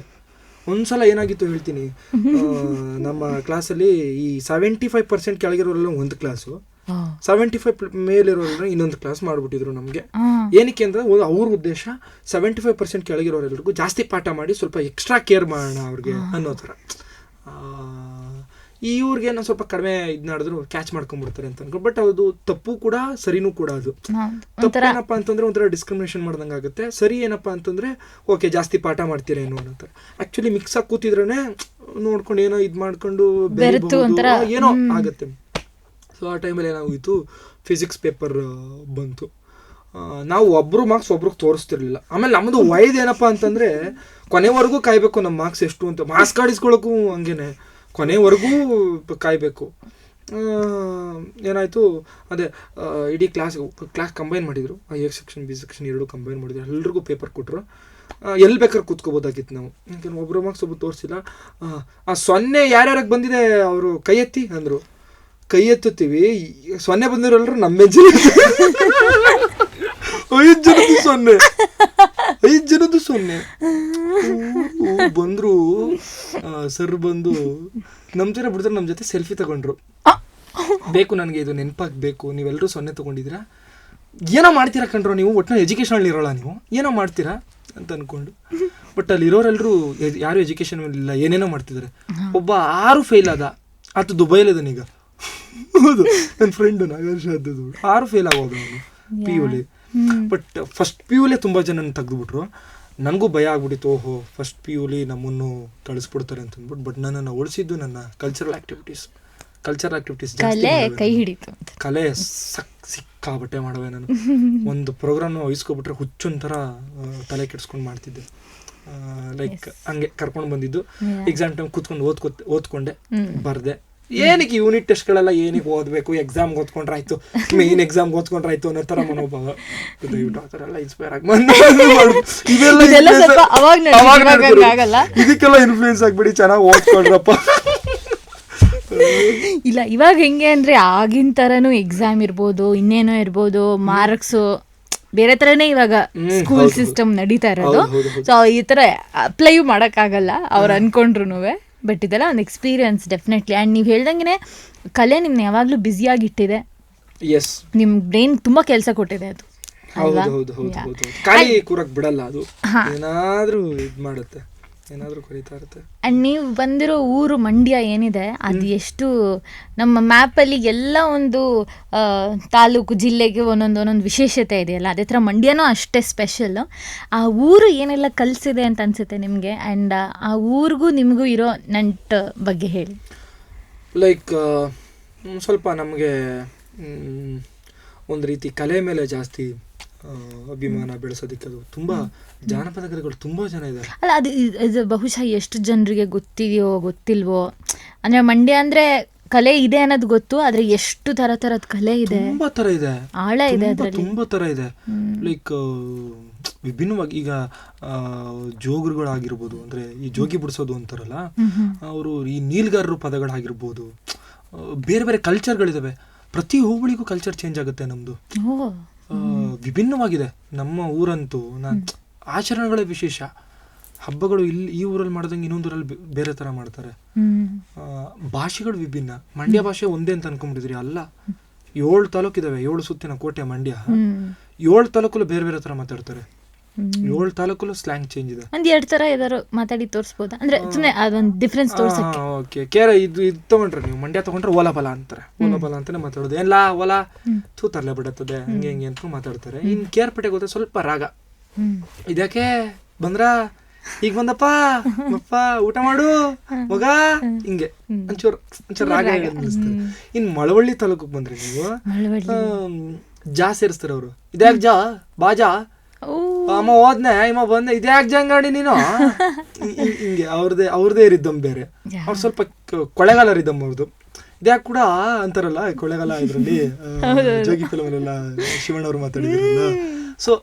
ಒಂದ್ಸಲ ಏನಾಗಿತ್ತು ಹೇಳ್ತೀನಿ. ನಮ್ಮ ಕ್ಲಾಸಲ್ಲಿ ಈ 75% ಕೆಳಗಿರೋರೆಲ್ಲ ಒಂದು ಕ್ಲಾಸು, 75 ಮೇಲಿರೋರೆಲ್ಲ ಇನ್ನೊಂದು ಕ್ಲಾಸ್ ಮಾಡಿಬಿಟ್ಟಿದ್ರು ನಮಗೆ. ಏನಕ್ಕೆ ಅಂದರೆ ಅವ್ರ ಉದ್ದೇಶ 75% ಕೆಳಗಿರೋರೆಲ್ರಿಗೂ ಜಾಸ್ತಿ ಪಾಠ ಮಾಡಿ ಸ್ವಲ್ಪ ಎಕ್ಸ್ಟ್ರಾ ಕೇರ್ ಮಾಡೋಣ ಅವ್ರಿಗೆ ಅನ್ನೋ ಥರ. ಇವ್ರಿಗೆ ನಾನು ಸ್ವಲ್ಪ ಕಡಿಮೆ ಇದು ಮಾಡಿದ್ರು ಕ್ಯಾಚ್ ಮಾಡ್ಕೊಂಡ್ಬಿಡ್ತಾರೆ ಅಂತ ಅನ್ಕೊಂಡು. ಬಟ್ ಅದು ತಪ್ಪು ಕೂಡ ಸರಿನೂ ಕೂಡ. ಅದು ತಪ್ಪು ಏನಪ್ಪ ಅಂತಂದ್ರೆ ಒಂಥರ ಡಿಸ್ಕ್ರಿಮಿನೇಷನ್ ಮಾಡ್ದಂಗೆ ಆಗುತ್ತೆ. ಸರಿ ಏನಪ್ಪ ಅಂತಂದ್ರೆ ಓಕೆ ಜಾಸ್ತಿ ಪಾಠ ಮಾಡ್ತೀರೇನೋ ಅನ್ನೋ ಥರ. ಆ್ಯಕ್ಚುಲಿ ಮಿಕ್ಸ್ ಆಗಿ ಕೂತಿದ್ರೇ ನೋಡ್ಕೊಂಡು ಏನೋ ಇದು ಮಾಡ್ಕೊಂಡು ಏನೋ ಆಗುತ್ತೆ. ಸೊ ಆ ಟೈಮಲ್ಲಿ ಏನಾಗೋಯಿತು, ಫಿಸಿಕ್ಸ್ ಪೇಪರ್ ಬಂತು. ನಾವು ಒಬ್ರು ಮಾರ್ಕ್ಸ್ ಒಬ್ರಿಗೆ ತೋರಿಸ್ತಿರ್ಲಿಲ್ಲ. ಆಮೇಲೆ ನಮ್ಮದು ಏನಪ್ಪ ಅಂತಂದರೆ ಕೊನೆವರೆಗೂ ಕಾಯಬೇಕು ನಮ್ಮ ಮಾರ್ಕ್ಸ್ ಎಷ್ಟು ಅಂತ. ಮಾರ್ಕ್ಸ್ ಕಾರ್ಡ್ ಇಸ್ಕೊಳ್ಳೋಕ್ಕೂ ಹಂಗೇನೆ ಕೊನೆವರೆಗೂ ಕಾಯಬೇಕು. ಏನಾಯಿತು, ಅದೇ ಇಡೀ ಕ್ಲಾಸ್ ಕಂಬೈನ್ ಮಾಡಿದರು. A section B section 2 combine ಮಾಡಿದ್ರು. ಎಲ್ರಿಗೂ ಪೇಪರ್ ಕೊಟ್ಟರು. ಎಲ್ಲಿ ಬೇಕಾದ್ರೆ ಕೂತ್ಕೋಬೋದಾಗಿತ್ತು ನಾವು. ಯಾಕೆಂದ್ರೆ ಒಬ್ಬರು ಮಾರ್ಕ್ಸ್ ಒಬ್ಬರು ತೋರಿಸಿಲ್ಲ. 0 ಯಾರ್ಯಾರಿಗೆ ಬಂದಿದೆ ಅವರು ಕೈ ಎತ್ತಿ ಅಂದರು. ಕೈ ಎತ್ತುತ್ತೀವಿ, 0 ಬಂದಿರೋಲ್ರು ನಮ್ಮ ಬೆಂಚಲ್ಲಿ 5 ಜನದ್ದು 0 ಬಂದ್ರು. ಸರ್ ಬಂದು ನಮ್ಮ ಜೊತೆ ಬಿಡ್ತಾರೆ, ನಮ್ಮ ಜೊತೆ ಸೆಲ್ಫಿ ತಗೊಂಡ್ರು. ಬೇಕು ನನಗೆ ಇದು ನೆನಪಾಗಬೇಕು, ನೀವೆಲ್ಲರೂ 0 ತೊಗೊಂಡಿದ್ದೀರಾ, ಏನೋ ಮಾಡ್ತೀರಾ ಕಂಡ್ರೋ ನೀವು, ಒಟ್ಟಿನ ಎಜುಕೇಷನಲ್ಲಿ ಇರೋಲ್ಲ ನೀವು, ಏನೋ ಮಾಡ್ತೀರಾ ಅಂತ ಅಂದ್ಕೊಂಡು. ಬಟ್ ಅಲ್ಲಿ ಇರೋರೆಲ್ಲರೂ ಯಾರು ಎಜುಕೇಷನ್ ಇಲ್ಲ, ಏನೇನೋ ಮಾಡ್ತಿದ್ದಾರೆ. ಒಬ್ಬ 6 ಫೇಲ್ ಆದ, ಅದು ದುಬೈಲಿದ್ದಾನೀಗ. ಹೌದು, ನನ್ನ ಫ್ರೆಂಡು ನಾಗರ್ಷ ಆದದ್ದು 6 ಫೇಲ್ ಆಗೋದು ಅವನು PUಲಿ. ಬಟ್ ಫಸ್ಟ್ PUಲೇ ತುಂಬ ಜನ ತೆಗೆದುಬಿಟ್ರು. ನನಗೂ ಭಯ ಆಗ್ಬಿಟ್ಟಿತ್ತು, ಓಹೋ ಫಸ್ಟ್ PUಲಿ ನಮ್ಮನ್ನು ಕಳಿಸ್ಬಿಡ್ತಾರೆ ಅಂತಂದ್ಬಿಟ್ಟು. ಬಟ್ ನನ್ನನ್ನು ಉಳಿಸಿದ್ದು ನನ್ನ ಕಲ್ಚರಲ್ ಆ್ಯಕ್ಟಿವಿಟೀಸ್ ಕೈ ಹಿಡಿತು. ಕಲೆ ಸಿಕ್ಕಾಬಟ್ಟೆ ಮಾಡುವೆ ನಾನು. ಒಂದು ಪ್ರೋಗ್ರಾಮ್ನ ವಹಿಸ್ಕೊಬಿಟ್ರೆ ಹುಚ್ಚೊಂಥರ ತಲೆ ಕೆಡ್ಸ್ಕೊಂಡು ಮಾಡ್ತಿದ್ದೆ. ಲೈಕ್ ಹಂಗೆ ಕರ್ಕೊಂಡು ಬಂದಿದ್ದು. ಎಕ್ಸಾಮ್ ಟೈಮ್ ಕೂತ್ಕೊಂಡು ಓದ್ಕೊಂಡೆ ಬರ್ದೆ. ಏನಕ್ಕೆ ಯೂನಿಟ್ ಟೆಸ್ಟ್ಗಳೆಲ್ಲ ಏನಕ್ಕೆ ಓದಬೇಕು, ಎಕ್ಸಾಮ್ಗೆ ಓದ್ಕೊಂಡ್ರಾಯ್ತು, ಮೇನ್ ಎಕ್ಸಾಮ್ಗೆ ಓದ್ಕೊಂಡ್ರಾಯ್ತು ಅನ್ನೋ ಥರ ಮನೋಭಾವ. ದಯವಿಟ್ಟು ಆ ಥರ ಎಲ್ಲ ಇನ್ಸ್ಪೈರ್ ಆಗಿ ಇದಕ್ಕೆಲ್ಲ ಇನ್ಫ್ಲೂಯೆನ್ಸ್ ಆಗಿಬಿಡಿ, ಚೆನ್ನಾಗಿ ಓದ್ಕೊಳ್ರಪ್ಪ. ಇಲ್ಲ ಇವಾಗ ಹೆಂಗೆ ಅಂದರೆ ಆಗಿನ ಥರನೂ ಎಕ್ಸಾಮ್ ಇರ್ಬೋದು, ಇನ್ನೇನೋ ಇರ್ಬೋದು, ಮಾರ್ಕ್ಸು ಬೇರೆ ಥರನೇ ಇವಾಗ ಸ್ಕೂಲ್ ಸಿಸ್ಟಮ್ ನಡೀತಾ ಇರೋದು. ಸೊ ಈ ಥರ ಅಪ್ಲೈ ಮಾಡೋಕ್ಕಾಗಲ್ಲ ಅವ್ರು ಅನ್ಕೊಂಡ್ರು. ಬಟ್ ಇದೆಲ್ಲ ಒಂದು ಎಕ್ಸ್ಪೀರಿಯನ್ಸ್ ಡೆಫಿನೆಟ್ಲಿ. ಆ್ಯಂಡ್ ನೀವು ಹೇಳ್ದಂಗೆ ಕಲೆ ನಿಮ್ನ ಯಾವಾಗಲೂ ಬ್ಯುಸಿಯಾಗಿಟ್ಟಿದೆ, ನಿಮ್ಮ ಬ್ರೈನ್ ತುಂಬ ಕೆಲಸ ಕೊಟ್ಟಿದೆ ಅದು. ಖಾಲಿ ಕೂರಕ್ ಬಿಡಲ್ಲ ಅದು, ಏನಾದ್ರೂ ಇದು ಮಾಡುತ್ತೆ, ಏನಾದ್ರೂ ಕರೀತಾ ಇರುತ್ತೆ. ಆ್ಯಂಡ್ ನೀವು ಬಂದಿರೋ ಊರು ಮಂಡ್ಯ ಏನಿದೆ ಅದು ಎಷ್ಟು ನಮ್ಮ ಮ್ಯಾಪಲ್ಲಿ ಎಲ್ಲ ಒಂದು ತಾಲೂಕು ಜಿಲ್ಲೆಗೆ ಒಂದೊಂದು ವಿಶೇಷತೆ ಇದೆಯಲ್ಲ, ಅದೇ ಥರ ಮಂಡ್ಯನೂ ಅಷ್ಟೇ ಸ್ಪೆಷಲ್ಲು. ಆ ಊರು ಏನೆಲ್ಲ ಕಲಿಸಿದೆ ಅಂತ ಅನಿಸುತ್ತೆ ನಿಮಗೆ, ಆ್ಯಂಡ್ ಆ ಊರಿಗೂ ನಿಮಗೂ ಇರೋ ನಂಟು ಬಗ್ಗೆ ಹೇಳಿ. ಲೈಕ್ ಸ್ವಲ್ಪ ನಮಗೆ ಒಂದು ರೀತಿ ಕಲೆ ಮೇಲೆ ಜಾಸ್ತಿ ಅಭಿಮಾನ ಬೆಳೆಸೋದಕ್ಕೆ ಅದು ತುಂಬ ಜಾನಪದ ಕಲೆಗಳು ತುಂಬ ಜನ ಇದ್ದಾರೆ. ಅಲ್ಲ ಅದು ಬಹುಶಃ ಎಷ್ಟು ಜನರಿಗೆ ಗೊತ್ತಿದೆಯೋ ಗೊತ್ತಿಲ್ವೋ, ಅಂದರೆ ಮಂಡ್ಯ ಅಂದರೆ ಕಲೆ ಇದೆ ಅನ್ನೋದು ಗೊತ್ತು, ಆದರೆ ಎಷ್ಟು ಥರದ ಕಲೆ ಇದೆ, ತುಂಬ ಥರ ಇದೆ, ಆಳ ಇದೆ ಅದರಲ್ಲಿ, ತುಂಬ ಥರ ಇದೆ. ಲೈಕ್ ವಿಭಿನ್ನವಾಗಿ ಈಗ ಜೋಗುರುಗಳಾಗಿರ್ಬೋದು, ಅಂದರೆ ಈ ಜೋಗಿ ಬಿಡಿಸೋದು ಅಂತಾರಲ್ಲ ಅವರು, ಈ ನೀಲ್ಗಾರರು ಪದಗಳಾಗಿರ್ಬೋದು, ಬೇರೆ ಬೇರೆ ಕಲ್ಚರ್ಗಳಿದಾವೆ. ಪ್ರತಿ ಹೋಬಳಿಗೂ ಕಲ್ಚರ್ ಚೇಂಜ್ ಆಗುತ್ತೆ ನಮ್ಮದು, ವಿಭಿನ್ನವಾಗಿದೆ. ನಮ್ಮ ಊರಂತೂ ಆಚರಣೆಗಳೇ ವಿಶೇಷ, ಹಬ್ಬಗಳು ಇಲ್ಲಿ ಈ ಊರಲ್ಲಿ ಮಾಡ್ದಂಗೆ ಇನ್ನೊಂದೂರಲ್ಲಿ ಬೇರೆ ಥರ ಮಾಡ್ತಾರೆ. ಭಾಷೆಗಳು ವಿಭಿನ್ನ. ಮಂಡ್ಯ ಭಾಷೆ ಒಂದೇ ಅಂತ ಅನ್ಕೊಂಡ್ಬಿಟ್ಟಿದ್ರಿ, ಅಲ್ಲ. 7 ತಾಲೂಕಿದಾವೆ, 7 ಸುತ್ತಿನ ಕೋಟೆ ಮಂಡ್ಯ. 7 ತಾಲೂಕಲ್ಲೂ ಬೇರೆ ಬೇರೆ ಥರ ಮಾತಾಡ್ತಾರೆ, 7 ತಾಲೂಕಲ್ಲೂ ಸ್ಲ್ಯಾಂಗ್ ಚೇಂಜ್ ಇದೆ. ಒಂದು 2 ಥರ ಏದಾರು ಮಾತಾಡಿ ತೋರಿಸ್ಬೋದಾ, ಅಂದರೆ ಸುಮ್ಮನೆ ಅದೊಂದು ಡಿಫ್ರೆನ್ಸ್ ತೋರಿಸೋಕ್ಕೆ. ಓಕೆ, ಕೇರ ಇದು ತೊಗೊಂಡ್ರೆ ನೀವು ಮಂಡ್ಯ ತೊಗೊಂಡ್ರೆ ಓಲಾಬಲ ಅಂತಾರೆ, ಓಲಾಬಲ ಅಂತಾನೆ ಮಾತಾಡೋದು. ಎಲ್ಲ ಓಲಾ ತೂತರ್ಲೆ ಬಿಡುತ್ತದೆ, ಹಂಗೆ ಹಿಂಗೆ ಅಂತ ಮಾತಾಡ್ತಾರೆ. ಇನ್ನು ಕೇರ್ಪೇಟೆಗೆ ಹೋದ್ರೆ ಸ್ವಲ್ಪ ರಾಗ, ಇದಕ್ಕೆ ಬಂದ್ರ ಈಗ ಬಂದಪ್ಪ ಅಪ್ಪ ಊಟ ಮಾಡು ಮಗ, ಹಿಂಗೆ ಒಂಚೂರು ರಾಗ ನಿಲ್ಲಿಸ್ತಾರೆ. ಇನ್ನು ಮಳವಳ್ಳಿ ತಾಲೂಕಿಗೆ ಬಂದ್ರೆ ನೀವು ಜಾ ಸೇರಿಸ್ತಾರೆ ಅವರು. ಇದ್ಯಾಕ್ ಜಾ ಬಾಜಾ ಅಮ್ಮ ಹೋದ್ನೆ ಇಮ್ಮ ಬಂದೆ, ಇದ್ಯಾಕ್ ಜಂಗಾಡಿ ನೀನು, ಹಿಂಗೆ ಅವ್ರದೇ ರಿದಮ್ ಬೇರೆ. ಅವ್ರು ಸ್ವಲ್ಪ ಕೊಳೆಗಾಲ ರಿದಮ್ ಅವ್ರದ್ದು. ಇದ್ಯಾಕ್ ಕೂಡ ಅಂತಾರಲ್ಲ ಕೊಳೆಗಾಲ, ಇದರಲ್ಲಿ ಜೋಗಿ ಫಿಲಮಲ್ಲೆಲ್ಲ ಶಿವಣ್ಣವ್ರು ಮಾತಾಡಿದ್ರಲ್ಲ. ಸೊ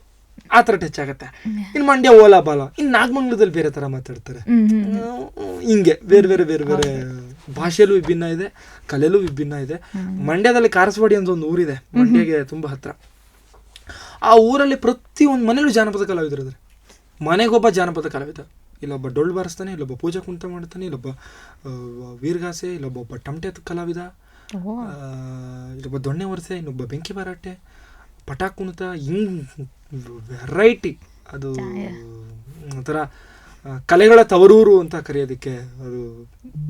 ಆ ಥರ ಟಚ್ ಆಗುತ್ತೆ. ಇನ್ನು ಮಂಡ್ಯ ಓಲಾ ಬಾಲ. ಇನ್ನು ನಾಗಮಂಗಲದಲ್ಲಿ ಬೇರೆ ಥರ ಮಾತಾಡ್ತಾರೆ. ಹಿಂಗೆ ಬೇರೆ ಬೇರೆ ಬೇರೆ ಬೇರೆ ಭಾಷೆಯಲ್ಲೂ ವಿಭಿನ್ನ ಇದೆ, ಕಲೆಯಲ್ಲೂ ವಿಭಿನ್ನ ಇದೆ. ಮಂಡ್ಯದಲ್ಲಿ ಕಾರಸವಾಡಿ ಅಂತ ಒಂದು ಊರಿದೆ, ಮಂಡ್ಯಗೆ ತುಂಬ ಹತ್ರ. ಆ ಊರಲ್ಲಿ ಪ್ರತಿಯೊಂದು ಮನೇಲೂ ಜಾನಪದ ಕಲಾವಿದರಿದ್ದಾರೆ. ಮನೆಗೊಬ್ಬ ಜಾನಪದ ಕಲಾವಿದ, ಇಲ್ಲೊಬ್ಬ ಡೊಳ್ಳು ಬಾರಿಸ್ತಾನೆ, ಇಲ್ಲೊಬ್ಬ ಪೂಜಾ ಕುಣಿತ ಮಾಡ್ತಾನೆ, ಇಲ್ಲೊಬ್ಬ ವೀರಗಾಸೆ, ಇಲ್ಲೊಬ್ಬ ಟಮಟೆ ಕಲಾವಿದ, ಇಲ್ಲೊಬ್ಬ ದೊಣ್ಣೆ ಒರೆಸೆ, ಇನ್ನೊಬ್ಬ ಬೆಂಕಿ ಬಾರಾಟೆ, ಪಟಾಕ್ ಕುಣಿತ, ಹಿಂಗೆ ವೆರೈಟಿ. ಅದು ಒಂಥರ ಕಲೆಗಳ ತವರೂರು ಅಂತ ಕರೆಯೋದಕ್ಕೆ ಅದು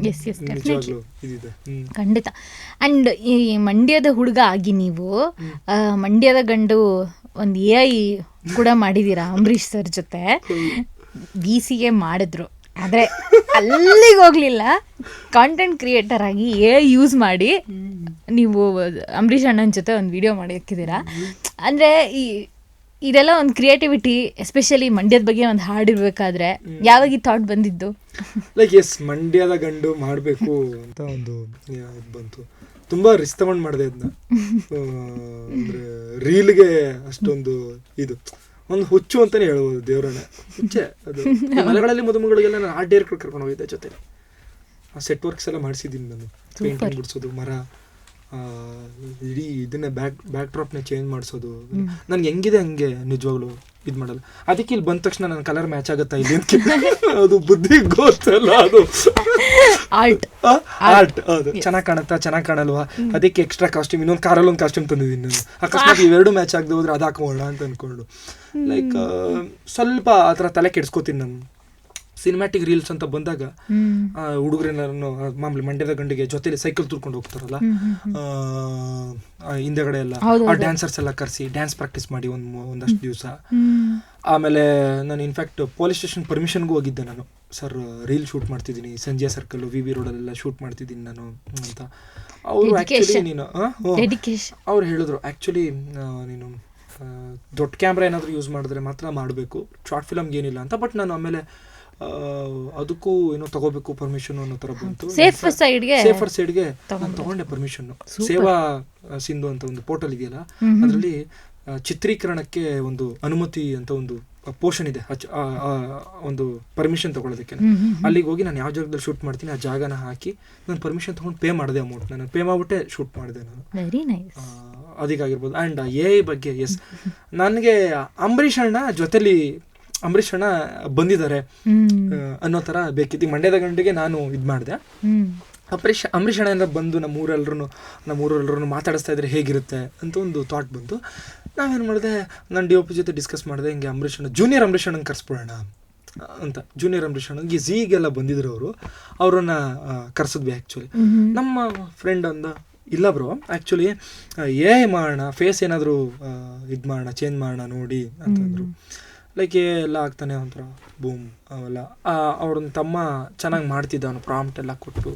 ನಿಜವಾಗ್ಲೂ ಇದಿದೆ. ಖಂಡಿತ. ಆ್ಯಂಡ್ ಈ ಮಂಡ್ಯದ ಹುಡುಗ ಆಗಿ ನೀವು ಮಂಡ್ಯದ ಗಂಡು ಒಂದು AI ಕೂಡ ಮಾಡಿದ್ದೀರಾ ಅಂಬರೀಷ್ ಸರ್ ಜೊತೆ. BCA ಮಾಡಿದ್ರು, ಆದರೆ ಅಲ್ಲಿಗೆ ಹೋಗಲಿಲ್ಲ. ಕಾಂಟೆಂಟ್ ಕ್ರಿಯೇಟರ್ ಆಗಿ AI ಯೂಸ್ ಮಾಡಿ ನೀವು ಅಂಬರೀಷ್ ಅಣ್ಣನ ಜೊತೆ ಒಂದು ವಿಡಿಯೋ ಮಾಡಿ ಹಾಕಿದ್ದೀರಾ. ಅಂದರೆ ಇದೆಲ್ಲ ಒಂದು ಕ್ರಿಯೇಟಿವಿಟಿ, ಎಸ್ಪೆಷಲಿ ಮಂಡ್ಯದ ಬಗ್ಗೆ ಒಂದು ಹಾಡಿರ್ಬೇಕಾದ್ರೆ ಯಾವಾಗ ಈ ಥಾಟ್ ಬಂದಿದ್ದು? ಲೈಕ್ ಮಂಡ್ಯದ ಗಂಡು ಮಾಡಬೇಕು ಅಂತ ಒಂದು ಬಂತು. ತುಂಬ ರಿಸ್ಕ್ ತಗೊಂಡು ಮಾಡಿದೆ ಅದನ್ನ. ಅಂದರೆ ರೀಲ್ಗೆ ಅಷ್ಟೊಂದು ಇದು ಒಂದು ಹುಚ್ಚು ಅಂತಲೇ ಹೇಳ್ಬೋದು, ದೇವರನ್ನ ಹುಚ್ಚೆ ಅದು. ಮಲೆಗಳಲ್ಲಿ ಮದುಮಗಳಿಗೆಲ್ಲ ನಾನು ಆರ್ಟ್ ಡೈರೆಕ್ಟರ್ ಕರ್ಕೊಂಡು ಹೋಗಿದ್ದೆ ಜೊತೆಲಿ. ಆ ಸೆಟ್ ವರ್ಕ್ಸ್ ಎಲ್ಲ ಮಾಡಿಸಿದ್ದೀನಿ ನಾನು, ಪೇಂಟಿಂಗ್ ಬಿಡಿಸೋದು, ಮರ, ಇಡೀ ಇದನ್ನೇ ಬ್ಯಾಕ್ ಡ್ರಾಪ್ನ ಚೇಂಜ್ ಮಾಡಿಸೋದು. ನನ್ಗೆ ಹೆಂಗಿದೆ ಹಂಗೆ ನಿಜವಾಗ್ಲು ಇದು ಮಾಡಲ್ಲ. ಅದಕ್ಕೆ ಇಲ್ಲಿ ಬಂದ ತಕ್ಷಣ ನನ್ನ ಕಲರ್ ಮ್ಯಾಚ್ ಆಗುತ್ತಾ ಇಲ್ಲಿ ಅಂತ ಅದು ಬುದ್ಧಿ ಗೊತ್ತಲ್ಲ, ಅದು ಆರ್ಟ್ ಅದು ಚೆನ್ನಾಗಿ ಕಾಣುತ್ತಾ ಚೆನ್ನಾಗಿ ಕಾಣಲ್ವಾ, ಅದಕ್ಕೆ ಎಕ್ಸ್ಟ್ರಾ ಕಾಸ್ಟ್ಯೂಮ್, ಇನ್ನೊಂದು ಕಾರಲ್ಲಿ ಒಂದು ಕಾಸ್ಟ್ಯೂಮ್ ತಂದಿದ್ದೀನಿ ನಾನು. ಅಕಸ್ಮಾತ್ ಇವೆರಡು ಮ್ಯಾಚ್ ಆಗದೆ ಹೋದ್ರೆ ಅದು ಹಾಕೋಣ ಅಂತ ಅಂದ್ಕೊಂಡು ಲೈಕ್ ಸ್ವಲ್ಪ ಆ ಥರ ತಲೆ ಕೆಡ್ಸ್ಕೋತೀನಿ ನಾನು. ಸಿನಿಮ್ಯಾಟಿಕ್ ರೀಲ್ಸ್ ಅಂತ ಬಂದಾಗ ಹುಡುಗರೆಲ್ಲರೂ ಮಾಮೂಲಿ ಮಂಡ್ಯದ ಗಂಡಿಗೆ ಜೊತೆಲಿ ಸೈಕಲ್ ತುರ್ಕೊಂಡು ಹೋಗ್ತಾರಲ್ಲ, ಹಿಂದೆಗಡೆ ಎಲ್ಲ ಆ ಡ್ಯಾನ್ಸರ್ಸ್ ಎಲ್ಲ ಕರೆಸಿ ಡ್ಯಾನ್ಸ್ ಪ್ರಾಕ್ಟೀಸ್ ಮಾಡಿ ಒಂದಷ್ಟು ದಿವಸ. ಆಮೇಲೆ ನಾನು ಇನ್ಫ್ಯಾಕ್ಟ್ ಪೊಲೀಸ್ ಸ್ಟೇಷನ್ ಪರ್ಮಿಷನ್ಗೂ ಹೋಗಿದ್ದೆ ನಾನು. ಸರ್ ರೀಲ್ ಶೂಟ್ ಮಾಡ್ತಿದ್ದೀನಿ, ಸಂಜೆ ಸರ್ಕಲ್ VV ರೋಡಲ್ಲೆಲ್ಲ ಶೂಟ್ ಮಾಡ್ತಿದ್ದೀನಿ ನಾನು ಅಂತ. ಅವರು ಆ್ಯಕ್ಚುಲಿ ಅವ್ರು ಹೇಳಿದ್ರು, ಆ್ಯಕ್ಚುಲಿ ನೀನು ದೊಡ್ಡ ಕ್ಯಾಮ್ರಾ ಏನಾದರೂ ಯೂಸ್ ಮಾಡಿದ್ರೆ ಮಾತ್ರ ಮಾಡಬೇಕು, ಶಾರ್ಟ್ ಫಿಲಮ್ಗೆ ಏನಿಲ್ಲ ಅಂತ. ಬಟ್ ನಾನು ಆಮೇಲೆ ಅದಕ್ಕೂ ಏನೋ ತಗೋಬೇಕು ಪರ್ಮಿಷನ್ ಅನ್ನೋ ಥರ ಬಂತು. ಸೇಫರ್ ಸೈಡ್ಗೆ ನಾನು ತಗೊಂಡೆ ಪರ್ಮಿಷನ್. ಸೇವಾ ಸಿಂಧು ಅಂತ ಒಂದು ಪೋರ್ಟಲ್ ಇದೆಯಲ್ಲ, ಅದರಲ್ಲಿ ಚಿತ್ರೀಕರಣಕ್ಕೆ ಒಂದು ಅನುಮತಿ ಅಂತ ಒಂದು ಪೋರ್ಷನ್ ಇದೆ, ಒಂದು ಪರ್ಮಿಷನ್ ತಗೊಳ್ಳೋದಕ್ಕೆ. ಅಲ್ಲಿಗೆ ಹೋಗಿ ನಾನು ಯಾವ ಜಾಗದಲ್ಲಿ ಶೂಟ್ ಮಾಡ್ತೀನಿ ಆ ಜಾಗನ ಹಾಕಿ ನಾನು ಪರ್ಮಿಷನ್ ತಗೊಂಡು ಪೇ ಮಾಡಿದೆ ಅಮೌಂಟ್. ನಾನು ಪೇ ಮಾಡಿಬಿಟ್ಟೆ ಶೂಟ್ ಮಾಡಿದೆ ನಾನು. ಅದಕ್ಕಾಗಿರ್ಬೋದು. ಆ್ಯಂಡ್ AI ಬಗ್ಗೆ ಎಸ್, ನನಗೆ ಅಂಬರೀಷ್ ಅಣ್ಣ ಜೊತೆಲಿ ಅಂಬರೀಷ್ ಅಣ್ಣ ಬಂದಿದ್ದಾರೆ ಅನ್ನೋ ಥರ ಬೇಕಿತ್ತು. ಮಂಡ್ಯದ ಗಂಡಿಗೆ ನಾನು ಇದು ಮಾಡಿದೆ. ಅಂಬರೀಷ್ ಅಣ್ಣ ಬಂದು ನಮ್ಮೂರೆಲ್ಲರೂ ಮಾತಾಡಿಸ್ತಾ ಇದ್ರೆ ಹೇಗಿರುತ್ತೆ ಅಂತ ಒಂದು ಥಾಟ್ ಬಂತು. ನಾವೇನು ಮಾಡಿದೆ, ನಾನು DOP ಜೊತೆ ಡಿಸ್ಕಸ್ ಮಾಡಿದೆ, ಹಿಂಗೆ ಅಂಬರೀಷ್ ಅಣ್ಣ ಜೂನಿಯರ್ ಅಂಬರೀಷ್ ಅಣ್ಣನ ಕರೆಸ್ಬಿಡೋಣ ಅಂತ. ಜೂನಿಯರ್ ಅಂಬರೀಷ್ ಅಣ್ಣಗೆ ಝೀಗೆಲ್ಲ ಬಂದಿದ್ರು ಅವ್ರನ್ನ ಕರೆಸಿದ್ವಿ. ಆ್ಯಕ್ಚುಲಿ ನಮ್ಮ ಫ್ರೆಂಡ್ ಅಂದ, ಇಲ್ಲ ಬ್ರೋ ಆ್ಯಕ್ಚುಲಿ ಮಾಡೋಣ, ಫೇಸ್ ಏನಾದರೂ ಇದು ಮಾಡೋಣ, ಚೇಂಜ್ ಮಾಡೋಣ ನೋಡಿ ಅಂತಂದರು. ಲೈಕ್ ಎಲ್ಲ ಆಗ್ತಾನೆ ಒಂಥರ ಬೂಮ್ ಅವೆಲ್ಲ. ಅವ್ರನ್ನ ತಮ್ಮ ಚೆನ್ನಾಗಿ ಮಾಡ್ತಿದ್ದ, ಅವನು ಪ್ರಾಂಪ್ಟ್ ಎಲ್ಲ ಕೊಟ್ಟು.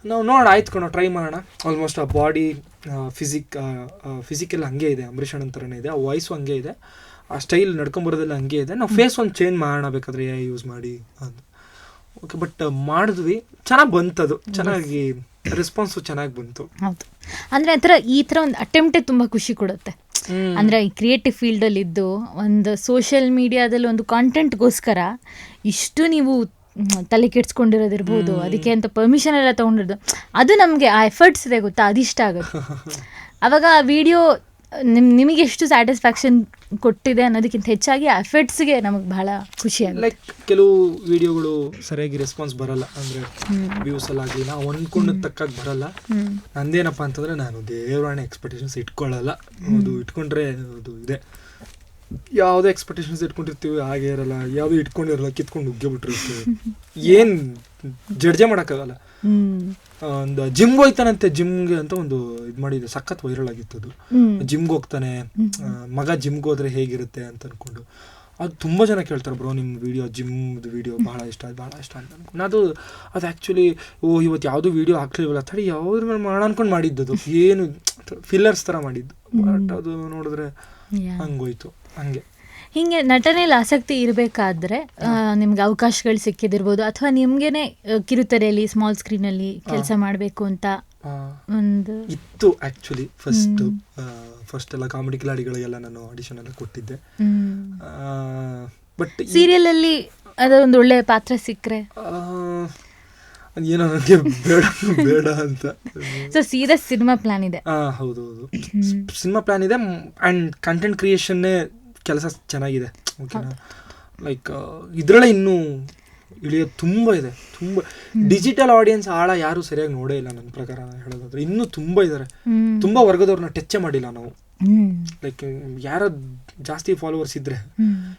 ನಾವು ಆಯ್ತು ಕಣೋ ಟ್ರೈ ಮಾಡೋಣ. ಆಲ್ಮೋಸ್ಟ್ ಆ ಬಾಡಿ ಫಿಸಿಕಲ್ ಹಂಗೆ ಇದೆ, ಅಂಬರೀಷ್ ಅಣ್ಣನ ಥರನೇ ಇದೆ, ಆ ವಾಯ್ಸು ಹಂಗೆ ಇದೆ, ಆ ಸ್ಟೈಲ್ ನಡ್ಕೊಂಬರೋದೆಲ್ಲ ಹಂಗೆ ಇದೆ. ನಾವು ಫೇಸ್ ಒಂದು ಚೇಂಜ್ ಮಾಡೋಣ ಬೇಕಾದ್ರೆ AI ಯೂಸ್ ಮಾಡಿ ಅಂತ. ಓಕೆ, ಬಟ್ ಮಾಡಿದ್ವಿ, ಚೆನ್ನಾಗಿ ಬಂತದು, ಚೆನ್ನಾಗಿ ರೆಸ್ಪಾನ್ಸು ಚೆನ್ನಾಗಿ ಬಂತು. ಹೌದು, ಅಂದರೆ ಈ ಥರ ಒಂದು ಅಟೆಂಪ್ಟೇ ತುಂಬ ಖುಷಿ ಕೊಡುತ್ತೆ. ಅಂದರೆ ಈ ಕ್ರಿಯೇಟಿವ್ ಫೀಲ್ಡಲ್ಲಿ ಇದ್ದು ಒಂದು ಸೋಷಿಯಲ್ ಮೀಡಿಯಾದಲ್ಲಿ ಒಂದು ಕಾಂಟೆಂಟ್ಗೋಸ್ಕರ ಇಷ್ಟು ನೀವು ತಲೆ ಕೆಡ್ಸ್ಕೊಂಡಿರೋದಿರ್ಬೋದು, ಅದಕ್ಕೆ ಅಂತ ಪರ್ಮಿಷನ್ ಎಲ್ಲ ತೊಗೊಂಡಿರೋದು, ಅದು ನಮಗೆ ಆ ಎಫರ್ಟ್ಸ್ ಇದೆ ಗೊತ್ತಾ, ಅದಿಷ್ಟ ಆಗುತ್ತೆ. ಆವಾಗ ಆ ವಿಡಿಯೋ ನಿಮಗೆ ಎಷ್ಟು ಸ್ಯಾಟಿಸ್ಫ್ಯಾಕ್ಷನ್ ಕೊಟ್ಟಿದೆ ಅನ್ನೋದಕ್ಕಿಂತ ಹೆಚ್ಚಾಗಿ ಆ ಎಫರ್ಟ್ಸ್ಗೆ ನಮಗೆ ಬಹಳ ಖುಷಿ ಆಗುತ್ತೆ. ಲೈಕ್ ಕೆಲವು ವಿಡಿಯೋಗಳು ಸರಿಯಾಗಿ ರೆಸ್ಪಾನ್ಸ್ ಬರಲ್ಲ, ಅಂದರೆ ವ್ಯೂಸ್ ಎಲ್ಲ ಆಗಲಿ ನಾವು ಅಂದ್ಕೊಂಡ ತಕ್ಕಾಗಿ ಬರಲ್ಲ. ನಂದೇನಪ್ಪ ಅಂತಂದರೆ ನಾನು ದೇವರಾಣೆ ಎಕ್ಸ್ಪೆಕ್ಟೇಷನ್ಸ್ ಇಟ್ಕೊಳ್ಳಲ್ಲ. ಅದು ಇಟ್ಕೊಂಡ್ರೆ ಅದು ಇದೆ, ಯಾವುದೇ ಎಕ್ಸ್ಪೆಕ್ಟೇಷನ್ಸ್ ಇಟ್ಕೊಂಡಿರ್ತೀವಿ ಹಾಗೆ ಇರಲ್ಲ, ಯಾವುದೂ ಇಟ್ಕೊಂಡಿರಲ್ಲ, ಕಿತ್ಕೊಂಡು ನುಗ್ಗೆ ಬಿಟ್ಟಿರ್ತೀವಿ. ಏನು ಜಡ್ಜೆ ಮಾಡೋಕ್ಕಾಗಲ್ಲ. ಒಂದು ಜಿಮ್ಗೆ ಹೋಗ್ತಾನಂತೆ, ಜಿಮ್ಗೆ ಅಂತ ಒಂದು ಇದು ಮಾಡಿದೆ, ಸಖತ್ ವೈರಲ್ ಆಗಿತ್ತು ಅದು. ಜಿಮ್ಗೆ ಹೋಗ್ತಾನೆ ಮಗ, ಜಿಮ್ಗೆ ಹೋದ್ರೆ ಹೇಗಿರುತ್ತೆ ಅಂತ ಅನ್ಕೊಂಡು. ಅದು ತುಂಬ ಜನ ಕೇಳ್ತಾರೆ, ಬ್ರೋ ನಿಮ್ಮ ವಿಡಿಯೋ ಜಿಮ್ದು ವಿಡಿಯೋ ಭಾಳ ಇಷ್ಟ ಅಂತ ಅನ್ಕೊಂಡು. ಅದು ಆ್ಯಕ್ಚುಲಿ ಇವತ್ತು ಯಾವುದೂ ವಿಡಿಯೋ ಹಾಕ್ಲಿಲ್ವಲ್ಲ, ತಡಿ ಯಾವ್ದ್ರ ಮೇಲೆ ಮಾಡೋಣ ಅನ್ಕೊಂಡು ಮಾಡಿದ್ದು, ಏನು ಫಿಲ್ಲರ್ಸ್ ಥರ ಮಾಡಿದ್ದು. ಬಟ್ ಅದು ನೋಡಿದ್ರೆ ಹಂಗೋಯ್ತು. ಹೀಗೆ ನಟನೆಯಲ್ಲಿ ಆಸಕ್ತಿ ಇರಬೇಕಾದ್ರೆ ನಿಮ್ಗೆ ಅವಕಾಶಗಳು ಸಿಕ್ಕಿದಿರ್ಬೋದು, ಅಥವಾ ನಿಮ್ಗೇನೆ ಕಿರುತೆರೆಯಲ್ಲಿ ಸ್ಮಾಲ್ ಸ್ಕ್ರೀನಲ್ಲಿ ಕೆಲಸ ಮಾಡಬೇಕು ಅಂತ ಒಂದು ಇತ್ತು. ಆ್ಯಕ್ಚುಲಿ ಫಸ್ಟ್ ಎಲ್ಲ ಕಾಮಿಡಿ ಕಿಲಾಡಿಗಳಿಗೆಲ್ಲ ನಾನು ಆಡಿಷನ್ ಎಲ್ಲ ಕೊಟ್ಟಿದ್ದೆ. ಬಟ್ ಸೀರಿಯಲಲ್ಲಿ ಅದೊಂದು ಒಳ್ಳೆ ಪಾತ್ರ ಸಿಕ್ಕರೆ ಏನೋ ನನಗೆ ಬೇಡ ಅಂತ. ಸೊ ಸೀದಾ ಸಿನಿಮಾ ಪ್ಲಾನ್ ಇದೆ? ಹೌದು, ಸಿನಿಮಾ ಪ್ಲಾನ್ ಇದೆ. ಆ್ಯಂಡ್ ಕಂಟೆಂಟ್ ಕ್ರಿಯೇಷನ್ನೇ ಕೆಲಸ ಚೆನ್ನಾಗಿದೆ. ಓಕೆನಾ, ಲೈಕ್ ಇದರಲ್ಲೇ ಇನ್ನೂ ಇಳಿಯೋದು ತುಂಬ ಇದೆ. ತುಂಬ ಡಿಜಿಟಲ್ ಆಡಿಯನ್ಸ್ ಆಳ ಯಾರು ಸರಿಯಾಗಿ ನೋಡೇ ಇಲ್ಲ ನನ್ನ ಪ್ರಕಾರ ಹೇಳೋದಾದ್ರೆ. ಇನ್ನೂ ತುಂಬ ಇದ್ದಾರೆ, ತುಂಬ ವರ್ಗದವ್ರನ್ನ ಟಚ್ಚೇ ಮಾಡಿಲ್ಲ ನಾವು. ಲೈಕ್ ಯಾರ ಜಾಸ್ತಿ ಫಾಲೋವರ್ಸ್ ಇದ್ರೆ,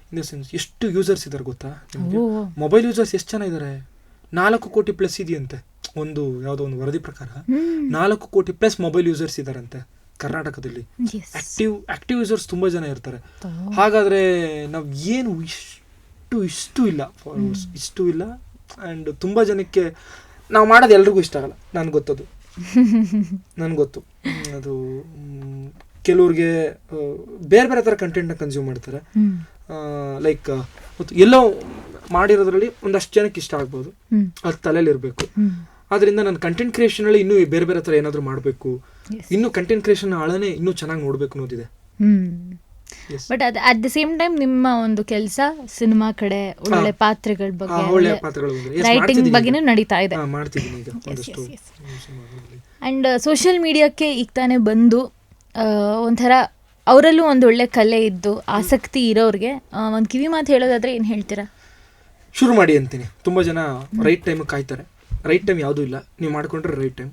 ಇನ್ ದ ಸೆನ್ಸ್ ಎಷ್ಟು ಯೂಸರ್ಸ್ ಇದ್ದಾರೆ ಗೊತ್ತಾ ನಿಮಗೆ? ಮೊಬೈಲ್ ಯೂಸರ್ಸ್ ಎಷ್ಟು ಜನ ಇದ್ದಾರೆ? 4 ಕೋಟಿ ಪ್ಲಸ್ ಇದೆಯಂತೆ ಒಂದು ಯಾವುದೋ ಒಂದು ವರದಿ ಪ್ರಕಾರ. 4 ಕೋಟಿ ಪ್ಲಸ್ ಮೊಬೈಲ್ ಯೂಸರ್ಸ್ ಇದ್ದಾರಂತೆ ಕರ್ನಾಟಕದಲ್ಲಿ. ಆಕ್ಟಿವ್ ಯೂಸರ್ಸ್ ತುಂಬ ಜನ ಇರ್ತಾರೆ. ಹಾಗಾದರೆ ನಾವು ಏನು ಇಷ್ಟು ಇಲ್ಲ ಫಾಲೋವರ್ಸ್, ಇಷ್ಟು ಇಲ್ಲ. ಆ್ಯಂಡ್ ತುಂಬ ಜನಕ್ಕೆ ನಾವು ಮಾಡೋದು ಎಲ್ರಿಗೂ ಇಷ್ಟ ಆಗಲ್ಲ, ನನಗೆ ಗೊತ್ತದು. ಅದು ಕೆಲವ್ರಿಗೆ ಬೇರೆ ಬೇರೆ ಥರ ಕಂಟೆಂಟ್ನ ಕನ್ಸ್ಯೂಮ್ ಮಾಡ್ತಾರೆ. ಲೈಕ್ ಎಲ್ಲೋ ಮಾಡಿರೋದ್ರಲ್ಲಿ ಒಂದಷ್ಟು ಜನಕ್ಕೆ ಇಷ್ಟ ಆಗ್ಬೋದು, ಅದು ತಲೆಯಲ್ಲಿ ಇರಬೇಕು. ಆದ್ದರಿಂದ ನಾನು ಕಂಟೆಂಟ್ ಕ್ರಿಯೇಷನಲ್ಲಿ ಇನ್ನೂ ಬೇರೆ ಬೇರೆ ಥರ ಏನಾದರೂ ಮಾಡಬೇಕು, ಇನ್ನೂ ಕಂಟೆಂಟ್ ಕ್ರಿಯೇಷನ್ ಆಳನೇ ಇನ್ನೂ ಚೆನ್ನಾಗಿ ನೋಡಬೇಕು ಅನ್ನೋದಿದೆ. But at the same time ನಿಮ್ಮ ಒಂದು ಕೆಲಸ ಸಿನಿಮಾ ಕಡೆ ಒಳ್ಳೆ ಪಾತ್ರಗಳ ಬಗ್ಗೆ, ರೈಟಿಂಗ್ ಬಗ್ಗೆನೂ ನಡೀತಾ ಇದೆ. ಆ್ಯಂಡ್ ಸೋಷಿಯಲ್ ಮೀಡಿಯಾಕ್ಕೆ ಈಗ ತಾನೇ ಬಂದು ಒಂಥರ ಅವರಲ್ಲೂ ಒಂದು ಒಳ್ಳೆ ಕಲೆ ಇದ್ದು ಆಸಕ್ತಿ ಇರೋರಿಗೆ ಒಂದು ಕಿವಿ ಮಾತು ಹೇಳೋದಾದ್ರೆ ಏನು ಹೇಳ್ತೀರಾ? ಶುರು ಮಾಡಿ ಅಂತೀನಿ. ತುಂಬ ಜನ ರೈಟ್ ಟೈಮಿಗೆ ಕಾಯ್ತಾರೆ. ರೈಟ್ ಟೈಮ್ ಯಾವುದೂ ಇಲ್ಲ, ನೀವು ಮಾಡ್ಕೊಂಡ್ರೆ ರೈಟ್ ಟೈಮ್.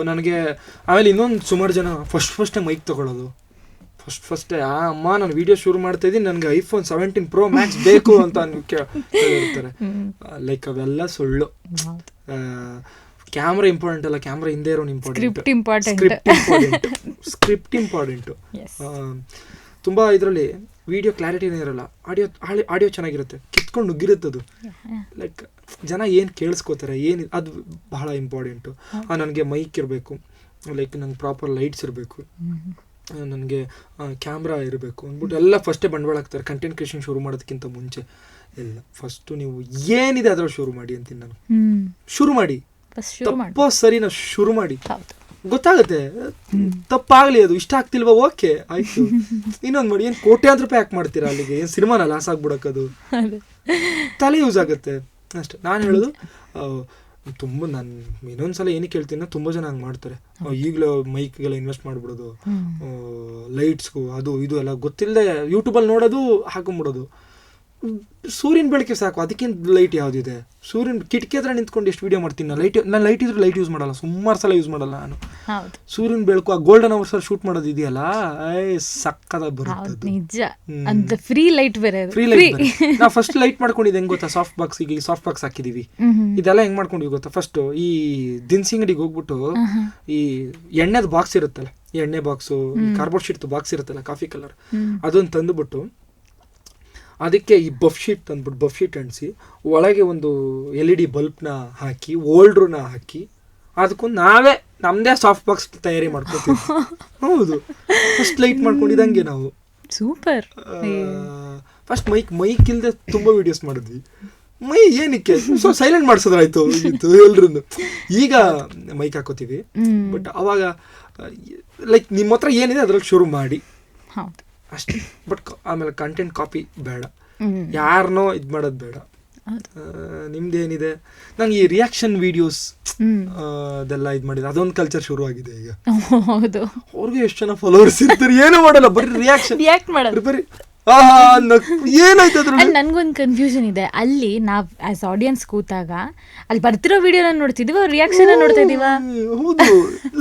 ನನಗೆ ಆಮೇಲೆ ಇನ್ನೊಂದು ಸುಮಾರು ಜನ ಫಸ್ಟೇ ಮೈಕ್ ತೊಗೊಳ್ಳೋದು. ಫಸ್ಟೇ ಅಮ್ಮ ನಾನು ವಿಡಿಯೋ ಶುರು ಮಾಡ್ತಾ ಇದ್ದೀನಿ, ನನಗೆ iPhone 17 Pro Max ಬೇಕು ಅಂತ ಹೇಳ್ತಾರೆ. ಲೈಕ್ ಅವೆಲ್ಲ ಸುಳ್ಳು. ಕ್ಯಾಮ್ರಾ ಇಂಪಾರ್ಟೆಂಟ್ ಅಲ್ಲ, ಕ್ಯಾಮ್ರಾ ಹಿಂದೆ ಇರೋನು ಸ್ಕ್ರಿಪ್ಟ್ ಇಂಪಾರ್ಟೆಂಟು. ತುಂಬ ಇದರಲ್ಲಿ ವಿಡಿಯೋ ಕ್ಲಾರಿಟಿನೇ ಇರಲ್ಲ, ಆಡಿಯೋ ಚೆನ್ನಾಗಿರುತ್ತೆ, ಕಿತ್ಕೊಂಡು ನುಗ್ಗಿರುತ್ತೆ ಅದು. ಲೈಕ್ ಜನ ಏನು ಕೇಳಿಸ್ಕೋತಾರೆ, ಏನು ಅದು ಬಹಳ ಇಂಪಾರ್ಟೆಂಟು. ನನಗೆ ಮೈಕ್ ಇರಬೇಕು, ಲೈಕ್ ನಂಗೆ ಪ್ರಾಪರ್ ಲೈಟ್ಸ್ ಇರಬೇಕು, ನನಗೆ ಕ್ಯಾಮ್ರಾ ಇರಬೇಕು ಅಂದ್ಬಿಟ್ಟು ಎಲ್ಲ ಫಸ್ಟೇ ಬಂಡವಾಳ ಹಾಕ್ತಾರೆ ಕಂಟೆಂಟ್ ಕ್ರಿಯೇಷನ್ ಶುರು ಮಾಡೋದಕ್ಕಿಂತ ಮುಂಚೆ. ಎಲ್ಲ ಫಸ್ಟು ನೀವು ಏನಿದೆ ಅದ್ರಲ್ಲಿ ಶುರು ಮಾಡಿ ಅಂತೀನಿ ನಾನು. ಶುರು ಮಾಡಿ, ತಪ್ಪೋ ಸರಿ ನಾವು ಶುರು ಮಾಡಿ, ಗೊತ್ತಾಗುತ್ತೆ. ತಪ್ಪಾಗಲಿ, ಅದು ಇಷ್ಟ ಆಗ್ತಿಲ್ವಾ, ಓಕೆ ಆಯ್ತು, ಇನ್ನೊಂದು ಮಾಡಿ. ಏನು ಕೋಟ್ಯಾಂತರ ರೂಪಾಯಿ ಯಾಕೆ ಮಾಡ್ತೀರಾ ಅಲ್ಲಿಗೆ? ಏನು ಸಿನಿಮಾನ ಲಾಸ್ ಆಗ್ಬಿಡೋಕ್ಕದು? ತಲೆ ಯೂಸ್ ಆಗುತ್ತೆ ಅಷ್ಟೇ. ನಾನು ಹೇಳೋದು ತುಂಬ, ನಾನು ಇನ್ನೊಂದ್ಸಲ ಏನಕ್ಕೆ ಹೇಳ್ತೀನಿ, ತುಂಬ ಜನ ಹಂಗೆ ಮಾಡ್ತಾರೆ. ಈಗಲೇ ಮೈಕ್ಗೆಲ್ಲ ಇನ್ವೆಸ್ಟ್ ಮಾಡಿಬಿಡೋದು, ಲೈಟ್ಸ್ಗೂ ಅದು ಇದು ಎಲ್ಲ ಗೊತ್ತಿಲ್ಲದೆ ಯೂಟ್ಯೂಬಲ್ಲಿ ನೋಡೋದು, ಹಾಕೊಂಬಿಡೋದು. ಸೂರ್ಯನ ಬೆಳಕೆ ಸಾಕು, ಅದಕ್ಕಿಂತ ಲೈಟ್ ಯಾವುದಿದೆ? ಸೂರ್ಯನ ಕಿಟಕಿ ಹತ್ರ ನಿಂತ್ಕೊಂಡು ಎಷ್ಟು ವೀಡಿಯೋ ಮಾಡ್ತೀನಿ ನಾನು. ನಾನು ಲೈಟ್ ಇದ್ರೆ ಲೈಟ್ ಯೂಸ್ ಮಾಡಲ್ಲ, ಸುಮಾರು ಸಲ ಯೂಸ್ ಮಾಡಲ್ಲ ನಾನು. ಸೂರ್ಯನ ಬೆಳಕು ಆ ಗೋಲ್ಡನ್ ಅವರ್ಸ್ ಅಲ್ಲಿ ಶೂಟ್ ಮಾಡೋದು ಇದೆಯಲ್ಲ, ಸಕ್ಕದ ಬರುತ್ತೆ. ಫ್ರೀ ಲೈಟ್ ಬೇರೆ. ನಾವು ಫಸ್ಟ್ ಲೈಟ್ ಮಾಡ್ಕೊಂಡಿದ್ದೆ ಹೆಂಗ್ ಗೊತ್ತಾ? ಸಾಫ್ಟ್ ಬಾಕ್ಸ್ ಹಾಕಿದೀವಿ. ಇದೆಲ್ಲ ಹೆಂಗ್ ಮಾಡ್ಕೊಂಡಿವಿ ಗೊತ್ತಾ? ಫಸ್ಟ್ ಈ ದಿನಸಿ ಅಂಗಡಿಗೆ ಹೋಗ್ಬಿಟ್ಟು ಈ ಎಣ್ಣೆದ ಬಾಕ್ಸ್ ಇರುತ್ತಲ್ಲ, ಎಣ್ಣೆ ಬಾಕ್ಸು, ಕಾರ್ಬೋರ್ಡ್ ಶೀಟ್ ಬಾಕ್ಸ್ ಇರುತ್ತಲ್ಲ ಕಾಫಿ ಕಲರ್, ಅದನ್ನ ತಂದುಬಿಟ್ಟು ಅದಕ್ಕೆ ಈ ಬಫ್ ಶೀಟ್ ಅಂದ್ಬಿಟ್ಟು ಬಫ್ ಶೀಟ್ ಅಂಟಿಸಿ ಒಳಗೆ ಒಂದು LED ಬಲ್ಬ್ನ ಹಾಕಿ ಓಲ್ಡ್ರನ್ನ ಹಾಕಿ ಅದಕ್ಕೊಂದು ನಾವೇ ನಮ್ಮದೇ ಸಾಫ್ಟ್ ಬಾಕ್ಸ್ ತಯಾರಿ ಮಾಡ್ಕೊತೀವಿ. ಹೌದು, ಫಸ್ಟ್ ಲೈಟ್ ಮಾಡ್ಕೊಂಡಿದ್ದಂಗೆ ನಾವು. ಸೂಪರ್. ಫಸ್ಟ್ ಮೈಕ್ ಇಲ್ಲದೆ ತುಂಬ ವಿಡಿಯೋಸ್ ಮಾಡಿದ್ವಿ. ಏನಕ್ಕೆ ಸೊ ಸೈಲೆಂಟ್ ಮಾಡಿಸೋದ್ರಾಯ್ತು ಎಲ್ರೂ. ಈಗ ಮೈಕ್ ಹಾಕೋತೀವಿ, ಬಟ್ ಅವಾಗ ಲೈಕ್ ನಿಮ್ಮ ಹತ್ರ ಏನಿದೆ ಅದ್ರಲ್ಲಿ ಶುರು ಮಾಡಿ ಅಷ್ಟೇ. ಬಟ್ ಆಮೇಲೆ ಕಂಟೆಂಟ್ ಕಾಪಿ ಬೇಡ, ಯಾರನ್ನೋ ಇದು ಮಾಡೋದು ಬೇಡ. ನಿಮ್ದೇನಿದೆ, ನಂಗೆ ಈ ರಿಯಾಕ್ಷನ್ ವಿಡಿಯೋಸ್ ಅದೆಲ್ಲ ಇದು ಮಾಡಿದ್ರೆ ಅದೊಂದು ಕಲ್ಚರ್ ಶುರು ಆಗಿದೆ ಈಗ. ಅವ್ರಿಗೆ ಎಷ್ಟು ಜನ ಫಾಲೋವರ್ಸ್ ಇರ್ತಾರೆ, ಏನೂ ಮಾಡಲ್ಲ, ಬರೀ ರಿಯಾಕ್ಟ್ ಮಾಡೋದು, ಬರೀ ಏನಾಯ್ತು ಅದ್ರಲ್ಲಿ. ನನ್ಗೊಂದು ಕನ್ಫ್ಯೂಷನ್ ಇದೆ. ಅಲ್ಲಿ ನಾವ್ ಆಸ್ ಆಡಿಯನ್ಸ್ ಕೂತಾಗ ಅಲ್ಲಿ ಬರ್ತಿರೋ ವಿಡಿಯೋನ ನೋಡ್ತಿದೀವ, ರಿಯಾಕ್ಷನ್ ನೋಡ್ತಾ ಇದೀವ? ಹೌದು,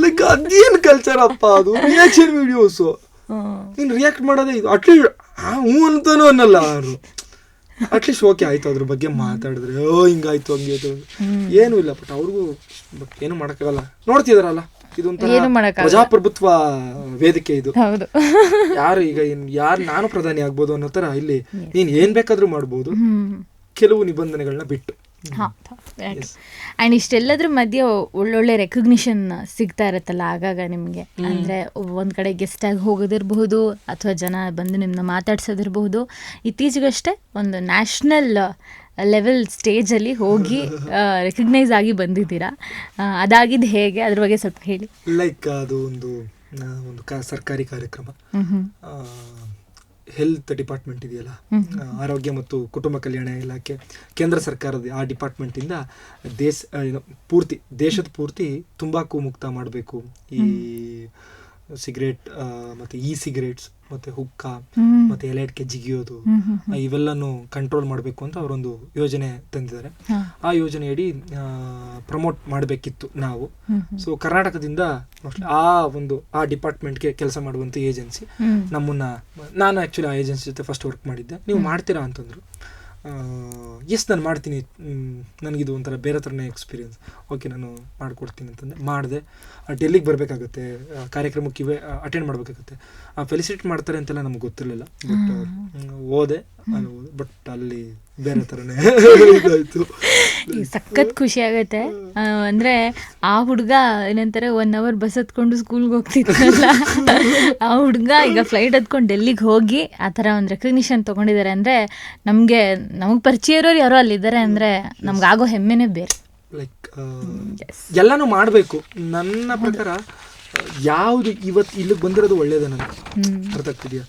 ಲೈಕ್ ಅದೇನು ಕಲ್ಚರ್ ಅಪ್ಪ ಅದು, ರಿಯಾಕ್ಷನ್ ವಿಡಿಯೋಸ್. ನೀನು ರಿಯಾಕ್ಟ್ ಮಾಡೋದೇ ಇದು. ಅಟ್ಲೀಸ್ಟ್ ಹ್ಞೂ ಅಂತಾನೂ ಅನ್ನಲ್ಲ ಅವರು. ಅಟ್ಲೀಸ್ಟ್ ಓಕೆ ಆಯ್ತು, ಅದ್ರ ಬಗ್ಗೆ ಮಾತಾಡಿದ್ರೆ ಹಿಂಗಾಯ್ತು ಹಂಗಾಯ್ತು ಏನೂ ಇಲ್ಲ. ಬಟ್ ಅವ್ರಿಗೂ ಏನು ಮಾಡೋಕ್ಕಾಗಲ್ಲ, ನೋಡ್ತಿದಾರಲ್ಲ, ಇದೊಂಥರ ಪ್ರಜಾಪ್ರಭುತ್ವ ವೇದಿಕೆ ಇದು. ಯಾರು ಈಗ ಯಾರು ನಾನು ಪ್ರಧಾನಿ ಆಗ್ಬೋದು ಅನ್ನೋ ಥರ ಇಲ್ಲಿ ನೀನು ಏನು ಬೇಕಾದ್ರೂ ಮಾಡ್ಬೋದು, ಕೆಲವು ನಿಬಂಧನೆಗಳನ್ನ ಬಿಟ್ಟು. ಆ್ಯಂಡ್ ಇಷ್ಟೆಲ್ಲದ್ರ ಮಧ್ಯೆ ಒಳ್ಳೊಳ್ಳೆ ರೆಕಗ್ನಿಷನ್ ಸಿಗ್ತಾ ಇರುತ್ತಲ್ಲ ಆಗಾಗ ನಿಮಗೆ. ಅಂದರೆ ಒಂದು ಕಡೆ ಗೆಸ್ಟಾಗಿ ಹೋಗೋದಿರಬಹುದು, ಅಥವಾ ಜನ ಬಂದು ನಿಮ್ಮನ್ನ ಮಾತಾಡ್ಸೋದಿರಬಹುದು. ಇತ್ತೀಚೆಗಷ್ಟೇ ಒಂದು ನ್ಯಾಷನಲ್ ಲೆವೆಲ್ ಸ್ಟೇಜಲ್ಲಿ ಹೋಗಿ ರೆಕಗ್ನೈಸ್ ಆಗಿ ಬಂದಿದ್ದೀರಾ. ಅದಾಗಿದ್ದು ಹೇಗೆ, ಅದ್ರ ಬಗ್ಗೆ ಸ್ವಲ್ಪ ಹೇಳಿ. ಲೈಕ್ ಅದು ಒಂದು ಸರ್ಕಾರಿ ಕಾರ್ಯಕ್ರಮ, ಹೆಲ್ತ್ ಡಿಪಾರ್ಟ್ಮೆಂಟ್ ಇದೆಯಲ್ಲ, ಆರೋಗ್ಯ ಮತ್ತು ಕುಟುಂಬ ಕಲ್ಯಾಣ ಇಲಾಖೆ, ಕೇಂದ್ರ ಸರ್ಕಾರದ ಆ ಡಿಪಾರ್ಟ್ಮೆಂಟಿಂದ ದೇಶದ ಪೂರ್ತಿ ತಂಬಾಕು ಮುಕ್ತ ಮಾಡಬೇಕು, ಈ ಸಿಗರೇಟ್ ಮತ್ತು ಸಿಗರೇಟ್ಸ್ ಮತ್ತು ಹುಕ್ಕ ಮತ್ತು ಎಲೆಡ್ಕೆ ಜಿಗಿಯೋದು ಇವೆಲ್ಲನೂ ಕಂಟ್ರೋಲ್ ಮಾಡಬೇಕು ಅಂತ ಅವರೊಂದು ಯೋಜನೆ ತಂದಿದ್ದಾರೆ. ಆ ಯೋಜನೆಯಡಿ ಪ್ರಮೋಟ್ ಮಾಡಬೇಕಿತ್ತು ನಾವು. ಸೊ ಕರ್ನಾಟಕದಿಂದ ಆ ಡಿಪಾರ್ಟ್ಮೆಂಟ್ಗೆ ಕೆಲಸ ಮಾಡುವಂಥ ಏಜೆನ್ಸಿ ನಾನು ಆ್ಯಕ್ಚುಲಿ ಆ ಏಜೆನ್ಸಿ ಜೊತೆ ಫಸ್ಟ್ ವರ್ಕ್ ಮಾಡಿದ್ದೆ. ನೀವು ಮಾಡ್ತೀರಾ ಅಂತಂದರು. ನಾನು ಮಾಡ್ತೀನಿ, ನನಗಿದು ಒಂಥರ ಬೇರೆ ಥರನೇ ಎಕ್ಸ್ಪೀರಿಯನ್ಸ್, ಓಕೆ ನಾನು ಮಾಡಿಕೊಡ್ತೀನಿ ಅಂತಂದೆ. ಮಾಡಿದೆ. ಡೆಲ್ಲಿಗೆ ಬರಬೇಕಾಗುತ್ತೆ, ಕಾರ್ಯಕ್ರಮಕ್ಕೆ ಅಟೆಂಡ್ ಮಾಡಬೇಕಾಗುತ್ತೆ. ಫೆಲಿಸಿಟೇಟ್ ಮಾಡ್ತಾರೆ ಅಂತೆಲ್ಲ ನಮ್ಗೆ ಗೊತ್ತಿರಲಿಲ್ಲ. ಬಟ್ ಹೋದೆ, ಬಟ್ ಅಲ್ಲಿ ಬೇರೆ ಥರನೇ ಇದಾಯಿತು. ಸಖತ್ ಖುಷಿ ಆಗುತ್ತೆ. ಅಂದರೆ ಆ ಹುಡುಗ ಏನಂತಾರೆ 1 hour ಬಸ್ ಹತ್ಕೊಂಡು ಸ್ಕೂಲ್ಗೆ ಹೋಗ್ತಿದ್ರಲ್ಲ, ಆ ಹುಡುಗ ಈಗ ಫ್ಲೈಟ್ ಹತ್ಕೊಂಡು ಡೆಲ್ಲಿಗೆ ಹೋಗಿ ಆ ಥರ ಒಂದು ರೆಕಗ್ನಿಷನ್ ತೊಗೊಂಡಿದ್ದಾರೆ. ಅಂದರೆ ನಮಗೆ ಪರಿಚಯ ಇರೋರು ಯಾರೋ ಅಲ್ಲಿದ್ದಾರೆ ಅಂದರೆ ನಮ್ಗಾಗೋ ಹೆಮ್ಮೆನೇ ಬೇರೆ. ಲೈಕ್ ಎಲ್ಲನೂ ಮಾಡಬೇಕು. ನನ್ನ ಪ್ರಕಾರ ಯಾವುದು ಇವತ್ತು ಇಲ್ಲಿಗೆ ಬಂದಿರೋದು ಒಳ್ಳೇದೇ, ನನಗೆ ಅರ್ಥ ಆಗ್ತಿದೆಯಾ?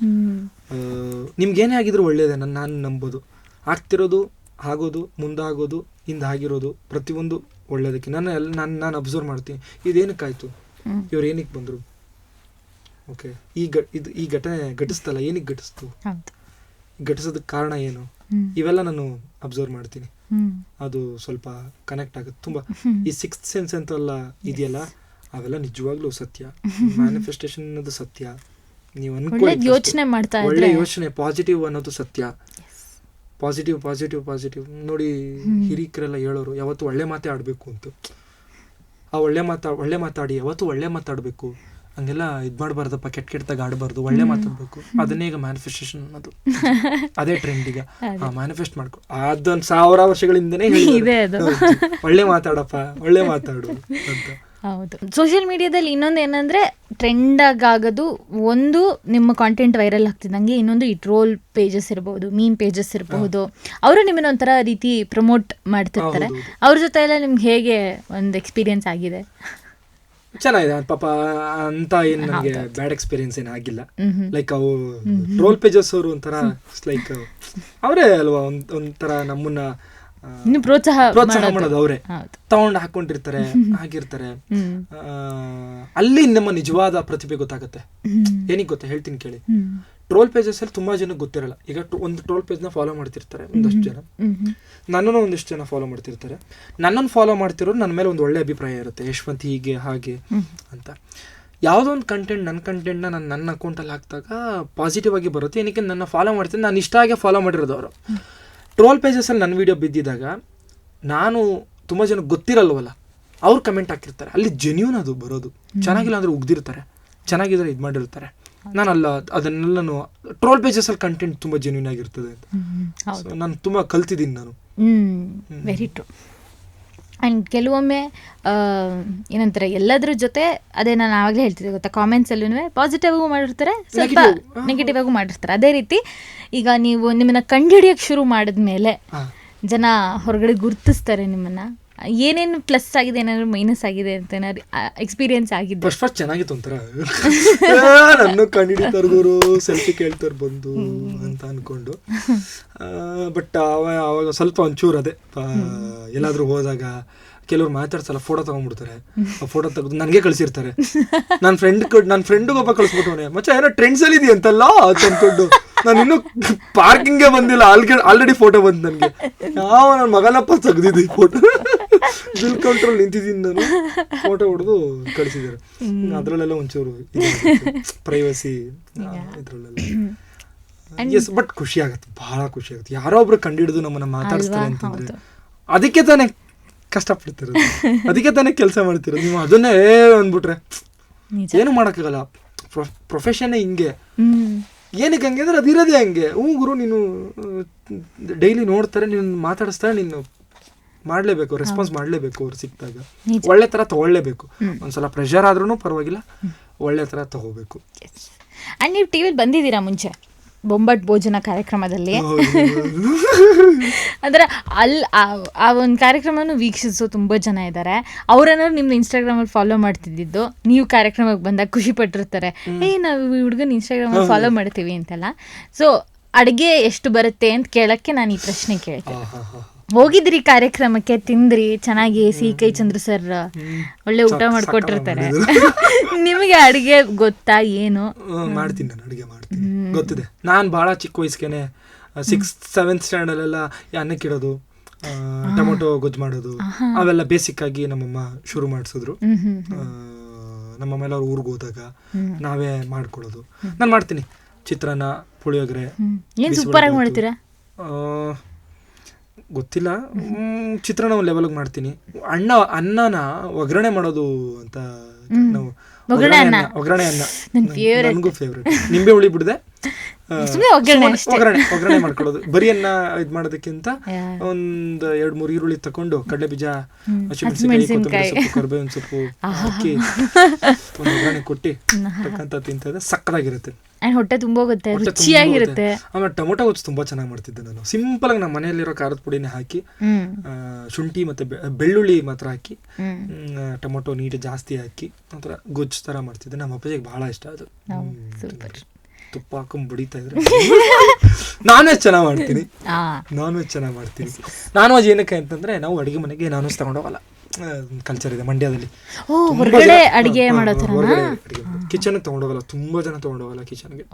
ನಿಮ್ಗೇನೇ ಆಗಿದ್ರು ಒಳ್ಳೇದೇ ನಾನು ನಂಬೋದು. ಆಗ್ತಿರೋದು, ಆಗೋದು, ಮುಂದಾಗೋದು, ಹಿಂದಾಗಿರೋದು ಪ್ರತಿಯೊಂದು ಒಳ್ಳೇದಕ್ಕೆ. ನಾನು ಅಬ್ಸರ್ವ್ ಮಾಡ್ತೀನಿ, ಇದೇನಕ್ಕಾಯ್ತು, ಇವ್ರು ಏನಕ್ಕೆ ಬಂದರು, ಓಕೆ ಈ ಘಟನೆ ಘಟಿಸ್ತಲ್ಲ, ಏನಕ್ಕೆ ಘಟಿಸ್ತು, ಘಟಿಸೋದಕ್ಕೆ ಕಾರಣ ಏನು, ಇವೆಲ್ಲ ನಾನು ಅಬ್ಸರ್ವ್ ಮಾಡ್ತೀನಿ. ಅದು ಸ್ವಲ್ಪ ಕನೆಕ್ಟ್ ಆಗುತ್ತೆ ತುಂಬ. ಈ 6th ಸೆನ್ಸ್ ಅಂತೆಲ್ಲ ಇದೆಯಲ್ಲ, ಅವೆಲ್ಲ ನಿಜವಾಗ್ಲೂ ಸತ್ಯ. ಮ್ಯಾನಿಫೆಸ್ಟೇಷನ್ ಅನ್ನೋದು ಸತ್ಯ. ನೀವು ಅನ್ಕೊಳ್ಳಿ, ಯೋಚನೆ ಮಾಡ್ತಾ ಒಳ್ಳೆ ಯೋಚನೆ, ಪಾಸಿಟಿವ್ ಅನ್ನೋದು ಸತ್ಯ. ಪಾಸಿಟಿವ್ ನೋಡಿ, ಹಿರಿಕರೆಲ್ಲ ಹೇಳೋರು ಯಾವತ್ತು ಒಳ್ಳೆ ಮಾತೇ ಆಡಬೇಕು ಅಂತ. ಆ ಒಳ್ಳೆ ಮಾತಾಡಿ ಯಾವತ್ತು ಒಳ್ಳೆ ಮಾತಾಡಬೇಕು, ಹಂಗೆಲ್ಲ ಇದು ಮಾಡಬಾರ್ದಪ್ಪ, ಕೆಟ್ಟದಾಗ ಆಡಬಾರ್ದು, ಒಳ್ಳೆ ಮಾತಾಡಬೇಕು. ಅದನ್ನೇ ಈಗ ಮ್ಯಾನಿಫೆಸ್ಟೇಷನ್ ಅನ್ನೋದು, ಅದೇ ಟ್ರೆಂಡ್ ಈಗ. ಮ್ಯಾನಿಫೆಸ್ಟ್ ಮಾಡ್ಕೊ, ಅದೊಂದು 1000 ವರ್ಷಗಳಿಂದನೇ ಒಳ್ಳೆ ಮಾತಾಡಪ್ಪ, ಒಳ್ಳೆ ಮಾತಾಡು ಅಂತ. ಹೌದು. ಸೋಷಿಯಲ್ ಮೀಡಿಯಾದಲ್ಲಿ ಇನ್ನೊಂದು ಏನಂದ್ರೆ ಟ್ರೆಂಡ್ ಆಗೋದು ಒಂದು, ನಿಮ್ಮ ಕಾಂಟೆಂಟ್ ವೈರಲ್ ಆಗ್ತಿದ್ದಂಗೆ, ಇನ್ನೊಂದು ಈ ಟ್ರೋಲ್ ಪೇಜಸ್ ಇರಬಹುದು, ಮೀಮ್ ಪೇಜಸ್ ಇರಬಹುದು, ಅವರು ನಿಮ್ಮನ್ನ ಒಂಥರ ರೀತಿ ಪ್ರಮೋಟ್ ಮಾಡ್ತಿರ್ತಾರೆ. ಅವ್ರ ಜೊತೆ ಎಲ್ಲ ನಿಮ್ಗೆ ಹೇಗೆ ಒಂದು ಎಕ್ಸ್ಪೀರಿಯನ್ಸ್ ಆಗಿದೆ? ಚೆನ್ನಾಗಿದೆ ಪಾಪ, ಅಂತ ಏನು ನನಗೆ ಬ್ಯಾಡ್ ಎಕ್ಸ್ಪೀರಿಯನ್ಸ್ ಏನು ಆಗಿಲ್ಲ. ಲೈಕ್ ಅವು ಟ್ರೋಲ್ ಪೇಜಸ್ ಅವರು ಒಂಥರ ಲೈಕ್ ಅವರೇ ಅಲ್ವಾ, ಒಂಥರ ನಮ್ಮನ್ನ ಪ್ರೋತ್ಸಾಹ ಮಾಡೋದು ಅವರೇ ತಗೊಂಡು ಹಾಕೊಂಡಿರ್ತಾರೆ, ಆಗಿರ್ತಾರೆ. ಅಲ್ಲಿ ನಮ್ಮ ನಿಜವಾದ ಪ್ರತಿಭೆ ಗೊತ್ತಾಗುತ್ತೆ. ಏನಿಗೆ ಗೊತ್ತಾ ಹೇಳ್ತೀನಿ ಕೇಳಿ. ಟ್ರೋಲ್ ಪೇಜಸ್ ಅಲ್ಲಿ ತುಂಬಾ ಜನಕ್ಕೆ ಗೊತ್ತಿರಲ್ಲ. ಈಗ ಒಂದು ಟ್ರೋಲ್ ಪೇಜ್ ನ ಫಾಲೋ ಮಾಡ್ತಿರ್ತಾರೆ ಒಂದಷ್ಟು ಜನ, ನನ್ನನ್ನು ಒಂದಿಷ್ಟು ಜನ ಫಾಲೋ ಮಾಡ್ತಿರ್ತಾರೆ. ನನ್ನನ್ನು ಫಾಲೋ ಮಾಡ್ತಿರೋರು ನನ್ನ ಮೇಲೆ ಒಂದು ಒಳ್ಳೆ ಅಭಿಪ್ರಾಯ ಇರುತ್ತೆ, ಯಶವಂತ್ ಹೀಗೆ ಹಾಗೆ ಅಂತ. ಯಾವುದೋ ಒಂದು ಕಂಟೆಂಟ್, ನನ್ನ ಕಂಟೆಂಟ್ನ ನಾನು ನನ್ನ ಅಕೌಂಟಲ್ಲಿ ಹಾಕಿದಾಗ ಪಾಸಿಟಿವ್ ಆಗಿ ಬರುತ್ತೆ. ಏನಕ್ಕೆ ನನ್ನ ಫಾಲೋ ಮಾಡ್ತೀನಿ, ನಾನು ಇಷ್ಟ ಆಗಿ ಫಾಲೋ ಮಾಡಿರೋದು ಅವರು. ಟ್ರೋಲ್ ಪೇಜಸಲ್ಲಿ ನನ್ನ ವೀಡಿಯೋ ಬಿದ್ದಿದ್ದಾಗ ನಾನು ತುಂಬ ಜನಕ್ಕೆ ಗೊತ್ತಿರಲ್ವಲ್ಲ, ಅವ್ರು ಕಮೆಂಟ್ ಹಾಕಿರ್ತಾರೆ. ಅಲ್ಲಿ ಜೆನ್ಯೂನ್ ಅದು ಬರೋದು. ಚೆನ್ನಾಗಿಲ್ಲ ಅಂದರೆ ಉಗ್ದಿರ್ತಾರೆ, ಚೆನ್ನಾಗಿದ್ರೆ ಇದು ಮಾಡಿರ್ತಾರೆ. ನಾನಲ್ಲ, ಅದನ್ನೆಲ್ಲನು ಟ್ರೋಲ್ ಪೇಜಸಲ್ಲಿ ಕಂಟೆಂಟ್ ತುಂಬ ಜೆನ್ಯೂನ್ ಆಗಿರ್ತದೆ ಅಂತ. ಸೊ ನಾನು ತುಂಬ ಕಲ್ತಿದ್ದೀನಿ ನಾನು. Very true. ಆ್ಯಂಡ್ ಕೆಲವೊಮ್ಮೆ ಏನಂತಾರೆ, ಎಲ್ಲದ್ರ ಜೊತೆ ಅದೇ ನಾನು ಆವಾಗಲೇ ಹೇಳ್ತಿದ್ದೆ ಗೊತ್ತಾ, ಕಾಮೆಂಟ್ಸಲ್ಲೂ ಪಾಸಿಟಿವ್ ಆಗೂ ಮಾಡಿರ್ತಾರೆ, ಸ್ವಲ್ಪ ನೆಗೆಟಿವ್ ಆಗೂ ಮಾಡಿರ್ತಾರೆ. ಅದೇ ರೀತಿ ಈಗ ನೀವು ನಿಮ್ಮನ್ನ ಕಂಡುಹಿಡಿಯೋಕ್ಕೆ ಶುರು ಮಾಡಿದ್ಮೇಲೆ ಜನ ಹೊರಗಡೆ ಗುರುತಿಸ್ತಾರೆ ನಿಮ್ಮನ್ನ. ಏನೇನು ಪ್ಲಸ್ ಆಗಿದೆ, ಏನಾದ್ರು ಮೈನಸ್ ಆಗಿದೆ ಅಂತ ಏನಾದ್ರು ಎಕ್ಸ್ಪೀರಿಯನ್ಸ್ ಆಗಿದೆ? ಫಸ್ಟ್ ಚೆನ್ನಾಗಿತ್ತು ಒಂಥರ, ನನ್ನ ಕಂಡುಹಿಡಿತಾರೆ ಗುರು, ಸೆಲ್ಫಿ ಕೇಳ್ತಾರೆ ಬಂದು ಅಂತ ಅನ್ಕೊಂಡು. ಬಟ್ ಅವಾಗ ಸ್ವಲ್ಪ ಒಂಚೂರು ಅದೇ, ಎಲ್ಲಾದ್ರೂ ಹೋದಾಗ ಕೆಲವ್ರು ಮಾತಾಡ್ಸಲ್ಲ, ಫೋಟೋ ತಗೊಂಡ್ಬಿಡ್ತಾರೆ. ಆ ಫೋಟೋ ತೆಗೆದು ನನಗೆ ಕಳಿಸಿರ್ತಾರೆ. ನನ್ನ ಫ್ರೆಂಡ್ಗೆ ಒಬ್ಬ ಕಳಿಸ್ಬಿಟ್ಟವನೆ, ಮಚ್ಚ ಏನೋ ಟ್ರೆಂಡ್ಸ್ ಅಲ್ಲಿ ಇದೆಯಂತಲ್ಲ ಅಂತ ಅನ್ಕೊಂಡು. ನಾನು ಇನ್ನೂ ಪಾರ್ಕಿಂಗ್ಗೆ ಬಂದಿಲ್ಲ, ಆಲ್ರೆಡಿ ಫೋಟೋ ಬಂತು ನನಗೆ. ನನ್ನ ಮಗನಪ್ಪ ತೆಗ್ದಿದ್ದು ಈ ಫೋಟೋ, ಬಿಲ್ ಕೌಂಟ್ರಲ್ಲಿ ನಿಂತಿದ್ದೀನಿ ನಾನು, ಫೋಟೋ ಹೊಡೆದು ಕಳಿಸಿದ್ದಾರೆ. ಅದ್ರಲ್ಲೆಲ್ಲ ಒಂಚೂರು ಪ್ರೈವಸಿ ಇದ್ರಲ್ಲೆಲ್ಲ. ಎಸ್, ಬಟ್ ಖುಷಿ ಆಗುತ್ತೆ, ಬಹಳ ಖುಷಿ ಆಗುತ್ತೆ. ಯಾರೋ ಒಬ್ರು ಕಂಡಿಡಿದು ನಮ್ಮನ್ನ ಮಾತಾಡಿಸ್ತಾರೆ ಅಂತಂದ್ರೆ ಅದಕ್ಕೆ ತಾನೇ ಕಷ್ಟಪಡ್ತಿರೋದು, ಅದಕ್ಕೆ ತಾನೇ ಕೆಲಸ ಮಾಡ್ತಿರೋದು. ನೀವು ಅದನ್ನೇ ಅಂದ್ಬಿಟ್ರೆ ಏನು ಮಾಡೋಕ್ಕಾಗಲ್ಲ. ಪ್ರೊಫೆಷನ್ ಹಿಂಗೆ. ಏನಕ್ಕೆ ಹಂಗೆ ಅಂದ್ರೆ ಅದಿರೋದೇ ಹಂಗೆ. ಗುರು, ನೀನು ಡೈಲಿ ನೋಡ್ತಾರೆ, ನೀನು ಮಾತಾಡಿಸ್ತಾರೆ, ನೀನು ಮಾಡಲೇಬೇಕು, ರೆಸ್ಪಾನ್ಸ್ ಮಾಡಲೇಬೇಕು. ಅವ್ರು ಸಿಕ್ಕಿದಾಗ ಒಳ್ಳೆ ಥರ ತಗೊಳ್ಳೇಬೇಕು. ಒಂದ್ಸಲ ಪ್ರೆಷರ್ ಆದ್ರೂ ಪರವಾಗಿಲ್ಲ, ಒಳ್ಳೆ ಥರ ತಗೋಬೇಕು. ಆ್ಯಂಡ್ ನೀವು ಟಿ ವಿಲಿ ಬಂದಿದ್ದೀರಾ ಮುಂಚೆ, ಬೊಂಬಾಟ್ ಭೋಜನ ಕಾರ್ಯಕ್ರಮದಲ್ಲಿ. ಅಂದರೆ ಅಲ್ಲಿ ಆ ಒಂದು ಕಾರ್ಯಕ್ರಮವನ್ನು ವೀಕ್ಷಿಸೋ ತುಂಬ ಜನ ಇದ್ದಾರೆ. ಅವರನ್ನು ನಿಮ್ಮ ಇನ್ಸ್ಟಾಗ್ರಾಮಲ್ಲಿ ಫಾಲೋ ಮಾಡ್ತಿದ್ದಿದ್ದು, ನೀವು ಕಾರ್ಯಕ್ರಮಕ್ಕೆ ಬಂದಾಗ ಖುಷಿ ಪಟ್ಟಿರ್ತಾರೆ, ನಾವು ಈ ಹುಡುಗನ ಇನ್ಸ್ಟಾಗ್ರಾಮಲ್ಲಿ ಫಾಲೋ ಮಾಡ್ತೀವಿ ಅಂತೆಲ್ಲ. ಸೊ ಅಡುಗೆ ಎಷ್ಟು ಬರುತ್ತೆ ಅಂತ ಕೇಳೋಕ್ಕೆ ನಾನು ಈ ಪ್ರಶ್ನೆ ಕೇಳ್ತೀನಿ. ಹೋಗಿದ್ರಿ ಕಾರ್ಯಕ್ರಮಕ್ಕೆ, ತಿಂದ್ರಿ ಚೆನ್ನಾಗಿ, ಸಿಹಿ ಚಂದ್ರ ಸರ್ ಒಳ್ಳೆ ಊಟ ಮಾಡ್ಕೊಟ್ಟಿರ್ತಾರೆ. ನಿಮಗೆ ಅಡಿಗೆ ಗೊತ್ತಾ? ಏನು ಮಾಡ್ತೀನಿ ನಾನು, ಅಡಿಗೆ ಮಾಡ್ತೀನಿ, ಗೊತ್ತಿದೆ. ನಾನು ಬಹಳ ಚಿಕ್ಕ ವಯಸ್ಸಿಗೆ 6th 7th ಸ್ಟ್ಯಾಂಡರ್ಡೆಲ್ಲ ಅನ್ನಕ್ಕಿಡೋದು, ಟೊಮೊಟೊ ಗೊಜ್ಜು ಮಾಡೋದು, ಅವೆಲ್ಲ ಬೇಸಿಕ್ ಆಗಿ ನಮ್ಮಮ್ಮ ಶುರು ಮಾಡಿಸಿದ್ರು. ನಮ್ಮಮ್ಮ ಎಲ್ಲ ಅವ್ರು ಊರಿಗೆ ಹೋದಾಗ ನಾವೇ ಮಾಡ್ಕೊಡೋದು. ನಾನು ಮಾಡ್ತೀನಿ. ಚಿತ್ರಾನ್ನ, ಪುಳಿಯೋಗರೆ. ಸೂಪರ್ ಆಗಿ ಮಾಡ್ತೀರಾ? ಗೊತ್ತಿಲ್ಲ, ಚಿತ್ರಾನ್ನ ಒಂದು ಲೆವೆಲ್ಗೆ ಮಾಡ್ತೀನಿ. ಅನ್ನನ ಒಗ್ಗರಣೆ ಮಾಡೋದು ಅಂತ, ನಾವು ಒಗ್ಗರಣೆ ಅನ್ನ ನನಗೂ ಫೇವ್ರೇಟ್. ನಿಂಬೆ ಹುಳಿ ಬಿಡದೆ ಒಗ್ಗರಣೆ ಮಾಡ್ಕೊಳ್ಳೋದು. ಬರೀ ಅನ್ನ ಇದು ಮಾಡೋದಕ್ಕಿಂತ ಒಂದು 2-3 ಈರುಳ್ಳಿ ತಕೊಂಡು, ಕಡಲೆ ಬೀಜ, ಹಸಿಮೆಣಸಿನಕಾಯಿ, ಕೊತ್ತಂಬರಿ ಸೊಪ್ಪು, ಕರಿಬೇವಿನ ಸೊಪ್ಪು ಹಾಕಿ ಒಂದು ಒಗ್ಗರಣೆ ಕೊಟ್ಟು ತಕ್ಕಂತ ತಿಂತದೆ, ಸಕ್ಕತ್ತಾಗಿರುತ್ತೆ. ಹೊಟ್ಟೆ ತುಂಬೋಗುತ್ತೆ, ರುಚಿಯಾಗಿರುತ್ತೆ. ಆಮೇಲೆ ಟೊಮೊಟೊ ಗೊಜ್ಜು ತುಂಬಾ ಚೆನ್ನಾಗಿ ಮಾಡ್ತಿದ್ದೆ ನಾನು. ಸಿಂಪಲ್ ಆಗಿ ನಮ್ಮ ಮನೆಯಲ್ಲಿರೋ ಖಾರದ ಪುಡಿನೇ ಹಾಕಿ, ಶುಂಠಿ ಮತ್ತೆ ಬೆಳ್ಳುಳ್ಳಿ ಮಾತ್ರ ಹಾಕಿ, ಟೊಮೊಟೊ ನೀರು ಜಾಸ್ತಿ ಹಾಕಿ ಒಂಥರ ಗೊಜ್ಜು ತರ ಮಾಡ್ತಿದ್ದೆ. ನಮ್ಮ ಅಪ್ಪಾಜಿಗೆ ಬಹಳ ಇಷ್ಟ ಅದು. ತುಪ್ಪ ಹಾಕೊಂಡ್ ಬಡಿತಾ ಇದ್ರೆ. ನಾನ್ ವೆಜ್ ಚೆನ್ನಾಗಿ ಮಾಡ್ತೀನಿ. ನಾನ್ ವೆಜ್ ಏನಕ್ಕೆ ಅಂತಂದ್ರೆ, ನಾವು ಅಡಿಗೆ ಮನೆಗೆ ನಾನ್ ವೆಜ್ ತಗೊಂಡೋಗಲ್ಲ. ಕಲ್ಚರ್ ಇದೆ ಮಂಡ್ಯದಲ್ಲಿ, ಕಿಚನ್ ತಗೊಂಡೋಗಲ್ಲ. ತುಂಬಾ ಜನ ತಗೊಂಡೋಗಲ್ಲ ಕಿಚನ್ಗೆ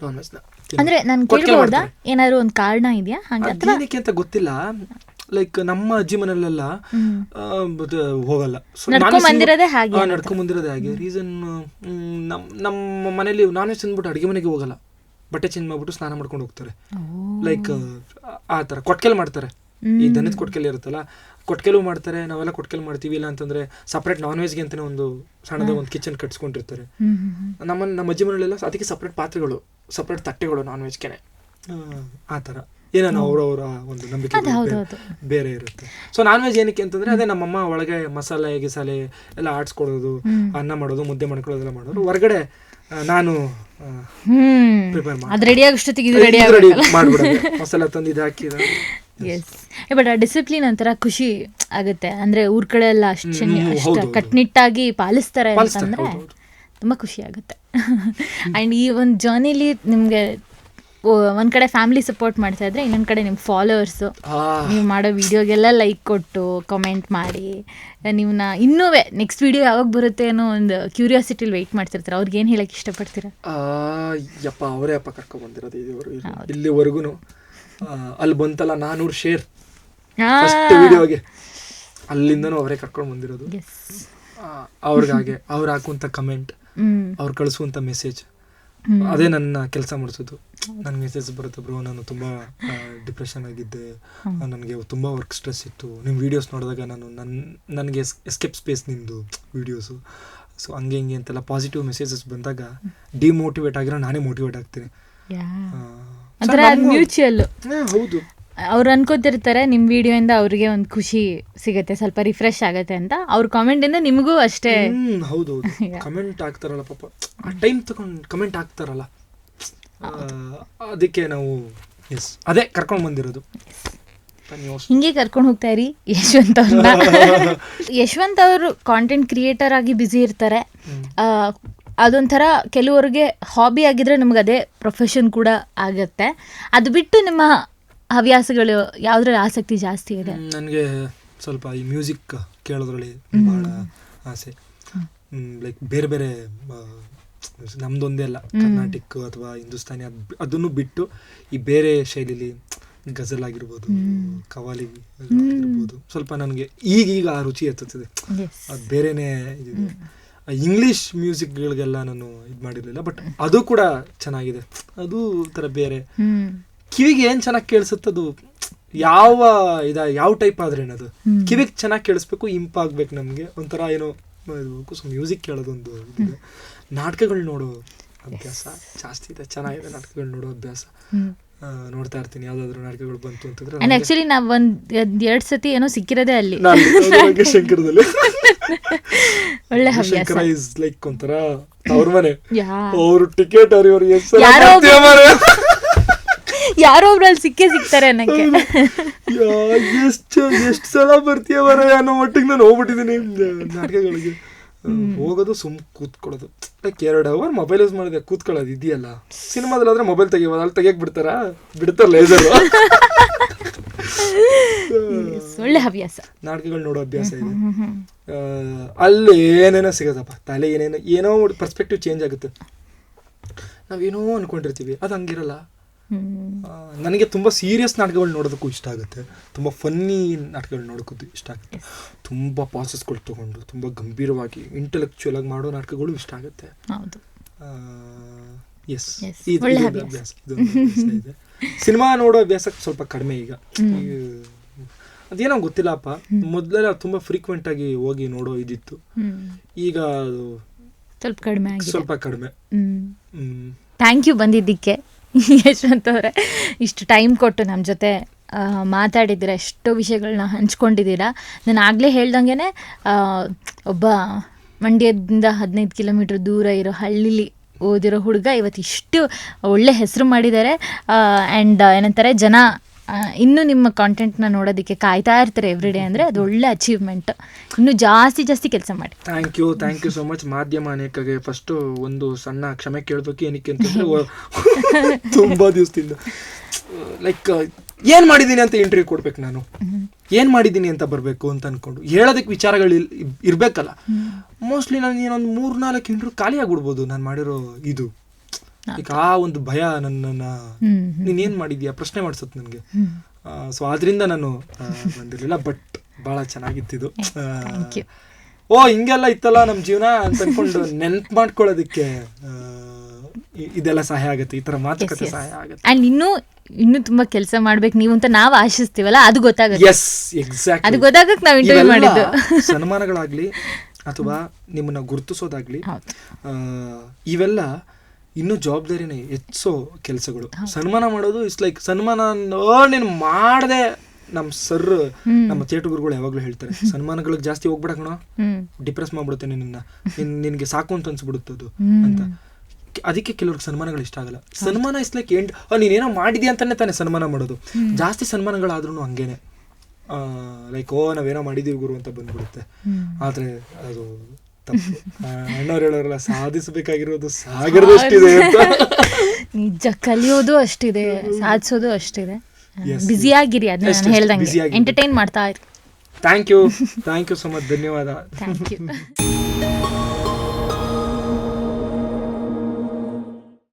ನಾನ್ ವೆಜ್ ನ. ಅಂದ್ರೆ ನಾನು ಕೇಳ್ಬೋದಾ, ಏನಾದ್ರು ಒಂದು ಕಾರಣ ಇದೆಯಾ? ಏನಕ್ಕೆ ಅಂತ ಗೊತ್ತಿಲ್ಲ. ಲೈಕ್ ನಮ್ಮ ಅಜ್ಜಿ ಮನೆಯಲ್ಲೆಲ್ಲ ಹೋಗಲ್ಲ, ನಡ್ಕೊಂಡ್ ಬಂದಿರೋದೇ ಹಾಗೆ. ರೀಸನ್, ನಮ್ಮ ಮನೇಲಿ ನಾನ್ ವೆಜ್ ಅಂದ್ಬಿಟ್ಟು ಅಡುಗೆ ಮನೆಗೆ ಹೋಗಲ್ಲ, ಬಟ್ಟೆ ಚೇಂಜ್ ಮಾಡ್ಬಿಟ್ಟು ಸ್ನಾನ ಮಾಡ್ಕೊಂಡು ಹೋಗ್ತಾರೆ. ಲೈಕ್ ಆ ಥರ ಕೊಟ್ಕೆಲ್ ಮಾಡ್ತಾರೆ. ಈ ದನದ ಕೊಟ್ಕೆಲ್ ಇರುತ್ತಲ್ಲ, ಕೊಟ್ಕೆಲು ಮಾಡ್ತಾರೆ. ನಾವೆಲ್ಲ ಕೊಟ್ಕೆಲ್ ಮಾಡ್ತೀವಿ. ಇಲ್ಲ ಅಂತಂದ್ರೆ ಸಪ್ರೇಟ್ ನಾನ್ ವೆಜ್ಗೆ ಅಂತಾನೆ ಒಂದು ಸಣ್ಣದ ಒಂದು ಕಿಚನ್ ಕಟ್ಸ್ಕೊಂಡಿರ್ತಾರೆ. ನಮ್ಮ ಅಜ್ಜಿ ಮನೆಯಲ್ಲೆಲ್ಲ ಅದಕ್ಕೆ ಸಪ್ರೇಟ್ ಪಾತ್ರೆಗಳು, ಸಪ್ರೇಟ್ ತಟ್ಟೆಗಳು ನಾನ್ ವೆಜ್ಗೆನೆ ಆ ಥರ. ಏನೇನೋ ಅವರವರ ಒಂದು ನಂಬಿಕೆ ಬೇರೆ ಇರುತ್ತೆ. ಸೊ ನಾನ್ ವೆಜ್ ಏನಕ್ಕೆ ಅಂತಂದ್ರೆ ಅದೇ ನಮ್ಮಮ್ಮ ಒಳಗೆ ಮಸಾಲೆ ಗಿಸಾಲೆ ಎಲ್ಲ ಆಡ್ಸ್ಕೊಡೋದು, ಅನ್ನ ಮಾಡೋದು, ಮುದ್ದೆ ಮಾಡ್ಕೊಳ್ಳೋದೆಲ್ಲ ಮಾಡೋರು. ಹೊರಗಡೆ ನಾನು ಪ್ರಿಪೇರ್ ರೆಡಿ ಮಾಡ್ಬಿಡೋದು, ಮಸಾಲೆ ತಂದಿದ್ದು ಹಾಕಿದ. ಬಟ್ ಆ ಡಿಸಿಪ್ಲಿನ್ ಒಂಥರ ಖುಷಿ ಆಗುತ್ತೆ. ಅಂದ್ರೆ ಊರ್ ಕಡೆ ಎಲ್ಲ ಅಷ್ಟು ಕಟ್ನಿಟ್ಟಾಗಿ ಪಾಲಿಸ್ತಾರೆ ಅಂತಂದ್ರೆ ತುಂಬಾ ಖುಷಿ ಆಗುತ್ತೆ. ಅಂಡ್ ಈ ಒಂದು ಜರ್ನಿಲಿ ನಿಮ್ಗೆ ಒಂದ್ ಕಡೆ ಫ್ಯಾಮಿಲಿ ಸಪೋರ್ಟ್ ಮಾಡ್ತಾ ಇದ್ರೆ, ಇನ್ನೊಂದ್ ಕಡೆ ನಿಮ್ ಫಾಲೋವರ್ಸು ನೀವು ಮಾಡೋ ವಿಡಿಯೋಗೆಲ್ಲ ಲೈಕ್ ಕೊಟ್ಟು ಕಮೆಂಟ್ ಮಾಡಿ ನೀವನ್ನ ಇನ್ನೂ ನೆಕ್ಸ್ಟ್ ವಿಡಿಯೋ ಯಾವಾಗ ಬರುತ್ತೆ ಅನ್ನೋ ಒಂದು ಕ್ಯೂರಿಯಾಸಿಟಿಲಿ ವೆಯ್ಟ್ ಮಾಡ್ತಿರ್ತಾರೆ. ಅವ್ರಿಗೆ ಏನು ಹೇಳಕ್ ಇಷ್ಟಪಡ್ತೀರಾ? ಯಪ್ಪ ಅವರೇ ಅಪ್ಪ ಕರ್ಕೊಂಡ್ ಬಂದಿರೋದು ಇಲ್ಲಿವರೆಗೂ. ಅಲ್ಲಿ ಬಂತಲ್ಲ 400 ಶೇರ್ ಫಸ್ಟ್ ವಿಡಿಯೋಗೆ, ಅಲ್ಲಿಂದನೂ ಅವರೇ ಕರ್ಕೊಂಡು ಬಂದಿರೋದು. ಅವ್ರಿಗಾಗೆ ಅವ್ರು ಹಾಕುವಂತ ಕಮೆಂಟ್, ಅವ್ರು ಕಳಿಸುವಂತ ಮೆಸೇಜ್, ಅದೇ ನನ್ನ ಕೆಲಸ ಮಾಡಿಸೋದು. ನನ್ಗೆ ಮೆಸೇಜ್ ಬರುತ್ತೆ, ಬ್ರೋ ನಾನು ತುಂಬಾ ಡಿಪ್ರೆಷನ್ ಆಗಿದ್ದೆ, ನನಗೆ ತುಂಬಾ ವರ್ಕ್ ಸ್ಟ್ರೆಸ್ ಇತ್ತು, ನಿಮ್ಮ ವಿಡಿಯೋಸ್ ನೋಡಿದಾಗ ನನಗೆ ಎಸ್ಕೇಪ್ ಸ್ಪೇಸ್ ನಿಮ್ಮದು ವಿಡಿಯೋಸು, ಸೊ ಹಂಗೆ ಹಿಂಗೆ ಅಂತೆಲ್ಲ ಪಾಸಿಟಿವ್ ಮೆಸೇಜಸ್ ಬಂದಾಗ ಡಿಮೋಟಿವೇಟ್ ಆಗಿರೋ ನಾನೇ ಮೋಟಿವೇಟ್ ಆಗ್ತೀನಿ. ಮ್ಯೂಚುವಲ್. ಹೌದು, ಅವ್ರು ಅನ್ಕೋತಿರ್ತಾರೆ ನಿಮ್ಮ ವಿಡಿಯೋಯಿಂದ ಅವ್ರಿಗೆ ಒಂದು ಖುಷಿ ಸಿಗುತ್ತೆ, ಸ್ವಲ್ಪ ರಿಫ್ರೆಶ್ ಆಗುತ್ತೆ ಅಂತ. ಅವ್ರ ಕಾಮೆಂಟ್ ಇಂದ ನಿಮಗೂ ಅಷ್ಟೇ. ಹೌದು, ಕಮೆಂಟ್ ಆಗ್ತಾರಲ್ಲ ಪಾಪ, ಆ ಟೈಮ್ ತಗೊಂಡು ಕಮೆಂಟ್ ಆಗ್ತಾರಲ್ಲ, ಅದಕ್ಕೆ ನಾವು ಅದೇ ಕರ್ಕೊಂಡು ಬಂದಿರೋದು. ಹಿಂಗೆ ಕರ್ಕೊಂಡು ಹೋಗ್ತಾ ಇರಿ ಯಶವಂತ್ ಅವ್ರನ್ನ. ಯಶವಂತ್ ಅವರು ಕಾಂಟೆಂಟ್ ಕ್ರಿಯೇಟರ್ ಆಗಿ ಬ್ಯುಸಿ ಇರ್ತಾರೆ. ಅದೊಂಥರ ಕೆಲವ್ರಿಗೆ ಹಾಬಿ ಆಗಿದ್ರೆ ನಮ್ಗೆ ಅದೇ ಪ್ರೊಫೆಷನ್ ಕೂಡ ಆಗುತ್ತೆ. ಅದು ಬಿಟ್ಟು ನಿಮ್ಮ ಹವ್ಯಾಸಗಳು ಯಾವುದ್ರಲ್ಲಿ ಆಸಕ್ತಿ ಜಾಸ್ತಿ ಇದೆ? ನನಗೆ ಸ್ವಲ್ಪ ಈ ಮ್ಯೂಸಿಕ್ ಕೇಳೋದ್ರಲ್ಲಿ ಭಾಳ ಆಸೆ. ಲೈಕ್ ಬೇರೆ ಬೇರೆ ನಮ್ದೊಂದೇ ಅಲ್ಲ, ಕರ್ನಾಟಿಕ್ ಅಥವಾ ಹಿಂದೂಸ್ತಾನಿ ಅದನ್ನು ಬಿಟ್ಟು ಈ ಬೇರೆ ಶೈಲಿಲಿ ಗಜಲ್ ಆಗಿರ್ಬೋದು, ಕವಾಲಿ ಆಗಿರ್ಬೋದು, ಸ್ವಲ್ಪ ನನಗೆ ಈಗೀಗ ಆ ರುಚಿ ಎತ್ತುತ್ತದೆ. ಅದು ಬೇರೆನೇ ಇದಿದೆ. ಇಂಗ್ಲೀಷ್ ಮ್ಯೂಸಿಕ್ಗಳಿಗೆಲ್ಲ ನಾನು ಇದು ಮಾಡಿರಲಿಲ್ಲ, ಬಟ್ ಅದು ಕೂಡ ಚೆನ್ನಾಗಿದೆ. ಅದು ಥರ ಬೇರೆ ಕಿವಿಗೆ ಏನು ಚೆನ್ನಾಗಿ ಕೇಳಿಸುತ್ತದು, ಯಾವ ಟೈಪ್ ಆದ್ರೇನದು ಕಿವಿಗೆ ಚೆನ್ನಾಗಿ ಕೇಳಿಸ್ಬೇಕು, ಇಂಪಾಗಬೇಕು, ನಮಗೆ ಒಂಥರ ಏನೋ ಇರಬೇಕು. ಸೊ ಮ್ಯೂಸಿಕ್ ಕೇಳೋದೊಂದು ಇದಿದೆ. ನಾಟಕಗಳು ನೋಡೋ ಅಭ್ಯಾಸ ಜಾಸ್ತಿ ಇದೆ, ಚೆನ್ನಾಗಿದೆ ನಾಟಕಗಳು ನೋಡೋ ಅಭ್ಯಾಸ. ನೋಡ್ತಾ ಇರ್ತೀನಿ, ಯಾವ್ದಾದ್ರು ನಾಟಕಗಳು ಬಂತು ಅಂತಂದ್ರೆ. ಆಕ್ಚುಲಿ ನಾವ್ ಎರಡು ಸತಿ ಏನೋ ಸಿಕ್ಕಿರೋದೇ ಅಲ್ಲಿ ಶಂಕರದಲ್ಲಿ. ಒಳ್ಳೆ ಹವ್ಯಾಸ. ಇಸ್ ಲೈಕ್ ಒಂಥರ ಅವ್ರ ಮನೆ, ಅವ್ರು ಟಿಕೆಟ್ ಅವ್ರು ಯಾರೋ ಒಬ್ರಲ್ಲಿ ಸಿಗ್ತಾರೆ ನನಗೆ. ಎಷ್ಟು ಸಲ ಬರ್ತೀಯ ಬರ ಅನ್ನೋ ಮಟ್ಟಿಗೆ ನಾನು ಹೋಗ್ಬಿಟ್ಟಿದ್ದೀನಿ ನಾಟಕಗಳಿಗೆ. ಹೋಗೋದು ಕೂತ್ಕೊಳ್ಳೋದು, ಲೈಕ್ 2 hour ಮೊಬೈಲ್ ಯೂಸ್ ಮಾಡಿದೆ, ಕೂತ್ಕೊಳ್ಳೋದು ಇದೆಯಲ್ಲ. ಸಿನಿಮಾದಲ್ಲಿ ಆದ್ರೆ ಮೊಬೈಲ್ ತೆಗಿಯೋದು, ಅಲ್ಲಿ ತೆಗಿಯಕ್ ಬಿಡ್ತಾರ ಲೇಸರ್. ಒಳ್ಳೆ ಹವ್ಯಾಸ. ನಾಟಕಗಳು ನೋಡೋ ಅಭ್ಯಾಸ ಇದೆ. ಅಲ್ಲಿ ಏನೇನೋ ಸಿಗತ್ತಪ್ಪ, ತಲೆ ಏನೋ ಪರ್ಸ್ಪೆಕ್ಟಿವ್ ಚೇಂಜ್ ಆಗುತ್ತೆ. ನಾವೇನೋ ಅನ್ಕೊಂಡಿರ್ತೀವಿ, ಅದು ಹಂಗಿರಲ್ಲ. ನನಗೆ ತುಂಬ ಸೀರಿಯಸ್ ನಾಟಕಗಳು ನೋಡೋದಕ್ಕೂ ಇಷ್ಟ ಆಗುತ್ತೆ, ತುಂಬ ಫನ್ನಿ ನಾಟಕಗಳು ನೋಡೋಕ್ಕೂ ಇಷ್ಟ ಆಗುತ್ತೆ, ತುಂಬ ಪಾಸಸ್ಗಳು ತೊಗೊಂಡು ತುಂಬ ಗಂಭೀರವಾಗಿ ಇಂಟೆಲೆಕ್ಚುಯಲ್ ಆಗಿ ಮಾಡೋ ನಾಟಕಗಳು ಇಷ್ಟ ಆಗುತ್ತೆ. ಅಭ್ಯಾಸ ಇದೆ. ಸಿನಿಮಾ ನೋಡೋ ಅಭ್ಯಾಸ ಸ್ವಲ್ಪ ಕಡಿಮೆ ಈಗ. ಅದೇನೋ ಗೊತ್ತಿಲ್ಲಪ್ಪ, ಮೊದಲೆಲ್ಲ ತುಂಬ ಫ್ರೀಕ್ವೆಂಟ್ ಆಗಿ ಹೋಗಿ ನೋಡೋ ಇದಿತ್ತು, ಈಗ ಸ್ವಲ್ಪ ಕಡಿಮೆ. ಥ್ಯಾಂಕ್ ಯು ಬಂದಿದ್ದಕ್ಕೆ ಯಶವಂತ್ ಅವರೇ. ಇಷ್ಟು ಟೈಮ್ ಕೊಟ್ಟು ನಮ್ಮ ಜೊತೆ ಮಾತಾಡಿದ್ದೀರಾ, ಎಷ್ಟೋ ವಿಷಯಗಳನ್ನ ಹಂಚ್ಕೊಂಡಿದ್ದೀರಾ. ನಾನು ಆಗಲೇ ಹೇಳ್ದಂಗೆ ಒಬ್ಬ ಮಂಡ್ಯದಿಂದ 15 ಕಿಲೋಮೀಟ್ರ್ ದೂರ ಇರೋ ಹಳ್ಳಿಲಿ ಓದಿರೋ ಹುಡುಗ ಇವತ್ತು ಇಷ್ಟು ಒಳ್ಳೆ ಹೆಸರು ಮಾಡಿದ್ದಾರೆ. ಆ್ಯಂಡ್ ಏನಂತಾರೆ, ಜನ ಇನ್ನೂ ನಿಮ್ಮ ಕಾಂಟೆಂಟ್ನ ನೋಡೋದಕ್ಕೆ ಕಾಯ್ತಾ ಇರ್ತಾರೆ ಎವ್ರಿಡೇ. ಅಂದರೆ ಅದು ಒಳ್ಳೆ ಅಚೀವ್ಮೆಂಟ್. ಇನ್ನೂ ಜಾಸ್ತಿ ಕೆಲಸ ಮಾಡಿ. Thank you so much. ಮಾಧ್ಯಮ ಅನೇಕಗೆ ಫಸ್ಟು ಒಂದು ಸಣ್ಣ ಕ್ಷಮೆ ಕೇಳಬೇಕು. ಏನಕ್ಕೆ ಅಂತಂದರೆ ತುಂಬ ದಿವಸದಿಂದ ಲೈಕ್ ಏನು ಮಾಡಿದ್ದೀನಿ ಅಂತ ಇಂಟರ್ವ್ಯೂ ಕೊಡ್ಬೇಕು, ನಾನು ಏನು ಮಾಡಿದ್ದೀನಿ ಅಂತ ಬರಬೇಕು ಅಂತ ಅಂದ್ಕೊಂಡು ಹೇಳೋದಕ್ಕೆ ವಿಚಾರಗಳು ಇರಬೇಕಲ್ಲ. ಮೋಸ್ಟ್ಲಿ ನಾನು ಏನೊಂದು 3-4 ಇಂಟರ್ವ್ಯೂ ಖಾಲಿ ಆಗಿಬಿಡ್ಬೋದು ನಾನು ಮಾಡಿರೋ ಇದು. ಈಗ ಆ ಒಂದು ಭಯ ನನ್ನನ್ನು, ನೀನೇನು ಮಾಡಿದ್ಯಾ ಪ್ರಶ್ನೆ ಮಾಡಿಸುತ್ತೆ ನನಗೆ. ಸೊ ಆದ್ರಿಂದ ನಾನು ಬಂದಿರಲಿಲ್ಲ, ಬಟ್ ಭಾಳ ಚೆನ್ನಾಗಿತ್ತಿದು. ಹಿಂಗೆಲ್ಲ ಇತ್ತಲ್ಲ ನಮ್ಮ ಜೀವನ ಅಂತ ಅನ್ಕೊಂಡು ನೆನ್ಪು ಮಾಡ್ಕೊಳ್ಳೋದಕ್ಕೆ ಇದೆಲ್ಲ ಸಹಾಯ ಆಗುತ್ತೆ, ಈ ಥರ ಮಾತುಕತೆ ಸಹಾಯ ಆಗುತ್ತೆ. ಆ್ಯಂಡ್ ಇನ್ನೂ ತುಂಬಾ ಕೆಲಸ ಮಾಡ್ಬೇಕು ನೀವು ಅಂತ ನಾವು ಆಶಿಸ್ತೀವಲ್ಲ, ಅದು ಗೊತ್ತಾಗುತ್ತೆ. Yes, exactly. ಅದು ಗೊತ್ತಾಗಕ್ಕೆ ನಾವು ಇಂಟರ್ವ್ಯೂ ಮಾಡಿದ್ದು. ಸನ್ಮಾನಗಳಾಗ್ಲಿ ಅಥವಾ ನಿಮ್ಮನ್ನ ಗುರುತಿಸೋದಾಗ್ಲಿ, ಇವೆಲ್ಲ ಇನ್ನೂ ಜವಾಬ್ದಾರಿನೇ ಹೆಚ್ಚೋ ಕೆಲಸಗಳು. ಸನ್ಮಾನ ಮಾಡೋದು ಇಟ್ಸ್ ಲೈಕ್ ಸನ್ಮಾನ ನೀನು ಮಾಡದೆ. ನಮ್ಮ ಸರ್ ನಮ್ಮ ಥಿಯೇಟರ್ ಗುರುಗಳು ಯಾವಾಗಲೂ ಹೇಳ್ತಾರೆ, ಸನ್ಮಾನಗಳಿಗೆ ಜಾಸ್ತಿ ಹೋಗ್ಬೇಡ ಕಣೋ, ಡಿಪ್ರೆಸ್ ಮಾಡ್ಬಿಡುತ್ತೆ ನಿನಗೆ ಸಾಕು ಅಂತ ಅನ್ಸ್ಬಿಡುತ್ತದು ಅಂತ. ಅದಕ್ಕೆ ಕೆಲವ್ರಿಗೆ ಸನ್ಮಾನಗಳು ಇಷ್ಟ ಆಗಲ್ಲ. ಸನ್ಮಾನ ಇಸ್ ಲೈಕ್ ನೀನೇನೋ ಮಾಡಿದ್ಯಾ ಅಂತಾನೆ ತಾನೇ ಸನ್ಮಾನ ಮಾಡೋದು. ಜಾಸ್ತಿ ಸನ್ಮಾನಗಳಾದ್ರೂ ಹಂಗೇನೆ ಲೈಕ್ ನಾವೇನೋ ಮಾಡಿದೀವಿ ಗುರು ಅಂತ ಬಂದ್ಬಿಡುತ್ತೆ. ಆದ್ರೆ ಅದು ತಪ್ಪು. ಅಣ್ಣವ್ರು ಹೇಳೋರಲ್ಲ, ಸಾಧಿಸಬೇಕಾಗಿರೋದು ಸಾಗರದಷ್ಟಿದೆ ಅಂತ. ನಿಜ, ಕಲಿಯೋದು ಅಷ್ಟಿದೆ, ಸಾಧಿಸೋದು ಅಷ್ಟಿದೆ. ಬ್ಯುಸಿಯಾಗಿರಿ, ಅದನ್ನ ನಾನು ಹೇಳ್ದಂಗೆ ಎಂಟರ್ಟೈನ್ ಮಾಡ್ತಾ ಇರಿ. ಥ್ಯಾಂಕ್ ಯು ಸೊ ಮಚ್, ಧನ್ಯವಾದ. Thank you.